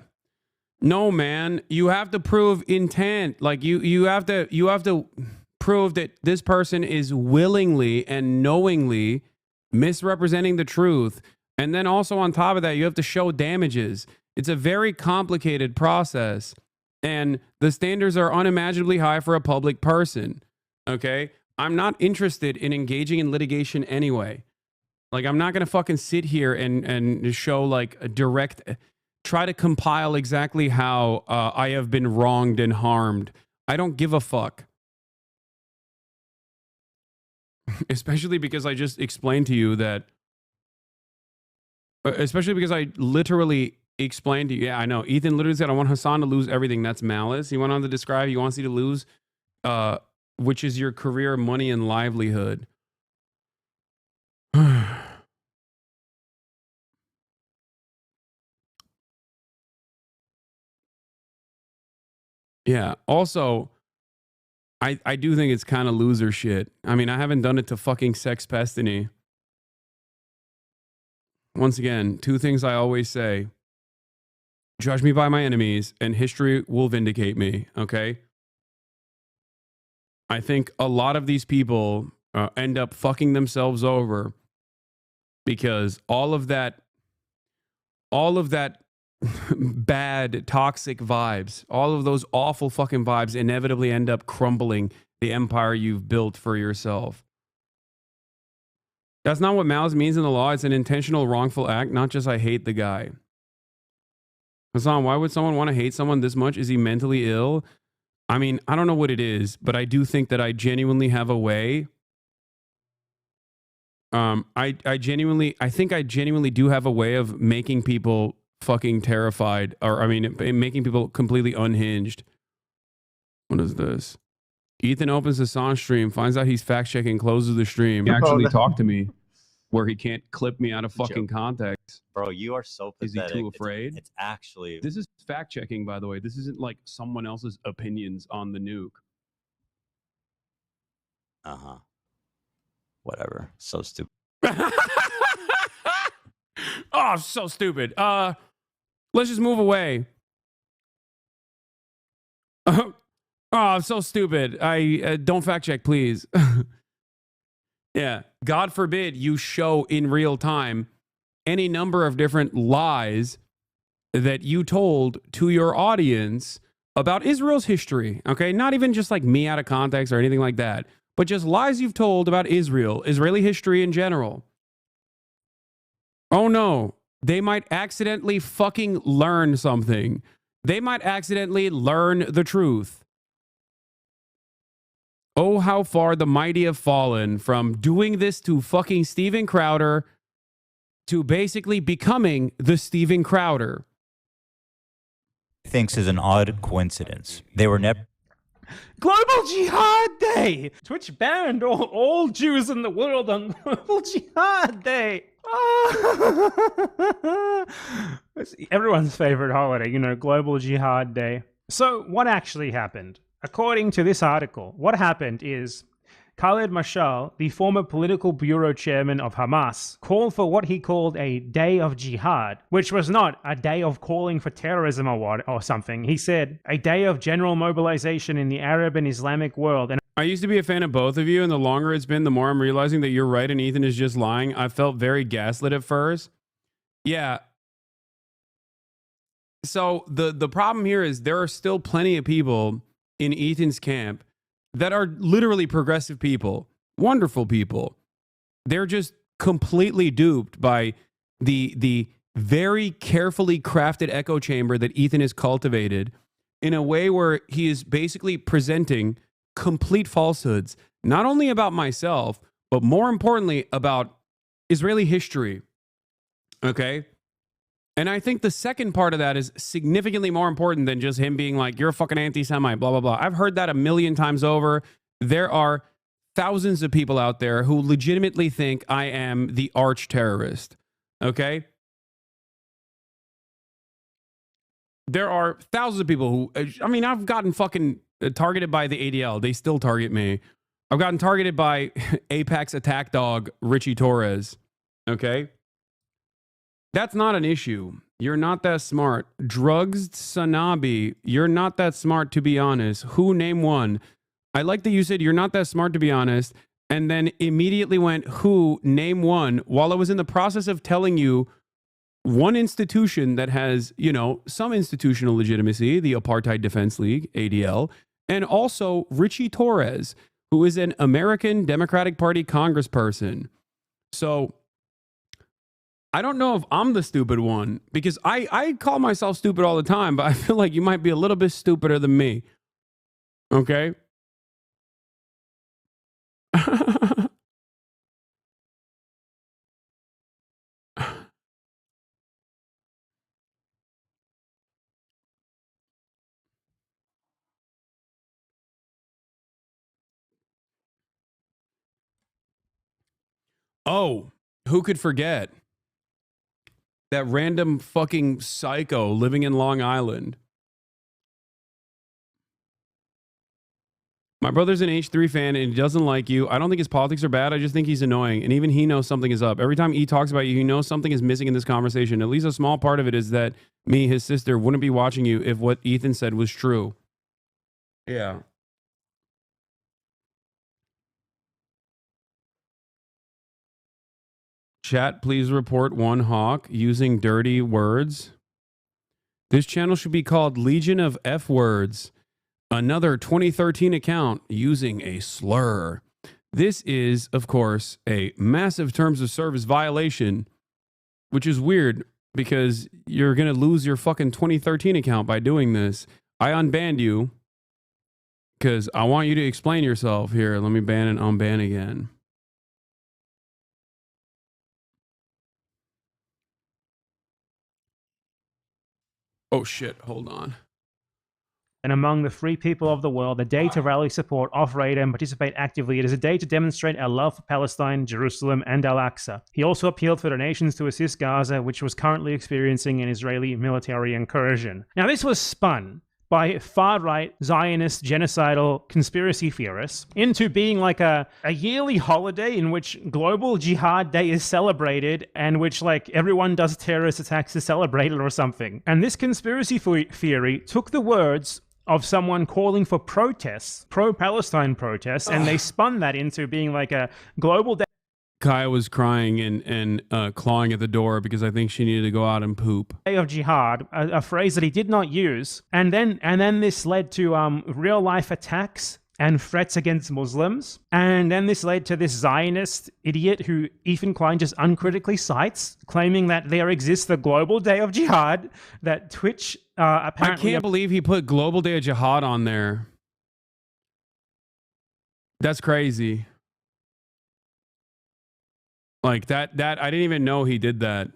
No, man, you have to prove intent. Like you have to prove that this person is willingly and knowingly misrepresenting the truth. And then also on top of that, you have to show damages. It's a very complicated process. And the standards are unimaginably high for a public person. Okay? I'm not interested in engaging in litigation anyway. Like, I'm not going to fucking sit here and show like a direct, try to compile exactly how I have been wronged and harmed. I don't give a fuck. Especially because I just explained to you that, especially because I literally explained to you, yeah, I know. Ethan literally said, I want Hasan to lose everything. That's malice. He went on to describe, he wants you to lose, which is your career, money, and livelihood. Yeah. Also, I do think it's kind of loser shit. I mean, I haven't done it to fucking Sex Pestiny. Once again, two things I always say. Judge me by my enemies, and history will vindicate me, okay? I think a lot of these people end up fucking themselves over because all of that bad, toxic vibes, all of those awful fucking vibes inevitably end up crumbling the empire you've built for yourself. That's not what malice means in the law. It's an intentional wrongful act, not just I hate the guy. Hasan, why would someone want to hate someone this much? Is he mentally ill? I mean, I don't know what it is, but I do think that I genuinely have a way. I think I genuinely do have a way of making people fucking terrified, or I mean, making people completely unhinged. What is this? Ethan opens the Hasan stream, finds out he's fact checking, closes the stream. He actually talked to me where he can't clip me out of fucking context. Bro, you are so pathetic. Is he too afraid? It's actually... This is fact checking, by the way. This isn't like someone else's opinions on the nuke. Uh-huh. Whatever. So stupid. Oh, so stupid. Let's just move away. Oh, so stupid. I don't fact check, please. Yeah. God forbid you show in real time any number of different lies that you told to your audience about Israel's history. Okay. Not even just like me out of context or anything like that, but just lies you've told about Israel, Israeli history in general. Oh no. They might accidentally fucking learn something. They might accidentally learn the truth. Oh, how far the mighty have fallen from doing this to fucking Steven Crowder to basically becoming the Steven Crowder. thinks is an odd coincidence. They were never Global Jihad Day! Twitch banned all Jews in the world on Global Jihad Day! It's everyone's favorite holiday, you know, Global Jihad Day. So, what actually happened? According to this article, what happened is Khaled Mashal, the former political bureau chairman of Hamas, called for what he called a day of jihad, which was not a day of calling for terrorism or something. He said a day of general mobilization in the Arab and Islamic world. And I used to be a fan of both of you, and the longer it's been, the more I'm realizing that you're right and Ethan is just lying. I felt very gaslit at first. Yeah. So the problem here is there are still plenty of people in Ethan's camp that are literally progressive people, wonderful people. They're just completely duped by the very carefully crafted echo chamber that Ethan has cultivated in a way where he is basically presenting complete falsehoods, not only about myself, but more importantly about Israeli history. Okay? And I think the second part of that is significantly more important than just him being like, you're a fucking anti-Semite, blah, blah, blah. I've heard that a million times over. There are thousands of people out there who legitimately think I am the arch terrorist. Okay? There are thousands of people who, I mean, I've gotten fucking targeted by the ADL. They still target me. I've gotten targeted by Apex attack dog, Richie Torres. Okay? That's not an issue. You're not that smart. Drugs Sanabi, you're not that smart, to be honest. Who, name one? I like that you said you're not that smart, to be honest, and then immediately went, who, name one, while I was in the process of telling you one institution that has, you know, some institutional legitimacy, the Apartheid Defense League, ADL, and also Richie Torres, who is an American Democratic Party congressperson. So I don't know if I'm the stupid one, because I call myself stupid all the time, but I feel like you might be a little bit stupider than me. Okay? Oh, who could forget that random fucking psycho living in Long Island? My brother's an H3 fan and he doesn't like you. I don't think his politics are bad. I just think he's annoying. And even he knows something is up. Every time he talks about you, he knows something is missing in this conversation. At least a small part of it is that me, his sister, wouldn't be watching you if what Ethan said was true. Yeah. Chat, please report one hawk using dirty words. This channel should be called Legion of F Words. Another 2013 account using a slur. This is, of course, a massive terms of service violation, which is weird because you're going to lose your fucking 2013 account by doing this. I unbanned you because I want you to explain yourself. Here, let me ban and unban again. Oh shit, hold on. And among the free people of the world, a day to rally support, off-raid, and participate actively. It is a day to demonstrate our love for Palestine, Jerusalem, and Al-Aqsa. He also appealed for donations to assist Gaza, which was currently experiencing an Israeli military incursion. Now, this was spun by far-right Zionist genocidal conspiracy theorists into being like a yearly holiday in which Global Jihad Day is celebrated and which like everyone does terrorist attacks to celebrate it or something. And this conspiracy theory took the words of someone calling for protests, pro-Palestine protests, and they spun that into being like a global day. Kaya was crying and clawing at the door because I think she needed to go out and poop. Day of jihad, a phrase that he did not use, and then this led to real life attacks and threats against Muslims, and then this led to this Zionist idiot who Ethan Klein just uncritically cites, claiming that there exists the global day of jihad that Twitch apparently. I can't believe he put Global Day of Jihad on there. That's crazy. Like that I didn't even know he did that.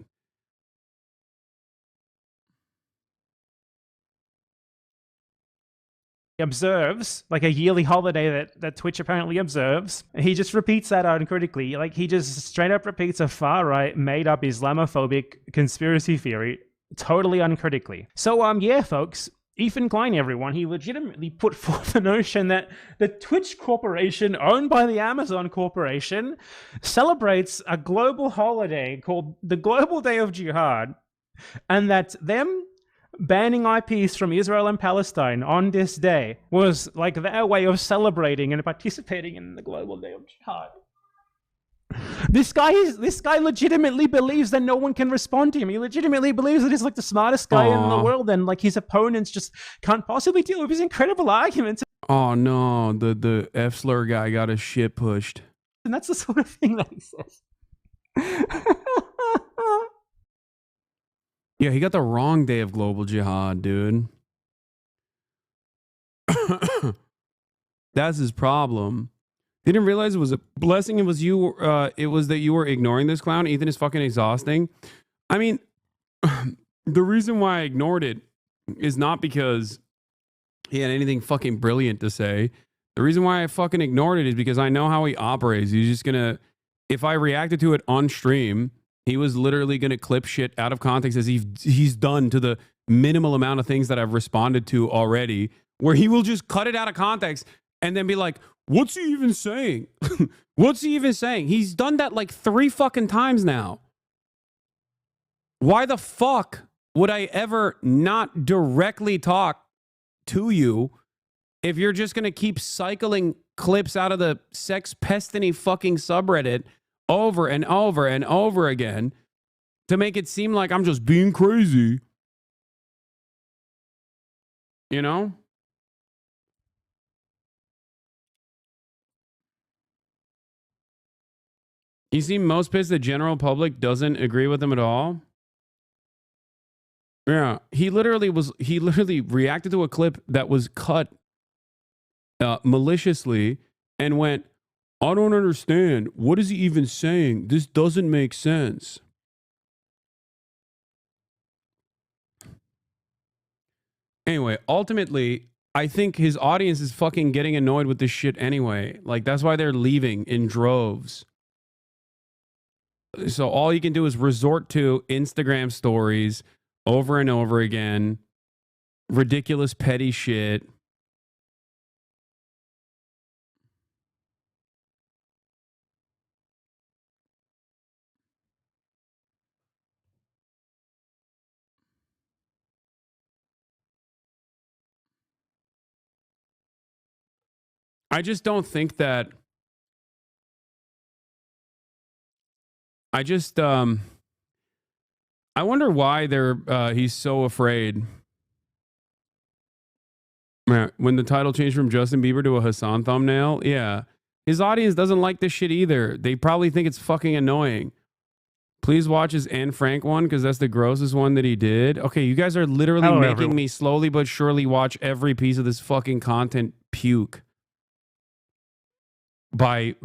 observes, like a yearly holiday that Twitch apparently observes. He just repeats that uncritically. Like, he just straight up repeats a far-right, made-up Islamophobic conspiracy theory totally uncritically. So, yeah, folks, Ethan Klein, everyone, he legitimately put forth the notion that the Twitch corporation, owned by the Amazon corporation, celebrates a global holiday called the Global Day of Jihad, and that them banning IPs from Israel and Palestine on this day was like their way of celebrating and participating in the Global Day of Jihad. This guy legitimately believes that no one can respond to him. He legitimately believes that he's like the smartest guy in the world, and like his opponents just can't possibly deal with his incredible arguments. Oh no, the F slur guy got his shit pushed. And that's the sort of thing that he says. Yeah, he got the wrong day of global jihad, dude. That's his problem. Didn't realize it was a blessing. It was you. It was that you were ignoring this clown. Ethan is fucking exhausting. I mean, the reason why I ignored it is not because he had anything fucking brilliant to say. The reason why I fucking ignored it is because I know how he operates. He's just gonna, if I reacted to it on stream, he was literally gonna clip shit out of context, as he's done to the minimal amount of things that I've responded to already, where he will just cut it out of context and then be like, what's he even saying? What's he even saying? He's done that like 3 fucking times now. Why the fuck would I ever not directly talk to you if you're just going to keep cycling clips out of the Sex Pestiny fucking subreddit over and over and over again to make it seem like I'm just being crazy? You know? You seem most pissed the general public doesn't agree with him at all. Yeah, he literally reacted to a clip that was cut maliciously and went, I don't understand. What is he even saying? This doesn't make sense. Anyway, ultimately, I think his audience is fucking getting annoyed with this shit anyway. Like, that's why they're leaving in droves. So all you can do is resort to Instagram stories over and over again. Ridiculous, petty shit. I just don't think that... I wonder why he's so afraid. When the title changed from Justin Bieber to a Hasan thumbnail, yeah. His audience doesn't like this shit either. They probably think it's fucking annoying. Please watch his Anne Frank one, because that's the grossest one that he did. Okay, you guys are literally making me slowly but surely watch every piece of this fucking content puke. By...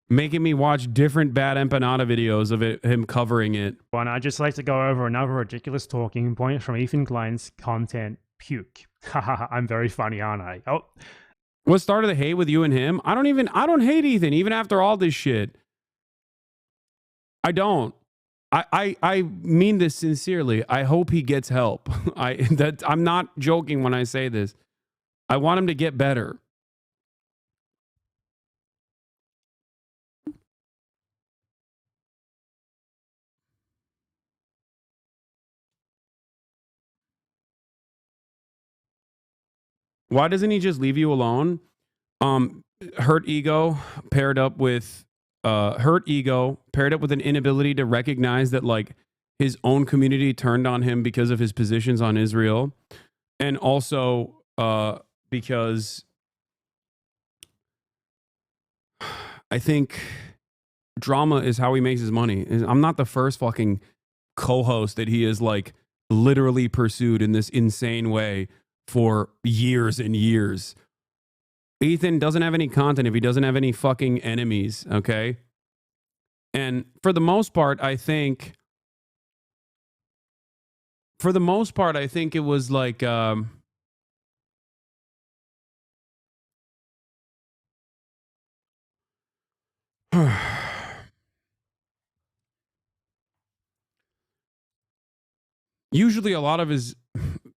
making me watch different BadEmpanada videos of him covering it. And I'd just like to go over another ridiculous talking point from Ethan Klein's content puke. Haha, I'm very funny, aren't I? Oh. What started the hate with you and him? I don't hate Ethan, even after all this shit. I don't. I mean this sincerely. I hope he gets help. I'm not joking when I say this. I want him to get better. Why doesn't he just leave you alone? Hurt ego paired up with an inability to recognize that like his own community turned on him because of his positions on Israel, and also because I think drama is how he makes his money. I'm not the first fucking co-host that he is like literally pursued in this insane way for years and years. Ethan doesn't have any content if he doesn't have any fucking enemies, okay? And for the most part, I think it was like Usually a lot of his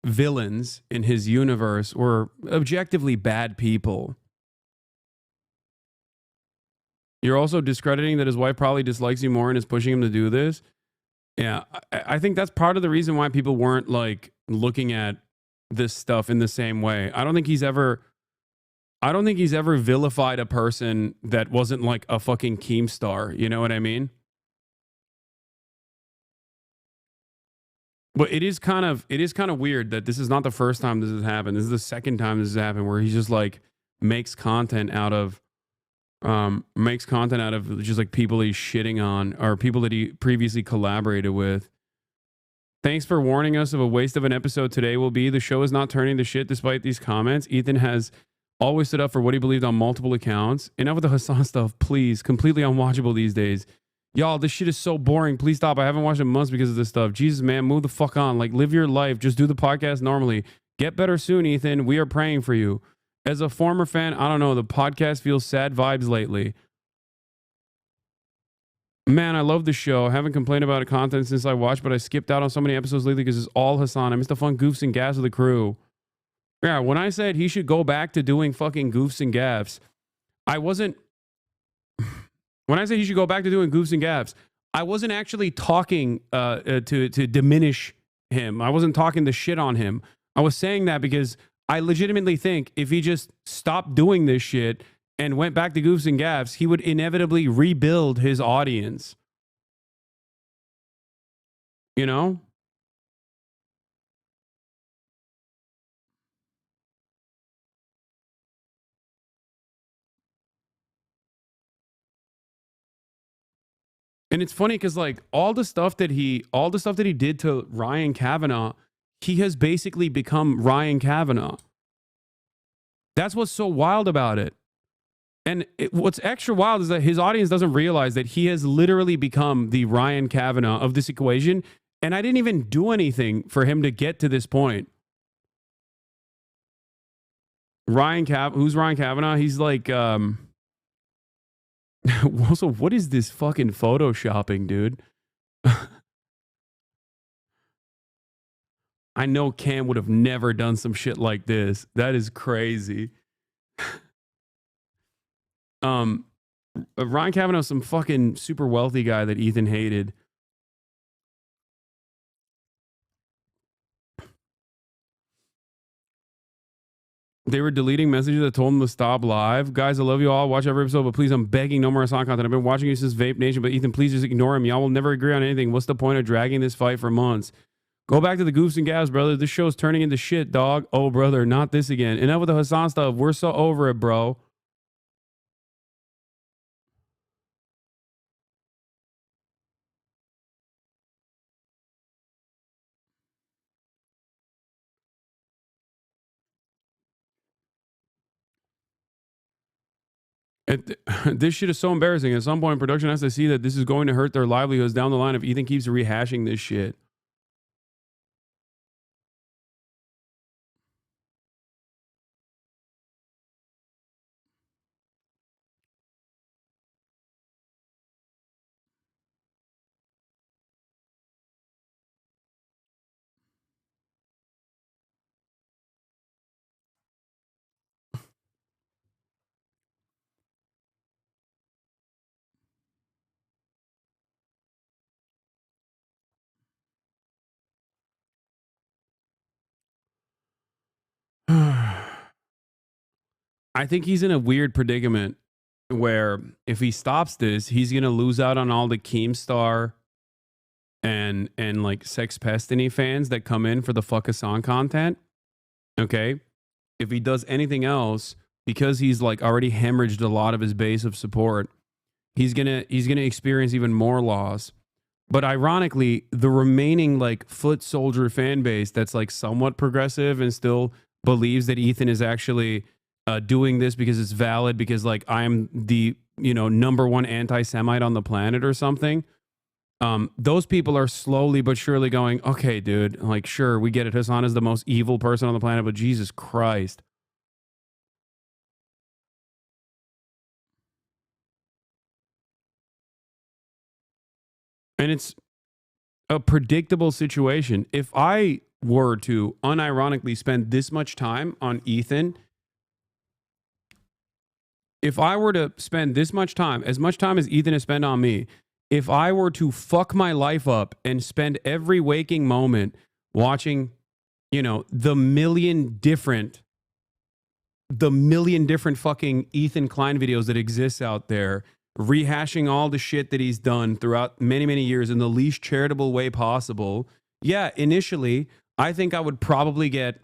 villains in his universe were objectively bad people. You're also discrediting that his wife probably dislikes you more and is pushing him to do this. Yeah, I think that's part of the reason why people weren't like looking at this stuff in the same way. I don't think he's ever vilified a person that wasn't like a fucking Keemstar. You know what I mean? But it is kind of weird that this is not the first time this has happened. This is the second time this has happened where he just like makes content out of just like people he's shitting on or people that he previously collaborated with. Thanks for warning us of a waste of an episode today will be. The show is not turning to shit despite these comments. Ethan has always stood up for what he believed on multiple accounts. Enough with the Hasan stuff, please. Completely unwatchable these days. Y'all, this shit is so boring. Please stop. I haven't watched in months because of this stuff. Jesus, man, move the fuck on. Like, live your life. Just do the podcast normally. Get better soon, Ethan. We are praying for you. As a former fan, I don't know. The podcast feels sad vibes lately. Man, I love the show. I haven't complained about the content since I watched, but I skipped out on so many episodes lately because it's all Hasan. I missed the fun goofs and gaffs of the crew. Yeah, when I said he should go back to doing fucking goofs and gaffs, I wasn't... When I say he should go back to doing goofs and gaffs, I wasn't actually talking to diminish him. I wasn't talking the shit on him. I was saying that because I legitimately think if he just stopped doing this shit and went back to goofs and gaffs, he would inevitably rebuild his audience. You know? And it's funny because like all the stuff that he did to Ryan Kavanaugh, he has basically become Ryan Kavanaugh. That's what's so wild about it. And what's extra wild is that his audience doesn't realize that he has literally become the Ryan Kavanaugh of this equation. And I didn't even do anything for him to get to this point. Who's Ryan Kavanaugh? He's like, also, what is this fucking photoshopping, dude? I know Cam would have never done some shit like this. That is crazy. Ryan Kavanaugh, some fucking super wealthy guy that Ethan hated. They were deleting messages that told him to stop live. Guys, I love you all. Watch every episode, but please, I'm begging, no more Hasan content. I've been watching you since Vape Nation, but Ethan, please just ignore him. Y'all will never agree on anything. What's the point of dragging this fight for months? Go back to the goofs and gaffs, brother. This show's turning into shit, dog. Oh, brother, not this again. Enough with the Hasan stuff. We're so over it, bro. This shit is so embarrassing. At some point, production has to see that this is going to hurt their livelihoods down the line if Ethan keeps rehashing this shit. I think he's in a weird predicament where if he stops this, he's gonna lose out on all the Keemstar and like Sex Pestiny fans that come in for the fuck Hasan content. Okay, if he does anything else, because he's like already hemorrhaged a lot of his base of support, he's gonna experience even more loss. But ironically, the remaining like foot soldier fan base that's like somewhat progressive and still believes that Ethan is actually doing this because it's valid, because like I'm the number one anti-Semite on the planet or something. Those people are slowly but surely going, okay, dude, like sure, we get it. Hasan is the most evil person on the planet, but Jesus Christ. And it's a predictable situation. If I were to unironically spend this much time on Ethan, if I were to spend this much time, as much time as Ethan has spent on me, if I were to fuck my life up and spend every waking moment watching, you know, the million different fucking Ethan Klein videos that exists out there, rehashing all the shit that he's done throughout many, many years in the least charitable way possible. Yeah, initially, I think I would probably get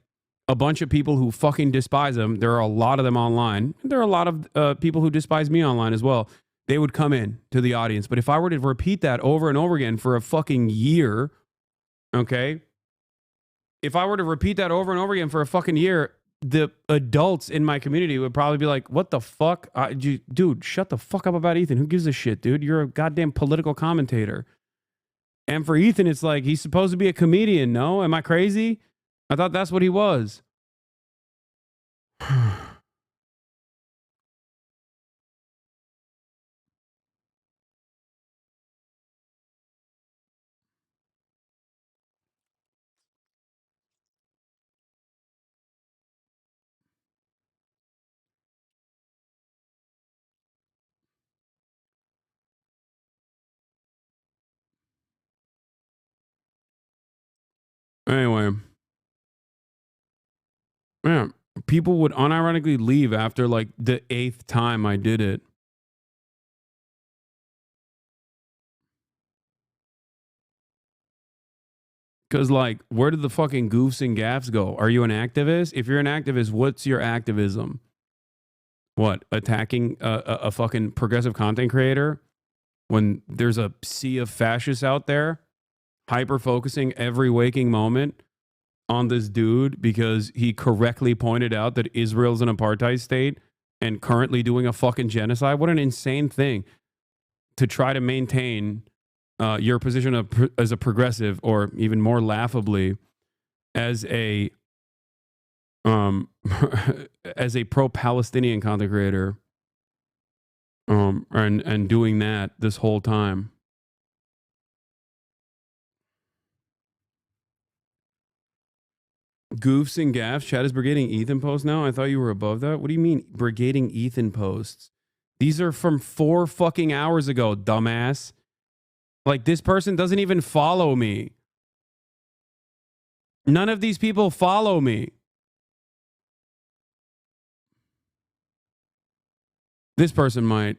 a bunch of people who fucking despise him. There are a lot of them online. There are a lot of people who despise me online as well. They would come in to the audience. But if I were to repeat that over and over again for a fucking year, okay? If I were to repeat that over and over again for a fucking year, the adults in my community would probably be like, what the fuck? Dude, shut the fuck up about Ethan. Who gives a shit, dude? You're a goddamn political commentator. And for Ethan, it's like, he's supposed to be a comedian, no? Am I crazy? I thought that's what he was. Anyway. Yeah, people would unironically leave after like the 8th time I did it. Because, like, where did the fucking goofs and gaffs go? Are you an activist? If you're an activist, what's your activism? What? Attacking a fucking progressive content creator when there's a sea of fascists out there hyper-focusing every waking moment on this dude because he correctly pointed out that Israel's an apartheid state and currently doing a fucking genocide? What an insane thing to try to maintain your position as a progressive, or even more laughably, as a as a pro-Palestinian content creator, and doing that this whole time. Goofs and gaffs. Chat is brigading Ethan posts now. I thought you were above that. What do you mean brigading Ethan posts? These are from 4 fucking hours ago, dumbass. Like, this person doesn't even follow me. None of these people follow me. This person might.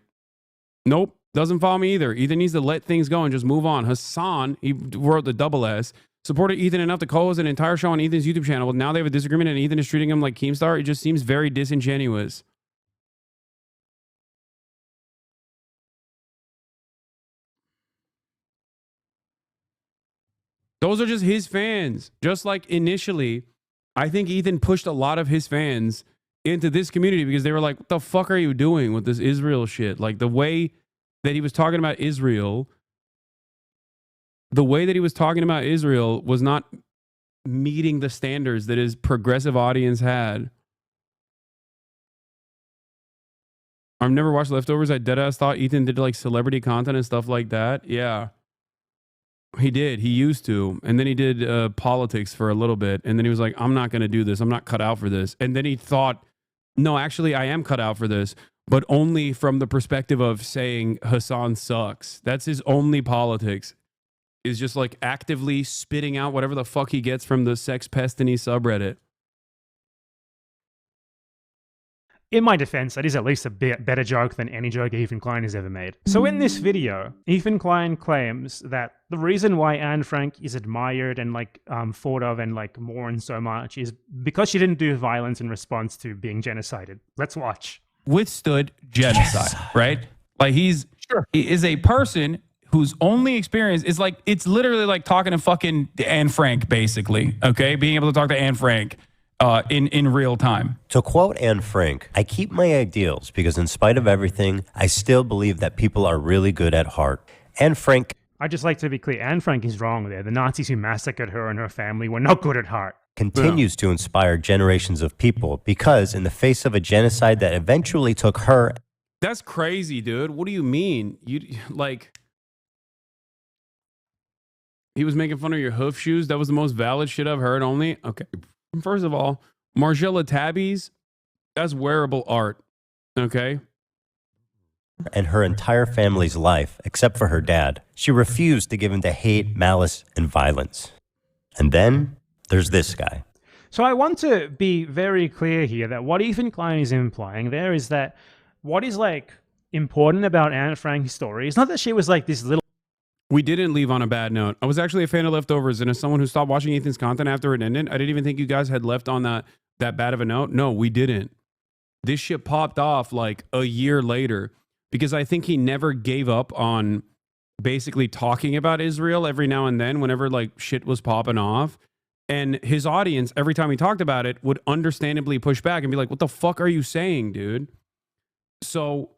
Nope, doesn't follow me either. Ethan needs to let things go and just move on. Hasan, he wrote the double S, supported Ethan enough to co-host an entire show on Ethan's YouTube channel. Now they have a disagreement and Ethan is treating him like Keemstar. It just seems very disingenuous. Those are just his fans. Just like initially, I think Ethan pushed a lot of his fans into this community because they were like, what the fuck are you doing with this Israel shit? Like, the way that he was talking about Israel, was not meeting the standards that his progressive audience had. I've never watched Leftovers. I deadass thought Ethan did like celebrity content and stuff like that. Yeah. He did. He used to. And then he did politics for a little bit. And then he was like, I'm not going to do this. I'm not cut out for this. And then he thought, no, actually, I am cut out for this, but only from the perspective of saying Hasan sucks. That's his only politics, is just like actively spitting out whatever the fuck he gets from the Sex Pestiny subreddit. In my defense, that is at least a better joke than any joke Ethan Klein has ever made. So in this video, Ethan Klein claims that the reason why Anne Frank is admired and like thought of and like mourned so much is because she didn't do violence in response to being genocided. Let's watch. Withstood genocide, right? Like he is a person whose only experience is like, it's literally like talking to fucking Anne Frank, basically. Okay, being able to talk to Anne Frank in real time. To quote Anne Frank, I keep my ideals because in spite of everything, I still believe that people are really good at heart. Anne Frank... I'd just like to be clear, Anne Frank is wrong there. The Nazis who massacred her and her family were not good at heart. Continues to inspire generations of people because in the face of a genocide that eventually took her... That's crazy, dude. What do you mean? You like... He was making fun of your hoof shoes. That was the most valid shit I've heard only. Okay. First of all, Margiela tabbies, that's wearable art. Okay. And her entire family's life, except for her dad. She refused to give in to hate, malice, and violence. And then there's this guy. So I want to be very clear here that what Ethan Klein is implying there is that what is like important about Anne Frank's story is not that she was like this little. We didn't leave on a bad note. I was actually a fan of Leftovers, and as someone who stopped watching Ethan's content after it ended, I didn't even think you guys had left on that bad of a note. No, we didn't. This shit popped off like a year later because I think he never gave up on basically talking about Israel every now and then whenever like shit was popping off. And his audience, every time he talked about it, would understandably push back and be like, what the fuck are you saying, dude? So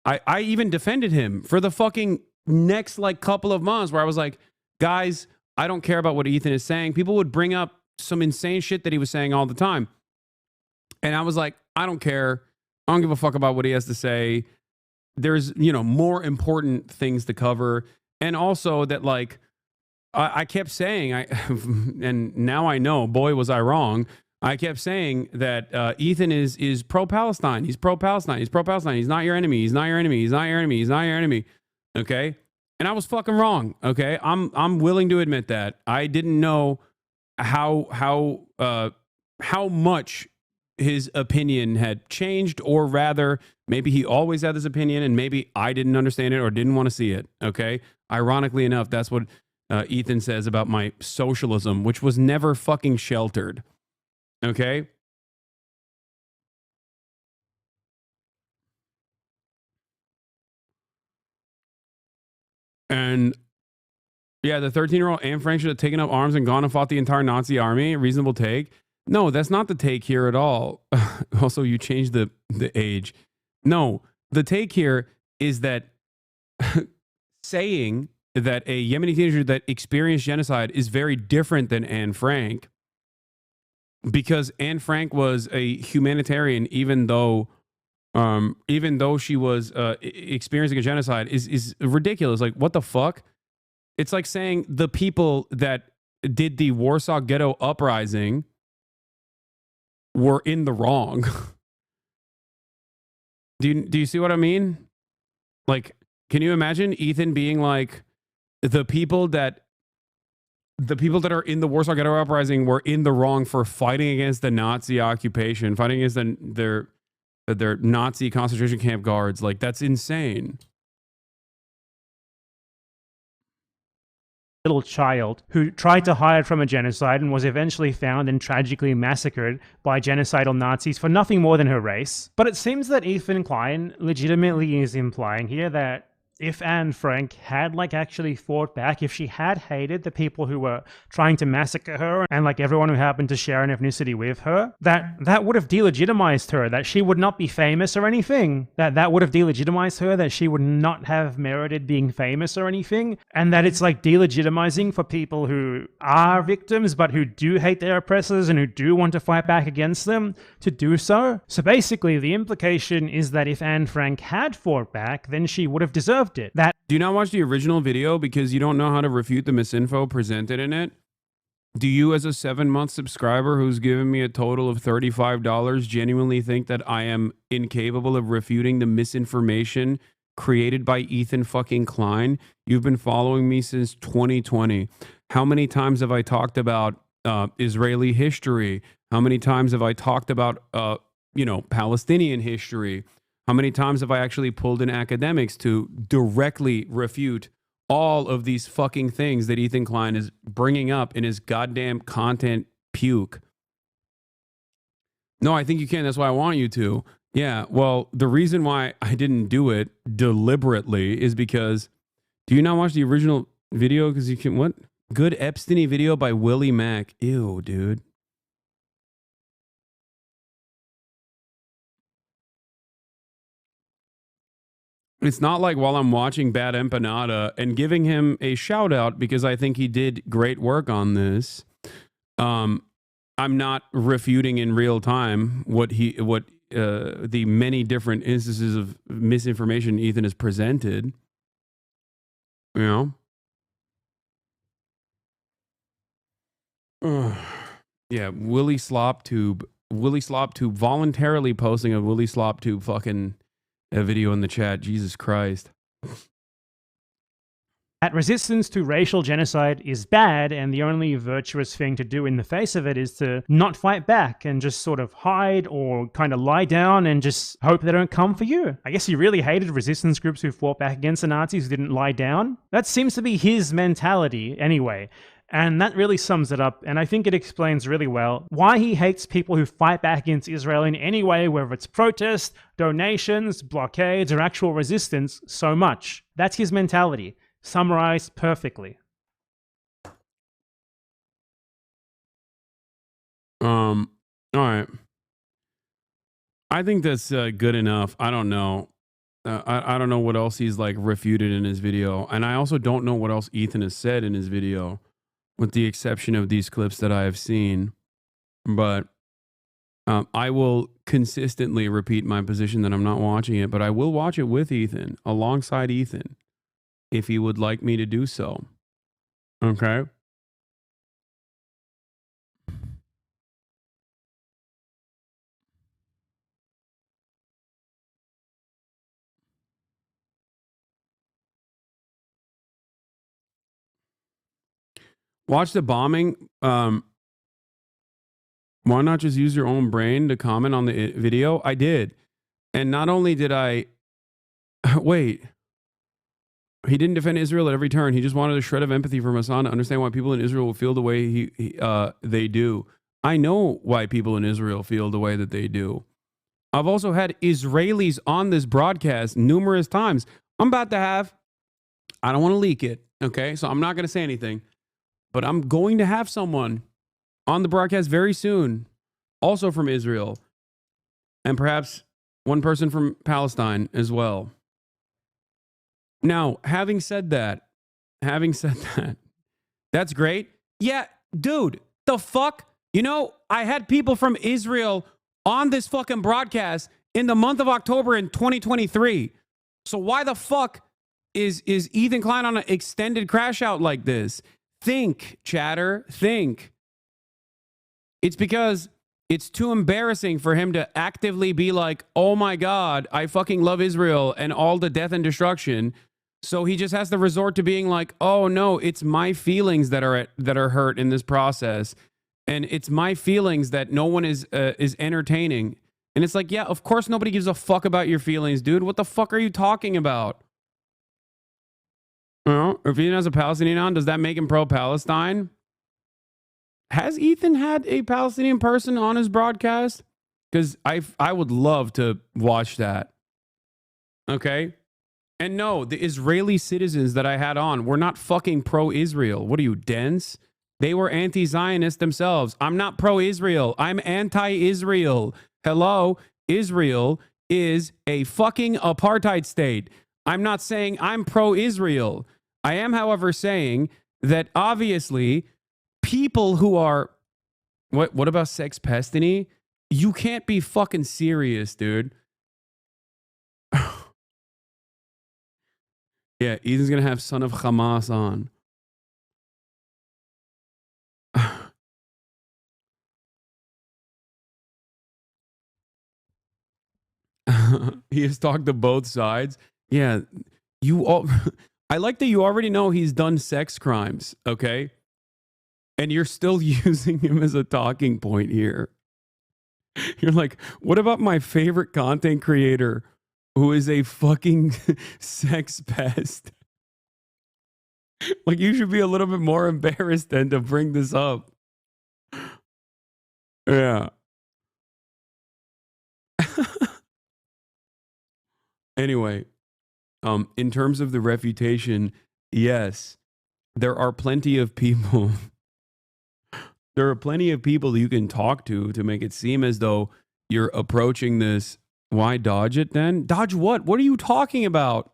I even defended him for the fucking next like couple of months where I was like, guys, I don't care about what Ethan is saying. People would bring up some insane shit that he was saying all the time. And I was like, I don't care. I don't give a fuck about what he has to say. There's, more important things to cover. And also that like, I kept saying, and now I know, boy, was I wrong. I kept saying that Ethan is pro-Palestine. He's pro-Palestine. He's pro-Palestine. He's not your enemy. He's not your enemy. He's not your enemy. He's not your enemy. Okay? And I was fucking wrong. Okay? I'm willing to admit that. I didn't know how much his opinion had changed, or rather, maybe he always had this opinion and maybe I didn't understand it or didn't want to see it. Okay? Ironically enough, that's what Ethan says about my socialism, which was never fucking sheltered. Okay? And yeah, the 13-year-old Anne Frank should have taken up arms and gone and fought the entire Nazi army. Reasonable take. No, that's not the take here at all. Also, you changed the age. No, the take here is that saying that a Yemeni teenager that experienced genocide is very different than Anne Frank, because Anne Frank was a humanitarian, even though she was experiencing a genocide, is ridiculous. Like, what the fuck? It's like saying the people that did the Warsaw Ghetto Uprising were in the wrong. Do you see what I mean? Like, can you imagine Ethan being like, the people that are in the Warsaw Ghetto Uprising were in the wrong for fighting against the Nazi occupation, fighting against their Nazi concentration camp guards? Like, that's insane. Little child who tried to hide from a genocide and was eventually found and tragically massacred by genocidal Nazis for nothing more than her race. But it seems that Ethan Klein legitimately is implying here that if Anne Frank had actually fought back, if she had hated the people who were trying to massacre her and everyone who happened to share an ethnicity with her, that would have delegitimized her, that she would not be famous or anything, that would have delegitimized her, that she would not have merited being famous or anything, and that it's delegitimizing for people who are victims but who do hate their oppressors and who do want to fight back against them to do so. So basically the implication is that if Anne Frank had fought back, then she would have deserved it. Do you not watch the original video because you don't know how to refute the misinfo presented in it? Do you, as a 7-month subscriber who's given me a total of $35, genuinely think that I am incapable of refuting the misinformation created by Ethan fucking Klein? You've been following me since 2020. How many times have I talked about Israeli history? How many times have I talked about Palestinian history? How many times have I actually pulled in academics to directly refute all of these fucking things that Ethan Klein is bringing up in his goddamn content puke? No, I think you can. That's why I want you to. Yeah, well, the reason why I didn't do it deliberately is because, do you not watch the original video? Because you can, what? Good Epstein video by Willie Mack. Ew, dude. It's not like while I'm watching BadEmpanada and giving him a shout out because I think he did great work on this. I'm not refuting in real time what the many different instances of misinformation Ethan has presented. You know? Yeah, Willie Sloptube voluntarily posting a Willie Sloptube fucking video in the chat. Jesus Christ. That resistance to racial genocide is bad, and the only virtuous thing to do in the face of it is to not fight back and just sort of hide or kind of lie down and just hope they don't come for you. I guess he really hated resistance groups who fought back against the Nazis who didn't lie down. That seems to be his mentality anyway. And that really sums it up, and I think it explains really well why he hates people who fight back against Israel in any way, whether it's protest, donations, blockades, or actual resistance, so much. That's his mentality. Summarized perfectly. All right. I think that's good enough. I don't know. I don't know what else he's like refuted in his video. And I also don't know what else Ethan has said in his video, with the exception of these clips that I have seen. But I will consistently repeat my position that I'm not watching it, but I will watch it with Ethan, alongside Ethan, if he would like me to do so. Okay? Watch the bombing. Why not just use your own brain to comment on the video? I did. And not only did I... Wait. He didn't defend Israel at every turn. He just wanted a shred of empathy from Hasan to understand why people in Israel will feel the way they do. I know why people in Israel feel the way that they do. I've also had Israelis on this broadcast numerous times. I'm about to have... I don't want to leak it, okay? So I'm not going to say anything. But I'm going to have someone on the broadcast very soon, also from Israel, and perhaps one person from Palestine as well. Now, having said that, that's great. Yeah, dude, the fuck? You know, I had people from Israel on this fucking broadcast in the month of October in 2023. So why the fuck is Ethan Klein on an extended crash out like this? Think, chatter, think. It's because it's too embarrassing for him to actively be like, oh my God, I fucking love Israel and all the death and destruction. So he just has to resort to being like, oh no, it's my feelings that are hurt in this process. And it's my feelings that no one is entertaining. And it's like, yeah, of course nobody gives a fuck about your feelings, dude. What the fuck are you talking about? If Ethan has a Palestinian on, does that make him pro-Palestine? Has Ethan had a Palestinian person on his broadcast? Because I would love to watch that. Okay? And no, the Israeli citizens that I had on were not fucking pro-Israel. What are you, dense? They were anti-Zionist themselves. I'm not pro-Israel. I'm anti-Israel. Hello? Israel is a fucking apartheid state. I'm not saying I'm pro-Israel. I am, however, saying that obviously people who are... What about sex pestiny? You can't be fucking serious, dude. Yeah, Ethan's going to have son of Hamas on. He has talked to both sides. Yeah, you all... I like that you already know he's done sex crimes, okay? And you're still using him as a talking point here. You're like, what about my favorite content creator who is a fucking sex pest? Like, you should be a little bit more embarrassed than to bring this up. Yeah. Anyway, in terms of the refutation, yes, there are plenty of people. There are plenty of people that you can talk to make it seem as though you're approaching this. Why dodge it then? Dodge what? What are you talking about?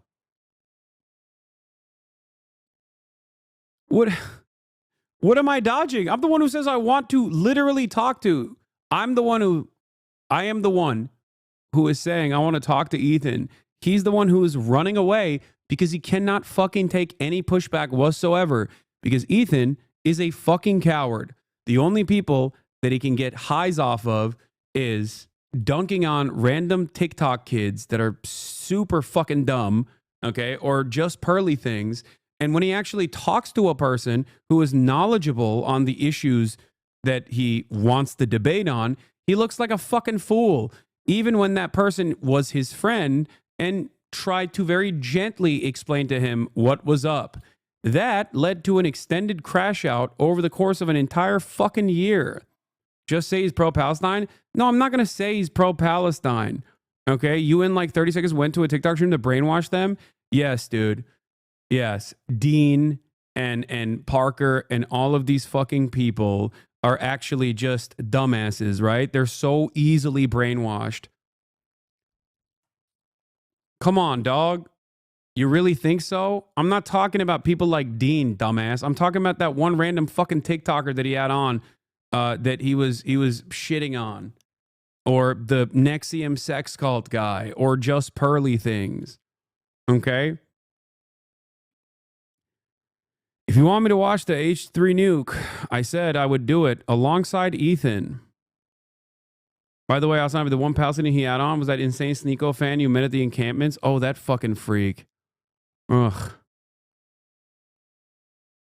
What am I dodging? I'm the one who says I want to literally talk to. I am the one who is saying I want to talk to Ethan. He's the one who is running away because he cannot fucking take any pushback whatsoever because Ethan is a fucking coward. The only people that he can get highs off of is dunking on random TikTok kids that are super fucking dumb, okay, or just pearly things. And when he actually talks to a person who is knowledgeable on the issues that he wants to debate on, he looks like a fucking fool. Even when that person was his friend and tried to very gently explain to him what was up. That led to an extended crash out over the course of an entire fucking year. Just say he's pro-Palestine? No, I'm not going to say he's pro-Palestine. Okay? You in like 30 seconds went to a TikTok stream to brainwash them? Yes, dude. Yes. Dean and Parker and all of these fucking people are actually just dumbasses, right? They're so easily brainwashed. Come on, dog. You really think so? I'm not talking about people like Dean, dumbass. I'm talking about that one random fucking TikToker that he had on that he was shitting on. Or the Nexium sex cult guy. Or just pearly things. Okay? If you want me to watch the H3 nuke, I said I would do it alongside Ethan. By the way, Hasanabi, the one Palestinian he had on was that insane Sneeko fan you met at the encampments. Oh, that fucking freak. Ugh.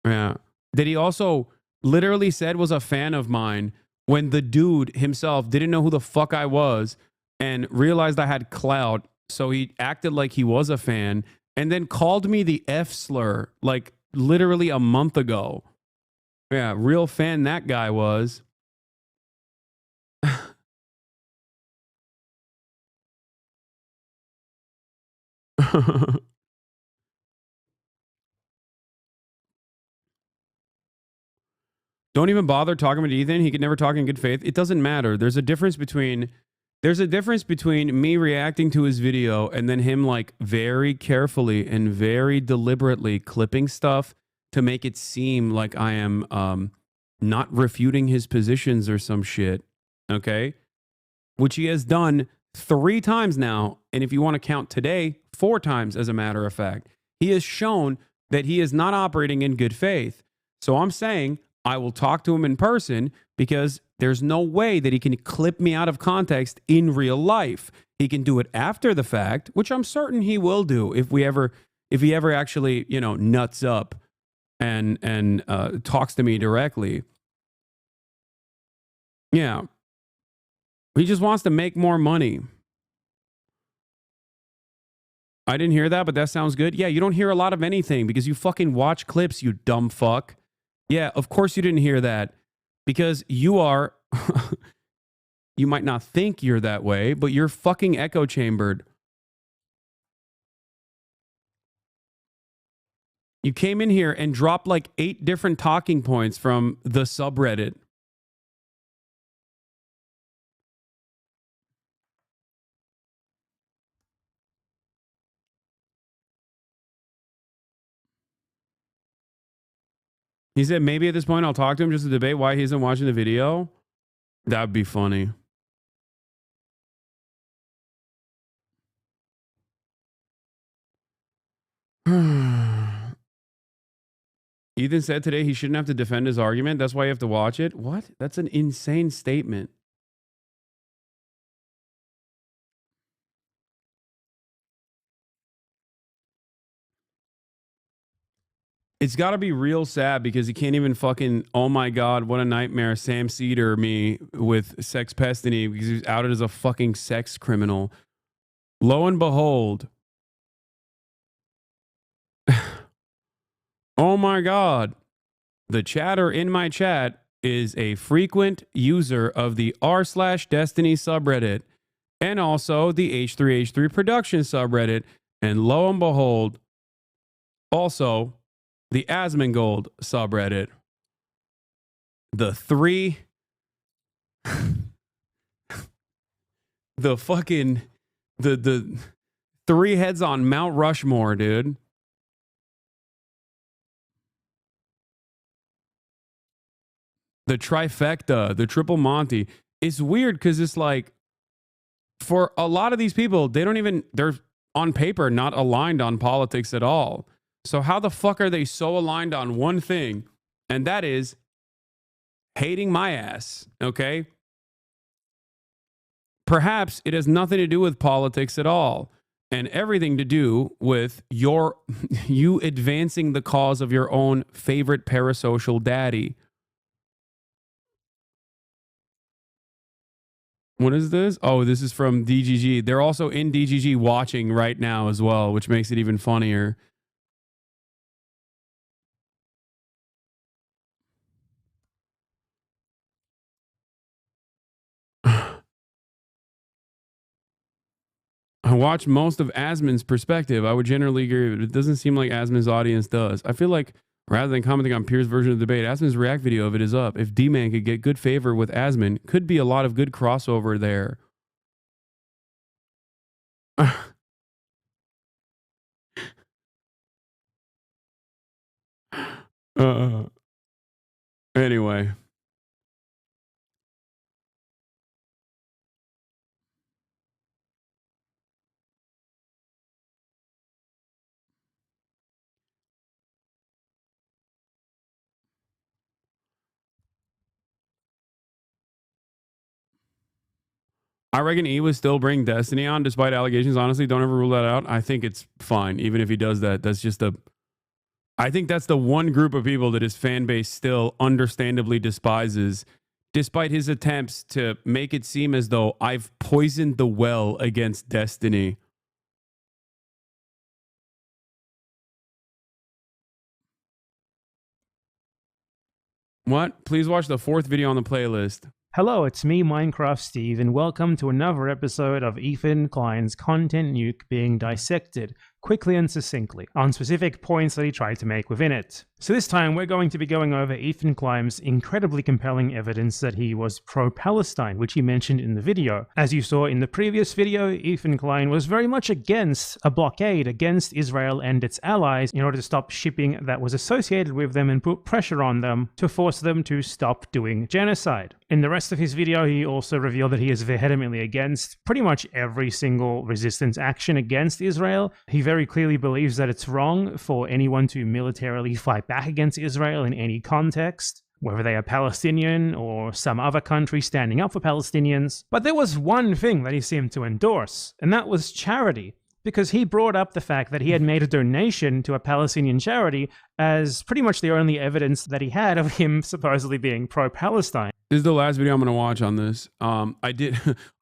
Yeah. That he also literally said was a fan of mine when the dude himself didn't know who the fuck I was and realized I had clout. So he acted like he was a fan and then called me the F slur like literally a month ago. Yeah, real fan that guy was. Don't even bother talking to Ethan. He could never talk in good faith. It doesn't matter. There's a difference between me reacting to his video and then him like very carefully and very deliberately clipping stuff to make it seem like I am not refuting his positions or some shit. Okay? Which he has done 3 times now. And if you want to count today, 4 times as a matter of fact. He has shown that he is not operating in good faith. So I'm saying I will talk to him in person because there's no way that he can clip me out of context in real life. He can do it after the fact, which I'm certain he will do if he ever actually, you know, nuts up and talks to me directly. Yeah. He just wants to make more money. I didn't hear that, but that sounds good. Yeah, you don't hear a lot of anything because you fucking watch clips, you dumb fuck. Yeah, of course you didn't hear that because you are, you might not think you're that way, but you're fucking echo chambered. You came in here and dropped like 8 different talking points from the subreddit. He said, maybe at this point I'll talk to him just to debate why he isn't watching the video. That'd be funny. Ethan said today he shouldn't have to defend his argument. That's why you have to watch it. What? That's an insane statement. It's got to be real sad because he can't even fucking, oh my God, what a nightmare, Sam Cedar me with sex pestiny because he was outed as a fucking sex criminal. Lo and behold. Oh my God. The chatter in my chat is a frequent user of the r/Destiny subreddit and also the H3H3 production subreddit. And lo and behold, also the Asmongold subreddit. The 3 the fucking the 3 heads on Mount Rushmore, dude. The trifecta, the triple Monty. It's weird because it's like for a lot of these people, they're on paper not aligned on politics at all. So how the fuck are they so aligned on one thing? And that is hating my ass, okay? Perhaps it has nothing to do with politics at all and everything to do with you advancing the cause of your own favorite parasocial daddy. What is this? Oh, this is from DGG. They're also in DGG watching right now as well, which makes it even funnier. I watch most of Asmon's perspective. I would generally agree, but it doesn't seem like Asmon's audience does. I feel like rather than commenting on Pierre's version of the debate, Asmon's react video of it is up. If D-Man could get good favor with Asmon, could be a lot of good crossover there. Anyway. I reckon E would still bring Destiny on despite allegations. Honestly, don't ever rule that out. I think it's fine. Even if he does that, that's just I think that's the one group of people that his fan base still understandably despises, despite his attempts to make it seem as though I've poisoned the well against Destiny. What? Please watch the 4th video on the playlist. Hello, it's me, Minecraft Steve, and welcome to another episode of Ethan Klein's Content Nuke being dissected, quickly and succinctly, on specific points that he tried to make within it. So this time we're going to be going over Ethan Klein's incredibly compelling evidence that he was pro-Palestine, which he mentioned in the video. As you saw in the previous video, Ethan Klein was very much against a blockade against Israel and its allies in order to stop shipping that was associated with them and put pressure on them to force them to stop doing genocide. In the rest of his video, he also revealed that he is vehemently against pretty much every single resistance action against Israel. He very clearly believes that it's wrong for anyone to militarily fight back against Israel in any context, whether they are Palestinian or some other country standing up for Palestinians. But there was one thing that he seemed to endorse, and that was charity, because he brought up the fact that he had made a donation to a Palestinian charity as pretty much the only evidence that he had of him supposedly being pro-Palestine. This is the last video I'm going to watch on this.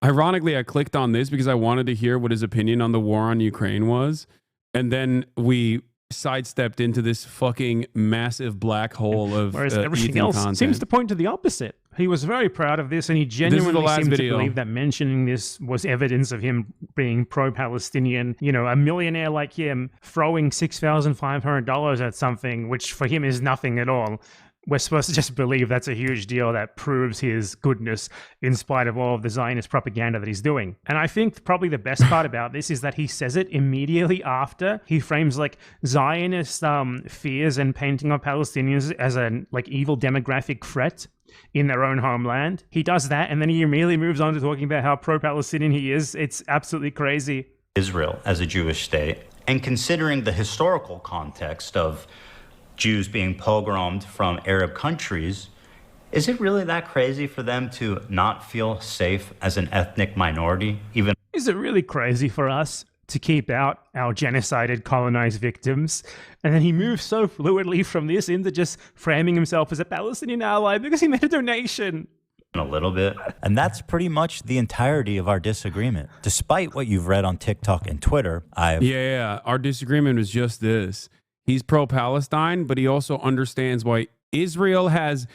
Ironically, I clicked on this because I wanted to hear what his opinion on the war on Ukraine was. And then we sidestepped into this fucking massive black hole of whereas everything Ethan else content. seems to point to the opposite. He was very proud of this, and he genuinely seemed to believe that mentioning this was evidence of him being pro-Palestinian. You know, a millionaire like him throwing $6,500 at something, which for him is nothing at all. We're supposed to just believe that's a huge deal that proves his goodness in spite of all of the Zionist propaganda that he's doing. And I think probably the best part about this is that he says it immediately after he frames like Zionist fears and painting of Palestinians as a like evil demographic threat in their own homeland. He does that, and then he immediately moves on to talking about how pro-Palestinian he is. It's absolutely crazy. Israel as a Jewish state, and considering the historical context of Jews being pogromed from Arab countries, is it really that crazy for them to not feel safe as an ethnic minority? Is it really crazy for us to keep out our genocided colonized victims? And then he moves so fluidly from this into just framing himself as a Palestinian ally because he made a donation. A little bit. And that's pretty much the entirety of our disagreement. Despite what you've read on TikTok and Twitter, our disagreement was just this. He's pro-Palestine, but he also understands why Israel has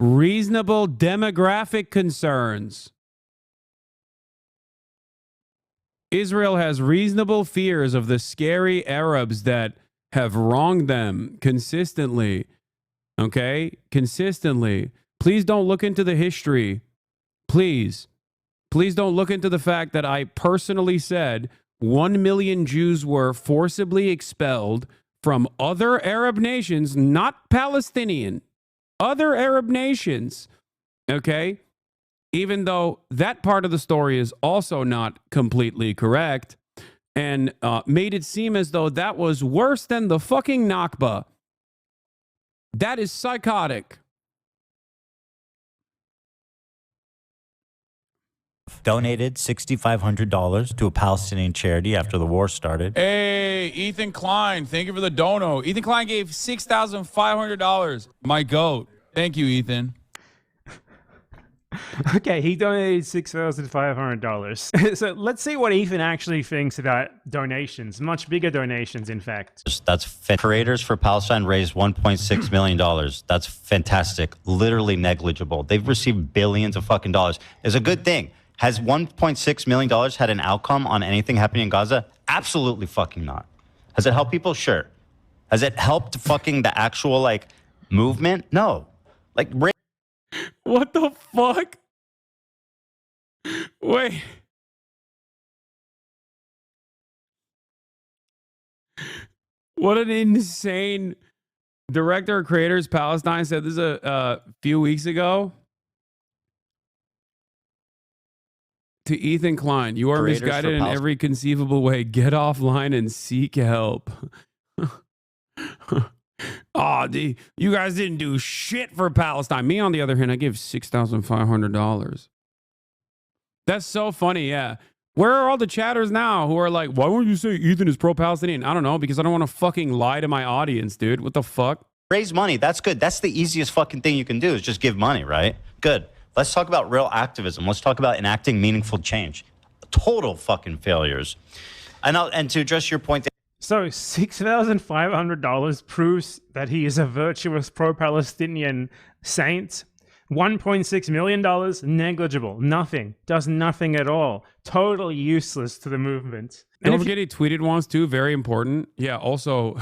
reasonable demographic concerns. Israel has reasonable fears of the scary Arabs that have wronged them consistently. Okay? Consistently. Please don't look into the history. Please. Please don't look into the fact that I personally said 1 million Jews were forcibly expelled from other Arab nations, not Palestinian, other Arab nations, okay? Even though that part of the story is also not completely correct, and made it seem as though that was worse than the fucking Nakba. That is psychotic. donated $6,500 to a Palestinian charity after the war started. Hey, Ethan Klein, thank you for the dono. Ethan Klein gave $6,500. My goat. Thank you, Ethan. Okay, he donated $6,500. So let's see what Ethan actually thinks about donations. Much bigger donations, in fact. Creators for Palestine raised $1.6 million. That's fantastic. Literally negligible. They've received billions of fucking dollars. It's a good thing. Has $1.6 million had an outcome on anything happening in Gaza? Absolutely fucking not. Has it helped people? Sure. Has it helped fucking the actual, like, movement? No. Like, what the fuck? Wait. What an insane director of creators Palestine said this a few weeks ago to Ethan Klein. You are misguided in every conceivable way. Get offline and seek help. Oh, you guys didn't do shit for Palestine. Me, on the other hand, I give $6,500. That's so funny, yeah. Where are all the chatters now who are like, why won't you say Ethan is pro-Palestinian? I don't know, because I don't want to fucking lie to my audience, dude. What the fuck? raise money. That's good. That's the easiest fucking thing you can do is just give money, right? Good. Let's talk about real activism. Let's talk about enacting meaningful change. Total fucking failures. And to address your point. So $6,500 proves that he is a virtuous pro-Palestinian saint. $1.6 million, negligible, nothing, does nothing at all, totally useless to the movement. And don't forget he tweeted once too, very important. Yeah, also,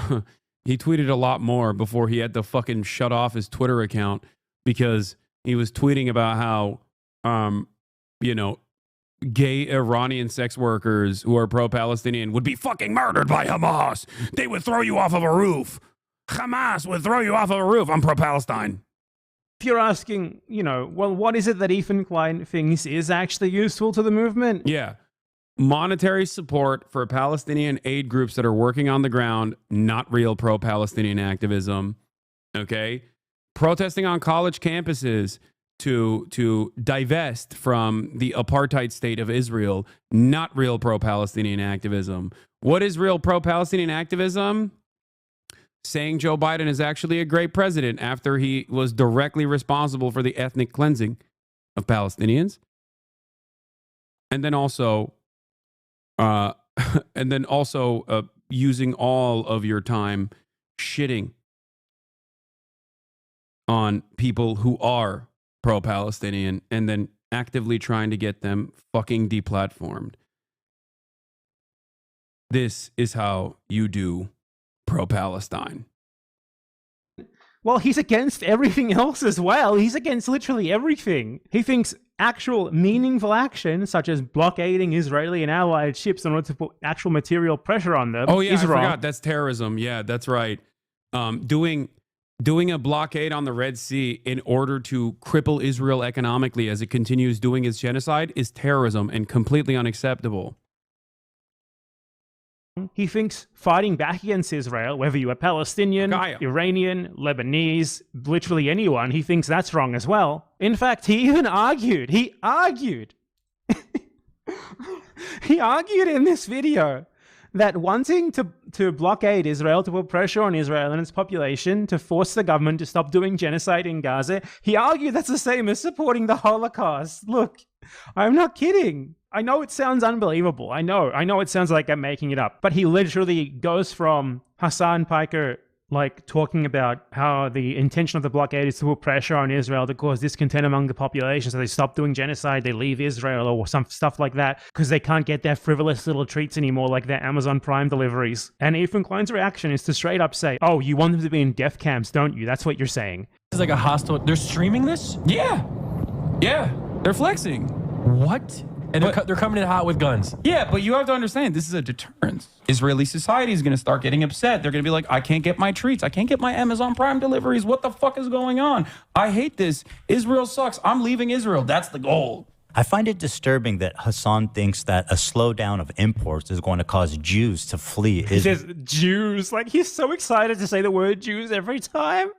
he tweeted a lot more before he had to fucking shut off his Twitter account because he was tweeting about how, gay Iranian sex workers who are pro-Palestinian would be fucking murdered by Hamas. They would throw you off of a roof. Hamas would throw you off of a roof. I'm pro-Palestine. If you're asking, well, what is it that Ethan Klein thinks is actually useful to the movement? Yeah. Monetary support for Palestinian aid groups that are working on the ground, not real pro-Palestinian activism. Okay? Protesting on college campuses to divest from the apartheid state of Israel, not real pro-Palestinian activism. What is real pro-Palestinian activism? Saying Joe Biden is actually a great president after he was directly responsible for the ethnic cleansing of Palestinians. And then also, using all of your time shitting on people who are pro-Palestinian and then actively trying to get them fucking deplatformed. This is how you do pro-Palestine. Well, he's against everything else as well. He's against literally everything. He thinks actual meaningful action, such as blockading Israeli and allied ships in order to put actual material pressure on them. Oh yeah, is I wrong. forgot. That's terrorism. Yeah, that's right. Doing a blockade on the Red Sea in order to cripple Israel economically as it continues doing its genocide is terrorism and completely unacceptable. He thinks fighting back against Israel, whether you are Palestinian, Iranian, Lebanese, literally anyone, he thinks that's wrong as well. In fact, he even argued. He argued in this video that wanting to blockade Israel, to put pressure on Israel and its population, to force the government to stop doing genocide in Gaza, he argued that's the same as supporting the Holocaust. Look, I'm not kidding. I know it sounds unbelievable. I know it sounds like I'm making it up. But he literally goes from Hasan Piker, like, talking about how the intention of the blockade is to put pressure on Israel to cause discontent among the population so they stop doing genocide, they leave Israel or some stuff like that because they can't get their frivolous little treats anymore like their Amazon Prime deliveries. And Ethan Klein's reaction is to straight up say, oh, you want them to be in death camps, don't you? That's what you're saying. It's like a hostile... They're streaming this? Yeah. They're flexing. What? And they're coming in hot with guns. Yeah, but you have to understand, this is a deterrence. Israeli society is going to start getting upset. They're going to be like, I can't get my treats. I can't get my Amazon Prime deliveries. What the fuck is going on? I hate this. Israel sucks. I'm leaving Israel. That's the goal. I find it disturbing that Hasan thinks that a slowdown of imports is going to cause Jews to flee Israel. He says Jews. Like, he's so excited to say the word Jews every time.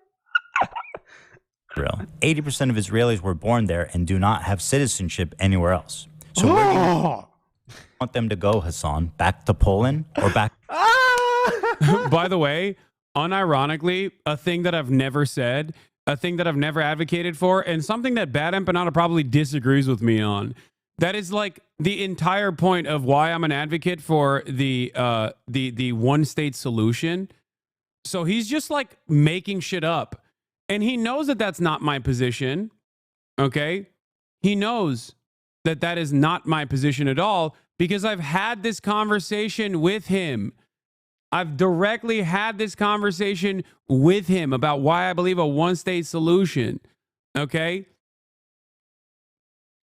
80% of Israelis were born there and do not have citizenship anywhere else. So where do you want them to go, Hasan? Back to Poland or back? By the way, unironically, a thing that I've never said, a thing that I've never advocated for, and something that BadEmpanada probably disagrees with me on. That is like the entire point of why I'm an advocate for the one state solution. So he's just like making shit up, and he knows that that's not my position. Okay, he knows that that is not my position at all because I've had this conversation with him. I've directly had this conversation with him about why I believe a one state solution. Okay.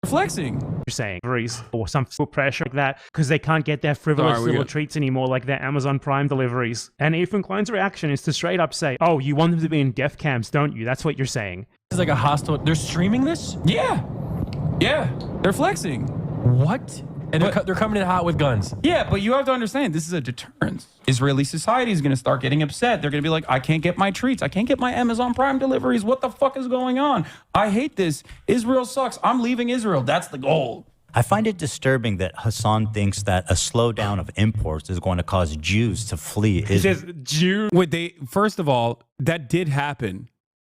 Flexing. You're saying Greece or some pressure like that because they can't get their frivolous little treats anymore like their Amazon Prime deliveries. And Ethan Klein's reaction is to straight up say, oh, you want them to be in death camps, don't you? That's what you're saying. This is like a hostile. They're streaming this? Yeah. Yeah. They're flexing. What? And they're coming in hot with guns. Yeah, but you have to understand, this is a deterrence. Israeli society is going to start getting upset. They're going to be like, I can't get my treats. I can't get my Amazon Prime deliveries. What the fuck is going on? I hate this. Israel sucks. I'm leaving Israel. That's the goal. I find it disturbing that Hasan thinks that a slowdown of imports is going to cause Jews to flee Israel. He says Jews. First of all, that did happen.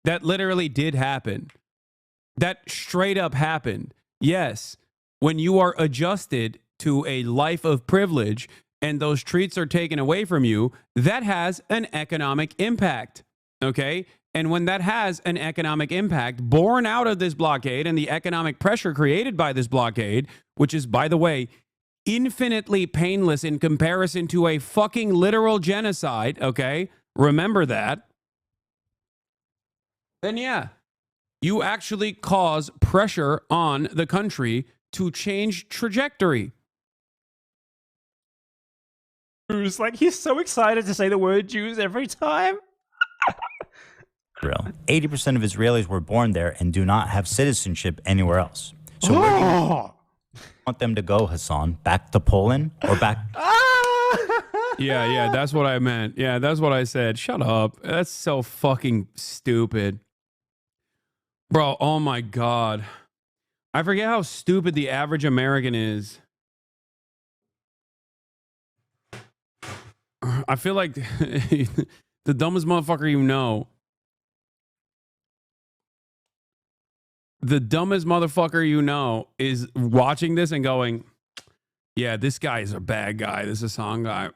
That literally did happen. That straight up happened. Yes. When you are adjusted to a life of privilege and those treats are taken away from you, that has an economic impact. Okay. And when that has an economic impact born out of this blockade and the economic pressure created by this blockade, which is, by the way, infinitely painless in comparison to a fucking literal genocide. Okay. Remember that. Then, yeah, you actually cause pressure on the country to change trajectory. Jews, like he's so excited to say the word Jews every time. 80% of Israelis were born there and do not have citizenship anywhere else. So where do you want them to go, Hasan? Back to Poland or back? Yeah, that's what I meant. Yeah, that's what I said. Shut up. That's so fucking stupid. Bro, oh my God. I forget how stupid the average American is. I feel like the dumbest motherfucker you know. The dumbest motherfucker you know is watching this and going, yeah, this guy is a bad guy. This is a song guy.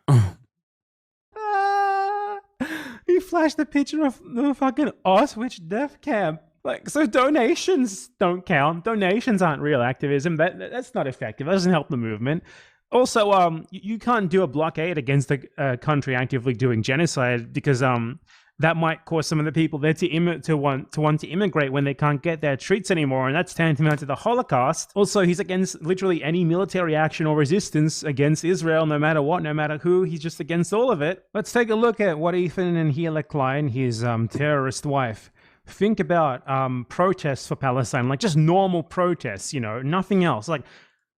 He flashed the picture of the fucking Auschwitz death camp. Like, so donations don't count. Donations aren't real activism. That's not effective. That doesn't help the movement. Also, you can't do a blockade against a country actively doing genocide because that might cause some of the people there to want to immigrate when they can't get their treats anymore, and that's tantamount to the Holocaust. Also, he's against literally any military action or resistance against Israel, no matter what, no matter who. He's just against all of it. Let's take a look at what Ethan and Hila Klein, his terrorist wife, think about protests for Palestine, like just normal protests, you know, nothing else. Like,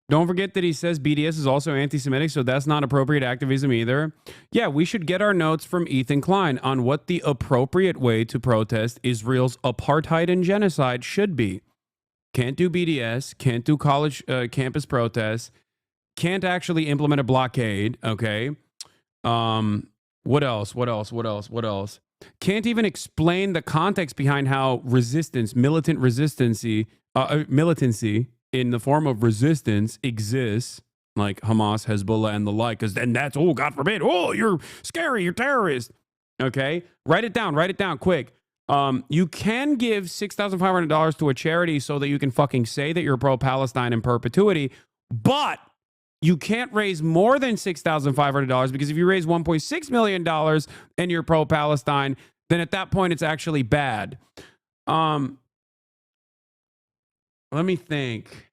don't forget that he says BDS is also anti-Semitic, so that's not appropriate activism either. Yeah, we should get our notes from Ethan Klein on what the appropriate way to protest Israel's apartheid and genocide should be. Can't do BDS, can't do college campus protests, can't actually implement a blockade, okay? What else? Can't even explain the context behind how militancy in the form of resistance exists, like Hamas, Hezbollah, and the like, because then that's, oh, God forbid, oh, you're scary, you're terrorist. Okay? Write it down quick. You can give $6,500 to a charity so that you can fucking say that you're pro-Palestine in perpetuity, but you can't raise more than $6,500 because if you raise $1.6 million and you're pro-Palestine, then at that point it's actually bad. Let me think.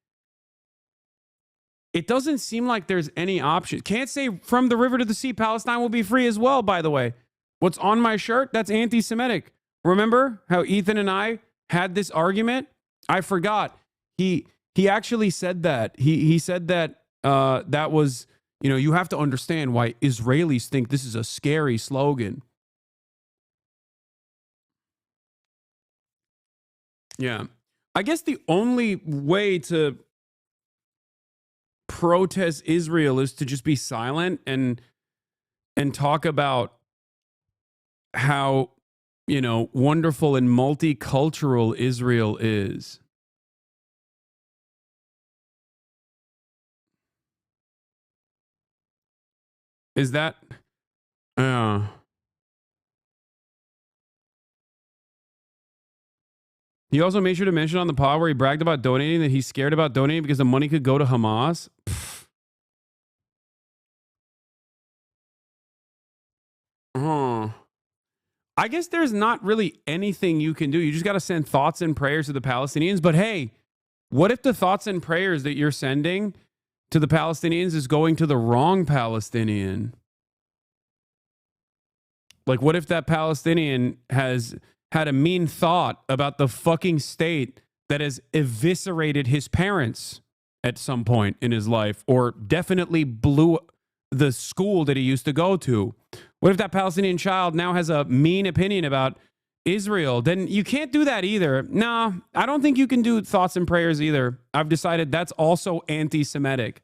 It doesn't seem like there's any option. Can't say from the river to the sea, Palestine will be free as well, by the way. What's on my shirt? That's anti-Semitic. Remember how Ethan and I had this argument? I forgot. He actually said that. He said that that was, you know, you have to understand why Israelis think this is a scary slogan. Yeah. I guess the only way to protest Israel is to just be silent and talk about how, you know, wonderful and multicultural Israel is. Is that he also made sure to mention on the pod where he bragged about donating that he's scared about donating because the money could go to Hamas. I guess there's not really anything you can do. You just got to send thoughts and prayers to the Palestinians. But hey, what if the thoughts and prayers that you're sending to the Palestinians is going to the wrong Palestinian? Like, what if that Palestinian has had a mean thought about the fucking state that has eviscerated his parents at some point in his life, or definitely blew the school that he used to go to? What if that Palestinian child now has a mean opinion about Israel? Then you can't do that either. Nah, I don't think you can do thoughts and prayers either. I've decided that's also anti-Semitic.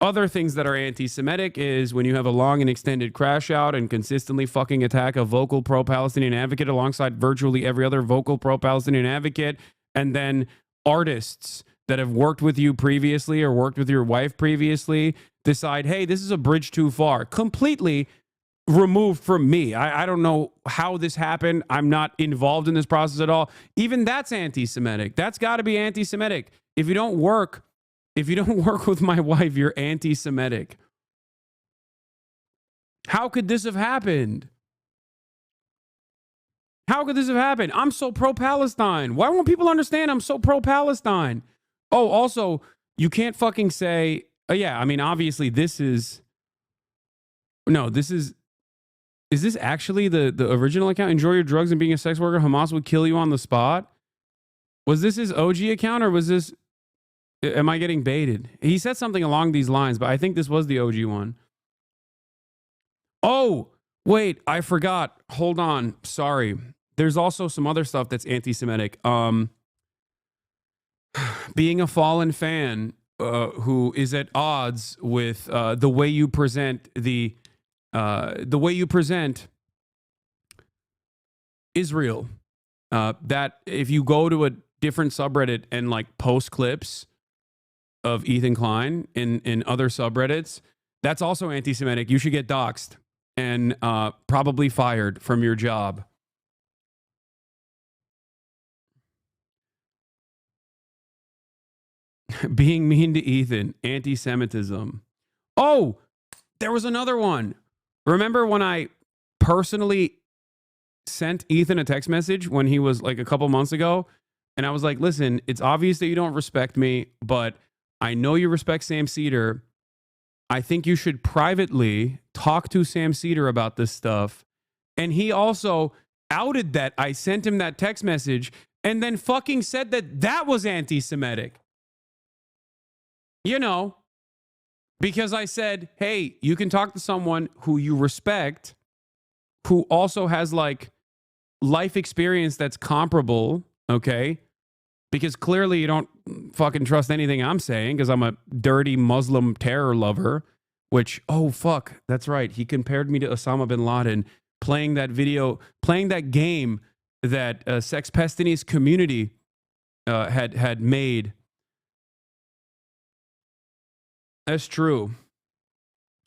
Other things that are anti-Semitic is when you have a long and extended crash out and consistently fucking attack a vocal pro-Palestinian advocate alongside virtually every other vocal pro-Palestinian advocate, and then artists that have worked with you previously or worked with your wife previously decide, hey, this is a bridge too far. Completely removed from me. I don't know how this happened. I'm not involved in this process at all. Even that's anti-Semitic. That's got to be anti-Semitic. If you don't work with my wife, you're anti-Semitic. How could this have happened? How could this have happened? I'm so pro-Palestine. Why won't people understand I'm so pro-Palestine? Oh, also, you can't fucking say, oh yeah, I mean, obviously this is this actually the original account? Enjoy your drugs and being a sex worker. Hamas would kill you on the spot. Was this his OG account or was this, am I getting baited? He said something along these lines, but I think this was the OG one. Oh, wait, I forgot. Hold on. Sorry. There's also some other stuff that's anti-Semitic. Being a fallen fan who is at odds with the way you present Israel. That if you go to a different subreddit and like post clips of Ethan Klein in other subreddits, that's also anti-Semitic. You should get doxxed and probably fired from your job. Being mean to Ethan, anti-Semitism. Oh, there was another one. Remember when I personally sent Ethan a text message when he was like a couple months ago? And I was like, listen, it's obvious that you don't respect me, but I know you respect Sam Cedar. I think you should privately talk to Sam Cedar about this stuff. And he also outed that I sent him that text message and then fucking said that that was anti-Semitic. You know, because I said, hey, you can talk to someone who you respect, who also has like life experience that's comparable, okay? Because clearly you don't fucking trust anything I'm saying because I'm a dirty Muslim terror lover, which, oh, fuck, that's right. He compared me to Osama bin Laden playing that game that Sex Pestini's community had made. That's true.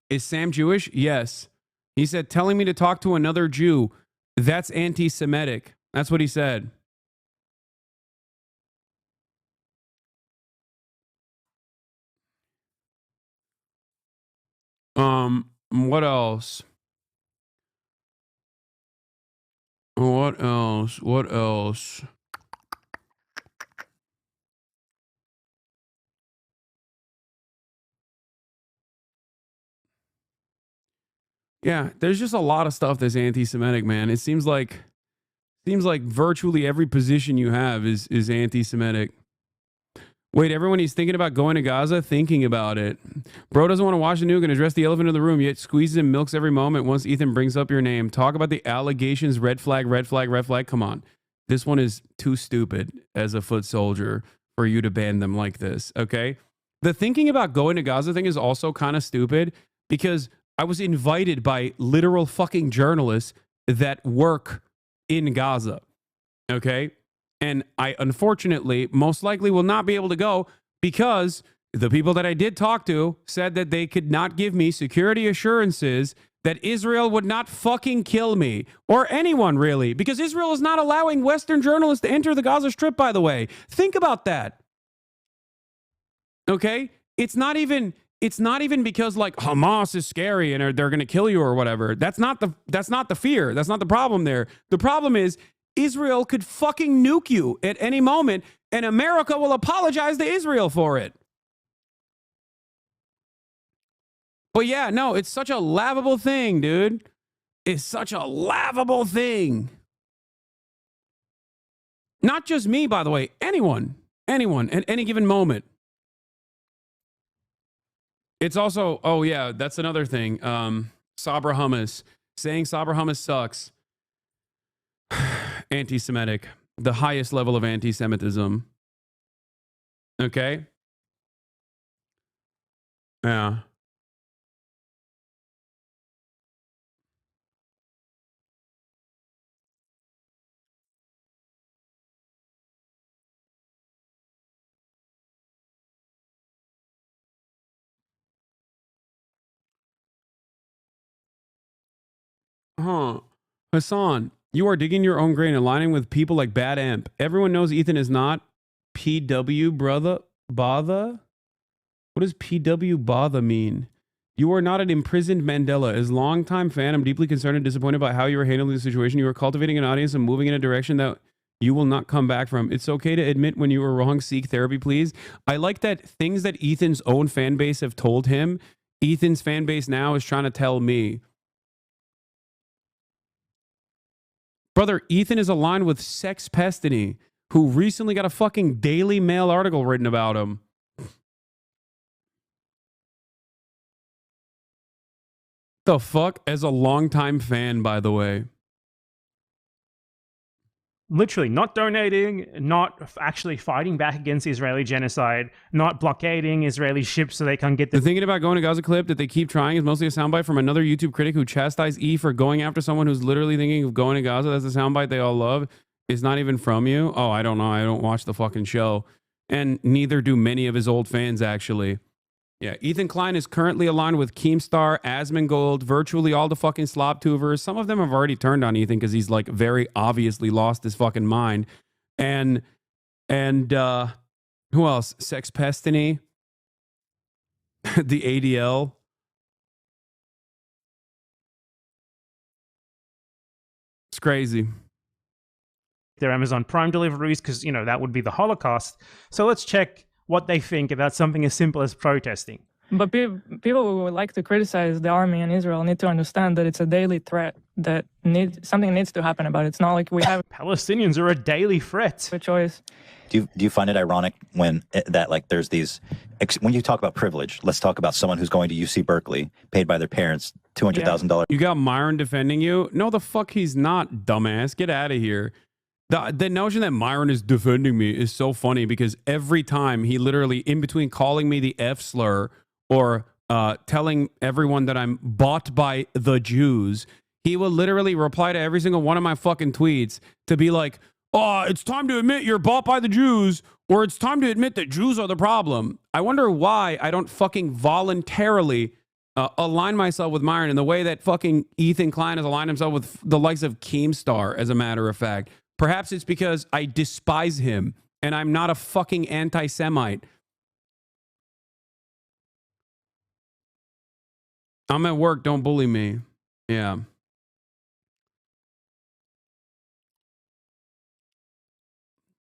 Is Sam Jewish? Yes. He said, telling me to talk to another Jew, that's anti-Semitic. That's what he said. What else? What else? Yeah, there's just a lot of stuff that's anti-Semitic, man. It seems like virtually every position you have is anti-Semitic. Wait, everyone he's thinking about going to Gaza, thinking about it. Bro doesn't want to watch the nuke and address the elephant in the room, yet squeezes and milks every moment once Ethan brings up your name. Talk about the allegations, red flag, red flag, red flag. Come on. This one is too stupid as a foot soldier for you to ban them like this, okay? The thinking about going to Gaza thing is also kind of stupid because I was invited by literal fucking journalists that work in Gaza. Okay. And I unfortunately most likely will not be able to go because the people that I did talk to said that they could not give me security assurances that Israel would not fucking kill me or anyone really, because Israel is not allowing Western journalists to enter the Gaza Strip, by the way. Think about that. Okay? It's not even because like Hamas is scary and they're going to kill you or whatever. That's not the fear. That's not the problem there. The problem is Israel could fucking nuke you at any moment and America will apologize to Israel for it. But yeah, no, it's such a laughable thing, dude. It's such a laughable thing. Not just me, by the way. Anyone at any given moment. It's also, oh yeah, that's another thing. Sabra hummus. Saying Sabra hummus sucks. Anti-Semitic. The highest level of anti-Semitism. Okay? Yeah. Huh. Hasan, you are digging your own grave, aligning with people like Bad Emp. Everyone knows Ethan is not PW brother Botha. What does PW Botha mean? You are not an imprisoned Mandela. As longtime fan, I'm deeply concerned and disappointed by how you are handling the situation. You are cultivating an audience and moving in a direction that you will not come back from. It's okay to admit when you were wrong. Seek therapy, please. I like that things that Ethan's own fan base have told him, Ethan's fan base now is trying to tell me. Brother, Ethan is aligned with Sex Pestiny, who recently got a fucking Daily Mail article written about him. The fuck? As a longtime fan, by the way. Literally not donating, not actually fighting back against Israeli genocide, not blockading Israeli ships so they can't get the thinking about going to Gaza clip that they keep trying is mostly a soundbite from another YouTube critic who chastised E for going after someone who's literally thinking of going to Gaza. That's a soundbite they all love. It's not even from you. Oh, I don't know. I don't watch the fucking show. And neither do many of his old fans, actually. Yeah, Ethan Klein is currently aligned with Keemstar, Asmongold, virtually all the fucking slop tubers. Some of them have already turned on Ethan because he's like very obviously lost his fucking mind. And who else? Sex Pestiny, the ADL. It's crazy. Their Amazon Prime deliveries because, you know, that would be the Holocaust. So let's check what they think about something as simple as protesting. But people who would like to criticize the army and Israel need to understand that it's a daily threat, that something needs to happen about it. It's not like we have... Palestinians are a daily threat. A choice. Do you find it ironic when there's these... When you talk about privilege, let's talk about someone who's going to UC Berkeley, paid by their parents $200,000. You got Myron defending you? No, the fuck he's not, dumbass. Get out of here. The notion that Myron is defending me is so funny because every time he literally, in between calling me the F slur or telling everyone that I'm bought by the Jews, he will literally reply to every single one of my fucking tweets to be like, oh, it's time to admit you're bought by the Jews, or it's time to admit that Jews are the problem. I wonder why I don't fucking voluntarily align myself with Myron in the way that fucking Ethan Klein has aligned himself with the likes of Keemstar, as a matter of fact. Perhaps it's because I despise him and I'm not a fucking anti-Semite. I'm at work, don't bully me. Yeah.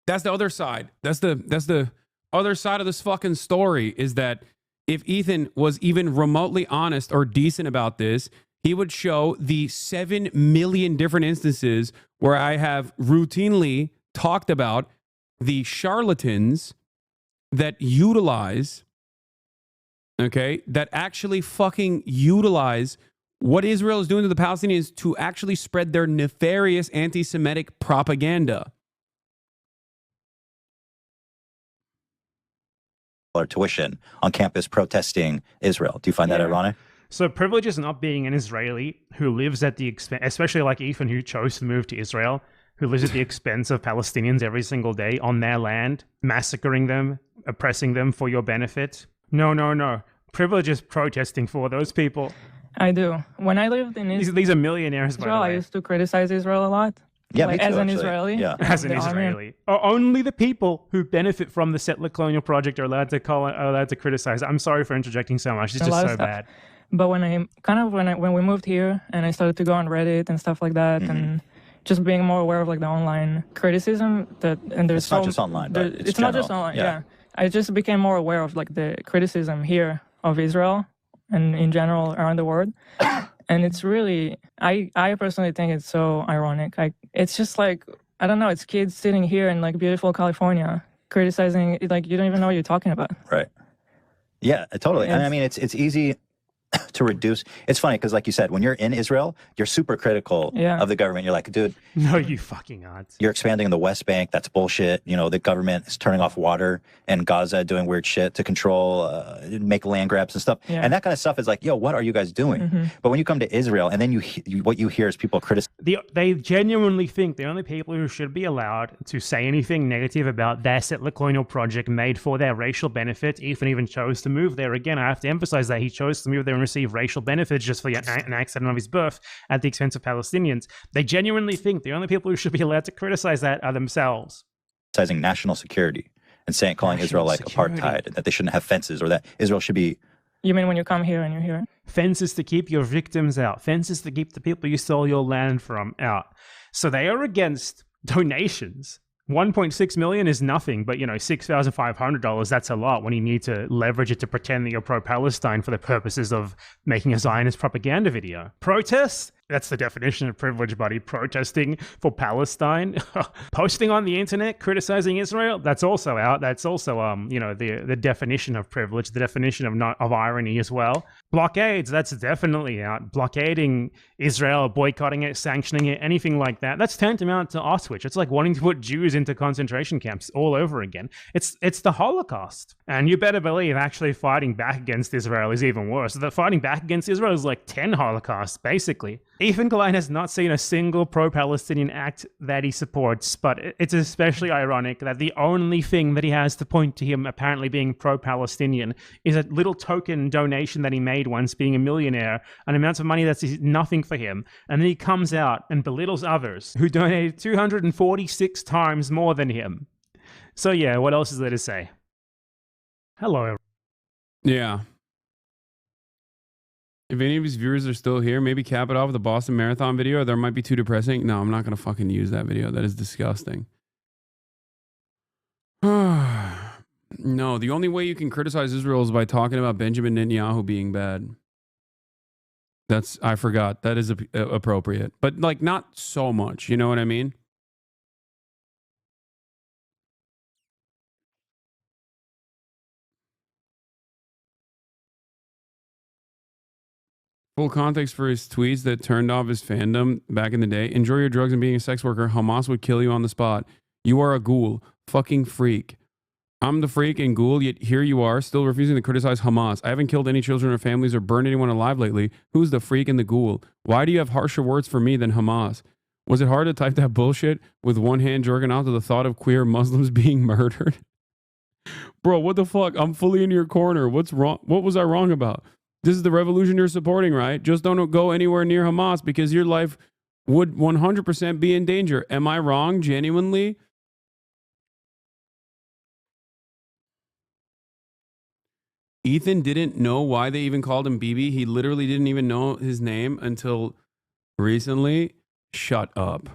That's the other side. That's the other side of this fucking story, is that if Ethan was even remotely honest or decent about this, he would show the 7 million different instances where I have routinely talked about the charlatans that utilize, okay, that actually fucking utilize what Israel is doing to the Palestinians to actually spread their nefarious anti-Semitic propaganda. tuition on campus protesting Israel. Do you find that ironic? So privilege is not being an Israeli who lives at the expense, especially like Ethan, who chose to move to Israel, who lives at the expense of Palestinians every single day on their land, massacring them, oppressing them for your benefit. No. Privilege is protesting for those people. I do. When I lived in Israel, these are millionaires, by the way. I used to criticize Israel a lot. Yeah, like, me too, as an actually. Israeli. Yeah. As an Israeli. Only the people who benefit from the settler colonial project are allowed to criticize. I'm sorry for interjecting so much. It's just so bad. But when we moved here and I started to go on Reddit and stuff like that, and just being more aware of like the online criticism it's not just online, but it's not just online. Yeah, I just became more aware of like the criticism here of Israel and in general around the world. And it's really, I personally think it's so ironic. It's just like, I don't know, it's kids sitting here in like beautiful California criticizing, like you don't even know what you're talking about. Right. Yeah, totally. And I mean, it's easy to reduce. It's funny because, like you said, when you're in Israel, you're super critical of the government. You're like, dude, no, you fucking aren't. You're expanding the West Bank. That's bullshit. You know, the government is turning off water and Gaza doing weird shit to control, make land grabs and stuff. Yeah. And that kind of stuff is like, yo, what are you guys doing? But when you come to Israel and then what you hear is people criticize. They genuinely think the only people who should be allowed to say anything negative about their settler colonial project made for their racial benefit, Ethan even chose to move there. Again, I have to emphasize that he chose to move there and receive racial benefits just for an accident of his birth at the expense of Palestinians. They genuinely think the only people who should be allowed to criticize that are themselves. Criticizing national security and calling Israel like apartheid, and that they shouldn't have fences, or that Israel should be. You mean when you come here and you're here? Fences to keep your victims out. Fences to keep the people you stole your land from out. So they are against donations. 1.6 million is nothing, but $6,500, that's a lot when you need to leverage it to pretend that you're pro-Palestine for the purposes of making a Zionist propaganda video. Protests? That's the definition of privilege, buddy. Protesting for Palestine. Posting on the internet, criticizing Israel, that's also out. That's also, the definition of privilege, the definition of irony as well. Blockades, that's definitely out. Blockading Israel, boycotting it, sanctioning it, anything like that. That's tantamount to Auschwitz. It's like wanting to put Jews into concentration camps all over again. It's the Holocaust. And you better believe actually fighting back against Israel is even worse. The fighting back against Israel is like 10 Holocausts, basically. Ethan Klein has not seen a single pro-Palestinian act that he supports, but it's especially ironic that the only thing that he has to point to him apparently being pro-Palestinian is a little token donation that he made once being a millionaire, an amount of money that's nothing for him, and then he comes out and belittles others who donated 246 times more than him. So yeah, what else is there to say? Hello. Yeah. If any of his viewers are still here, maybe cap it off with the Boston Marathon video. Or there might be too depressing. No, I'm not going to fucking use that video. That is disgusting. No, the only way you can criticize Israel is by talking about Benjamin Netanyahu being bad. I forgot. That is appropriate. But like not so much. You know what I mean? Full context for his tweets that turned off his fandom back in the day. Enjoy your drugs and being a sex worker. Hamas would kill you on the spot. You are a ghoul. Fucking freak. I'm the freak and ghoul, yet here you are, still refusing to criticize Hamas. I haven't killed any children or families or burned anyone alive lately. Who's the freak and the ghoul? Why do you have harsher words for me than Hamas? Was it hard to type that bullshit with one hand jerking off to the thought of queer Muslims being murdered? Bro, what the fuck? I'm fully in your corner. What's wrong? What was I wrong about? This is the revolution you're supporting, right? Just don't go anywhere near Hamas because your life would 100% be in danger. Am I wrong? Genuinely? Ethan didn't know why they even called him BB. He literally didn't even know his name until recently. Shut up.